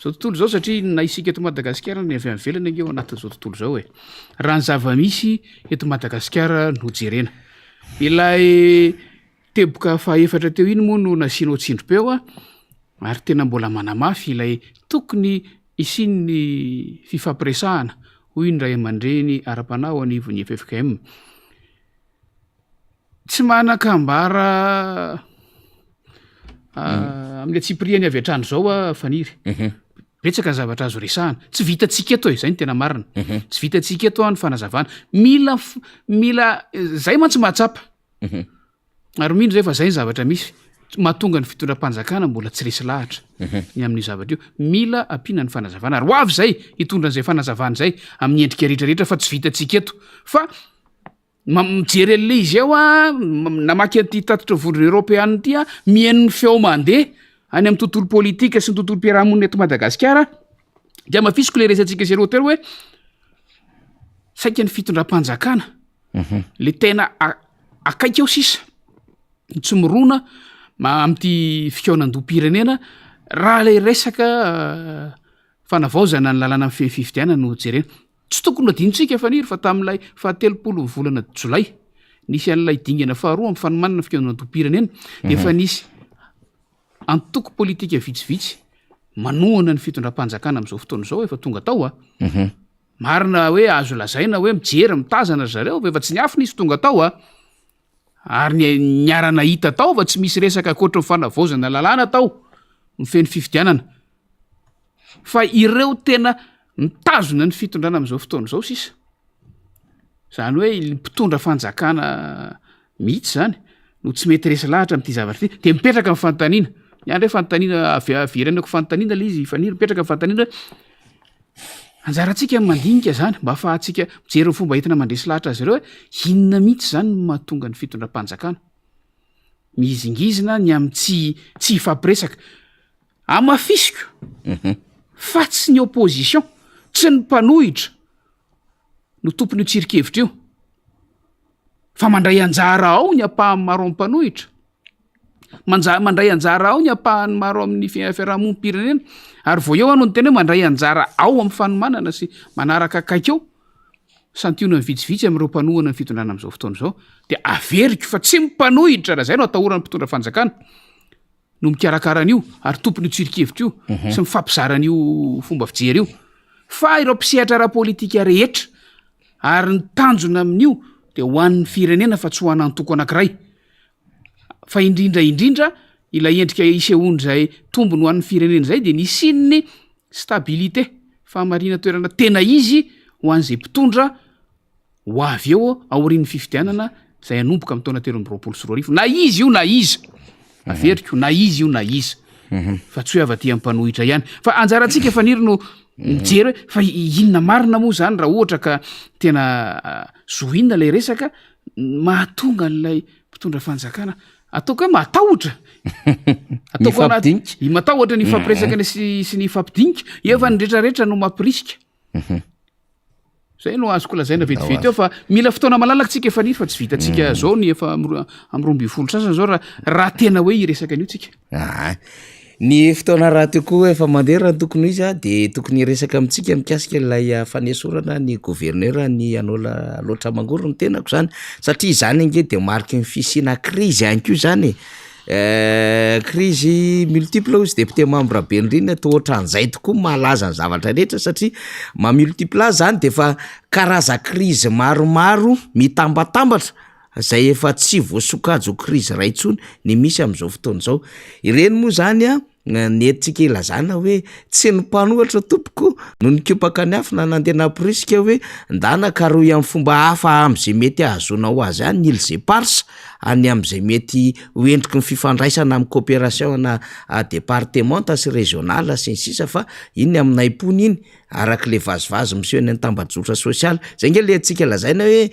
Zao tontolo zao satria na isika eto Madagasikara ny avy amin'ny velany angeo anatin'izao tontolo zao e. Raha ny zava-misy eto Madagasikara no jerena. Ilay teboka fahaefatra teo iny moa no nasianao tsindrom-peo ary tena mbola manamafy ilay tokony isian'ny fifampiresahana hoy ny ray aman-dreny ara-panao anivon'ny FFKM. Tsy manan-kambara amin'ny atsipriany avy hatrany zao faniry. Betsaka ny zavatra azo resahana. Tsy vitantsika eto izay ny tena marina. Tsy vitantsika eto ny fanazavana. Mila zay mantsy mahatsapa. Ary mino zay fa zay ny zavatra misy. Mahatonga ny fitondram-panjakana mbola tsy resy lahatra ny amin'io zavatra io. Mila ampiana ny fanazavana. Ary ho avy zay hitondra an'izay fanazavana zay amin'ny endrika rehetrarehetra fa tsy vitantsika eto. Fa mijery an'le izy eo namaky an'ity tatitra vondrona Europeana ity mihaino ny feo mandeha any amin'ny tontolo politika sy ny tontolo mpiarahamonina eto Madagasikara dia mafisiko le resantsika zero tero hoe saika ny fitondram-panjakana le tena akaiky eo sisa tsy mirona amin'ity fikaonan-doam-pirenena raha le resaka fanavaozana ny lalàna amin'ny fifidianana no jerena. Tsy tokony adinontsika faniry fa tamin'ilay 30 volana Jolay nisy an'ilay dingana faharoa amin'ny fanomanana fikaonan-doam-pirenena dia efa nisy antoko politika vitsivitsy manohana ny fitondram-panjakana amin'izao fotoana izao efa tonga tao marina hoe azo lazaina hoe mijery mitazana zareo efa tsy niafy nisy tonga tao ary niarana hita tao fa tsy misy resaka ankoatra ny fanavaozana lalàna tao mifeny fifidianana fa ireo tena mitazona ny fitondrana amin'izao fotoana izao sisa zany hoe mpitondra fanjakana mihitsy zany no tsy mety resy lahatra amin'ity zavatra ity dia mipetraka amin'ny fanontaniana ny andro hoe fanontaniana averenako fanontaniana le izy faniry mipetraka amin'ny fanontaniana anjarantsika mandinika zany mba ahafahantsika mijery ny fomba entina mandresy lahatra azy ireo hoe inona mihitsy zany no mahatonga ny fitondram-panjakana mizingizina ny amin'ny tsy ifampiresaka amafisiko fa tsy ny opposition tsy ny mpanohitra no tompony io tsirikevitra io fa mandray anjara ao ny ampahan'ny maro amin'ny mpanohitra mandray anjara ao ny ampahan'ny maro amin'ny fiarahamonim-pirenena ary vo eo ano ny tena hoe mandray anjara ao amin'ny fanomanana sy manaraka akaika eo santionany vitsivitsy amin'ireo mpanohana ny fitondrana amin'izao fotoana izao dia averiko fa tsy mipanohitra raha zay no atahorana ny mpitondra fanjakana no mikarakaranaio ary tompony io tsirikevitra io sy mifampizaranaio fomba fijery io fa ireo mpisehatra ara-politika rehetra ary ny tanjona amin'io dia ho an'ny firenena fa tsy ho anantoko anankiray fa indrindra ilay endrika isehoany zay tombony ho an'ny firenena zay dia nisinny stabilité fahamarina toerana tena izy ho an'izay mpitondra ho avy eo aorian'ny fifidianana zay anomboka amin'ny taona 2024 na izy io na iza averiko na izy io na iza fa tsy hoe avaty amin'ny mpanohitra ihany fa anjarantsika faniry no mijery hoe fa inona marina moa zany raha ohatra ka tena zohina lay resaka mahatonga n'lay mpitondra fanjakana ataoko hoe matahotra matahotra ny fampiresakana sy ny fampidinika efa ny rehetrarehetra no mampirisika zay no azoko lazaina vetivety eo fa mila fotoana malalaka tsika efa niry fa tsy vitantsika zao ny efa am'roambifolo sasany zao raha tena hoe iresaka an'io tsika ny fotoana raha teo koa efa mandeha raha tokony izy dia tokony resaka amintsika mikasika ilay fanesorana ny gouverneur ny anola loatra mangoro ny tenako zany satria zany ange dia mariky ny fisina krizy any koa zany krizy multiple izy député membre benrina to ohatran'izay tokoa mahalaza ny zavatra rehetra satria mamultiple zany dia efa karaza krizy maromaro mitambatambatra zay efa tsy voasokajo krizy raintsony ny misy amin'izao fotoana izao ireny moa zany nentsika ilazana hoe tsy ny mpanohatra tompoko no nikopaka ny afina nandeha naprisika hoe ndana karoy amin'ny fomba hafa am'izay mety ahazona ho azy any nily zay parsa any am'izay mety hoendriky ny fifandraisana amin'ny coopération na départementa sy régional sy ny sisa fa iny amin'ny aipony iny araky le vazivazy miseho ny tambajotra sosialy zay nge le antsika lazaina hoe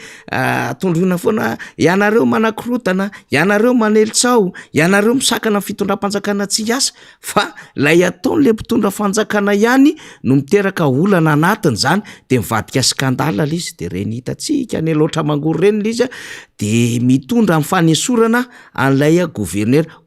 tondrona foana ianareo manakorotana ianareo manelitsao ianareo misakana fitondram-panjakana tsy asa fa lay ataon'le mpitondra fanjakana ihany no miteraka olana anatiny zany de mivadika skandala l izy de reny hitatsika ny loatra mangory reny l izy a de mitondra amin'ny fanesorana an'lay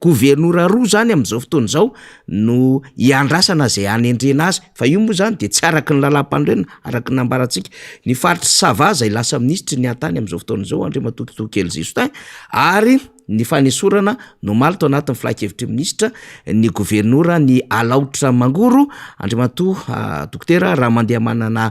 gouvernoura roa zany am'izao fotoana zao no iandrasana zay anendrena azy fa io moa zany de tsy araky ny lalam-pandrena araky nambarantsika ny faritry sava zay lasa ministry ny antany am'izao fotoana zao andre matokitokely zisotany ary ny fanesorana no malito anatin'ny filakevitry ministra ny gouvernoura ny alaotra mangoro andriamato dokotera raha mandeha manana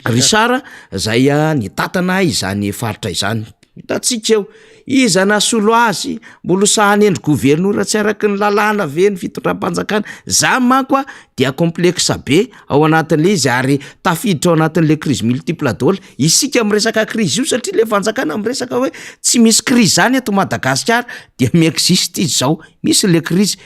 risara zay ny tatana izany faritra izany hitatsika eo izana solo azy mbolo sahany endry gouvernoura tsy araky ny lalàna ve ny fitondram-panjakana za manko a dia complexe be ao anatin'le izy ary tafiditra ao anatin'le crise multiple dole isika miresaka crise io satria le fanjakana miresaka hoe tsy misy crise zany eto Madagasikara dia miexiste izy zao misy le crise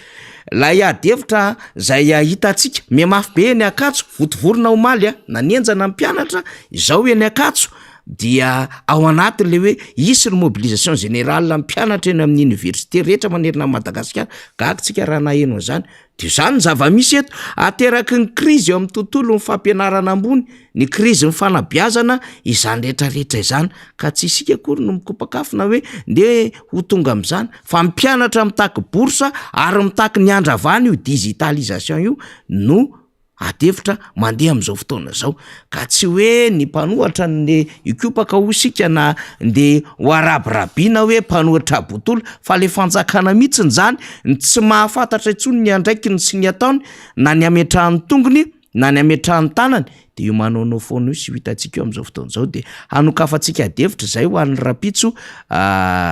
la iadevitra zay hitatsika miamafy be ny akatso votovorona omaly a nanenjana mpianatra izao eny akatso dia ao anatin'le hoe isy ny mobilisation générale mpianatra eny amin'ny université rehetra manerina Madagasikara gagitsika raha naheno zany de zany zava-misy eto ateraky ny crise eo amin'ny tontolo ny fampianarana ambony ny crise ny fanabiazana izany rehetrarehetra izany ka tsy isika akory no mikopakafina hoe nde ho tonga am'izany fa mpianatra mitaky borsa ary mitaky ny andravany io digitalisation io no atevitra mandeha am'izao fotoana zao ka tsy hoe ny mpanohatra ny ikopaka ho sika na nde ho arabrabina hoe mpanohatra botolo fa le fanjakana mihitsiny zany tsy mahafantatra intsony ny andraikiny sy ny ataony na ny ametrahany tongony na ny ametrahany tanany de io manaonao foana io sy hitatsika eo am'izao fotoana zao de hanokafatsika adevitra zay ho an'ny rapitso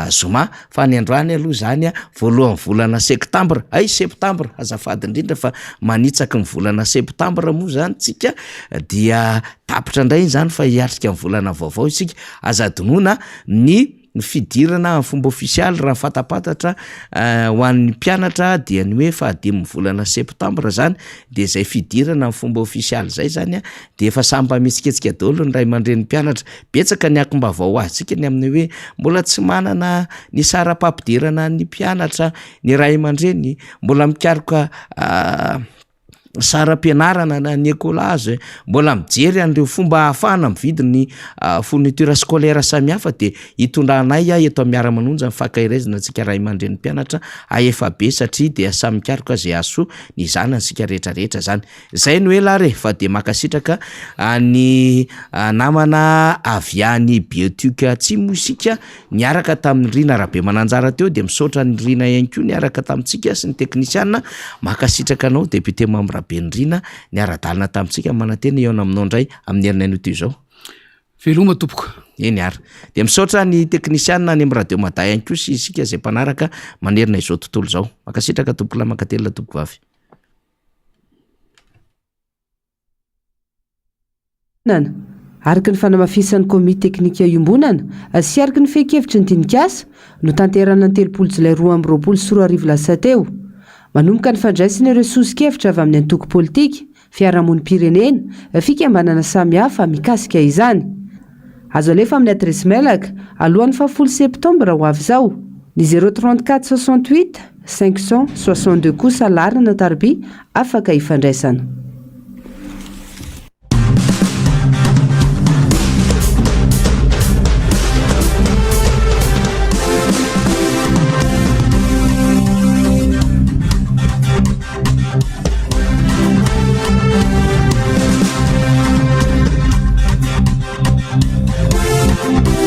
zoma fa ny androany aloha zany a voalohan'ny volana septambra septambra azafady indrindra fa manitsaky ny volana septambra moa zany tsika dia tapitra indray zany fa hiatrika ny volana vaovao isika azadinoana ny fidirana amin'ny fomba ofisialy raha fatapatatra ho an'ny mpianatra dia ny hoe fahadimy volana septambra zany de zay fidirana amin'ny fomba ofisialy zay zany a de efa samy mitsiketsika daholo ny ray aman-dren'ny mpianatra betsaka ny akom-bavao azysika ny amin'ny hoe mbola tsy manana ny sara-pampidirana ny mpianatra ny ray aman-dreny mbola mikaroka saram-pianarana na ny écolage mbola mijery an'ireo fomba ahafahana mividiny fourniture scolaire samihafa de hitondranay eto amin'ny miara-manonja mifankairezana antsika ray aman-dren'ny mpianatra aefa be satria de samy mikaroka zay aso ny zanansika rehetrarehetra zany zay no elare fa de makasitraka ny namana aviany biotique atsimo isika niaraka tamin'ny rina rahabe mananjara teo de misaotra ny rina ihany koa niaraka tamintsika sy ny teknisiana makasitraka anao député membre benrina ny ara-dalina tamintsika manantena eo aminao ndray amin'ny herinay ity zao veloma tompoko eny ary de misaotra ny teknisiana any amin'ny radio maday ihany koa sy isika zay mpanaraka manerina izao tontolo zao makasitraka tompoko la makatelina tompoko vavy araky ny fanamafisan'ny komite teknika iombonana sy araky ny fekevitry ny dinikasa no tanterana ny 3 Jolay 2024 lasa teo manomboka ny fandraisana ireo sosikevitra avy amin'ny antoko politika fiarahamonim-pirenena fikambanana samihafa mikasika izany azo alefa amin'ny adresy mailaka alohan'ny 10 septambra ho avy izao ny 034 68 562 kosa larina tarby afaka ifandraisana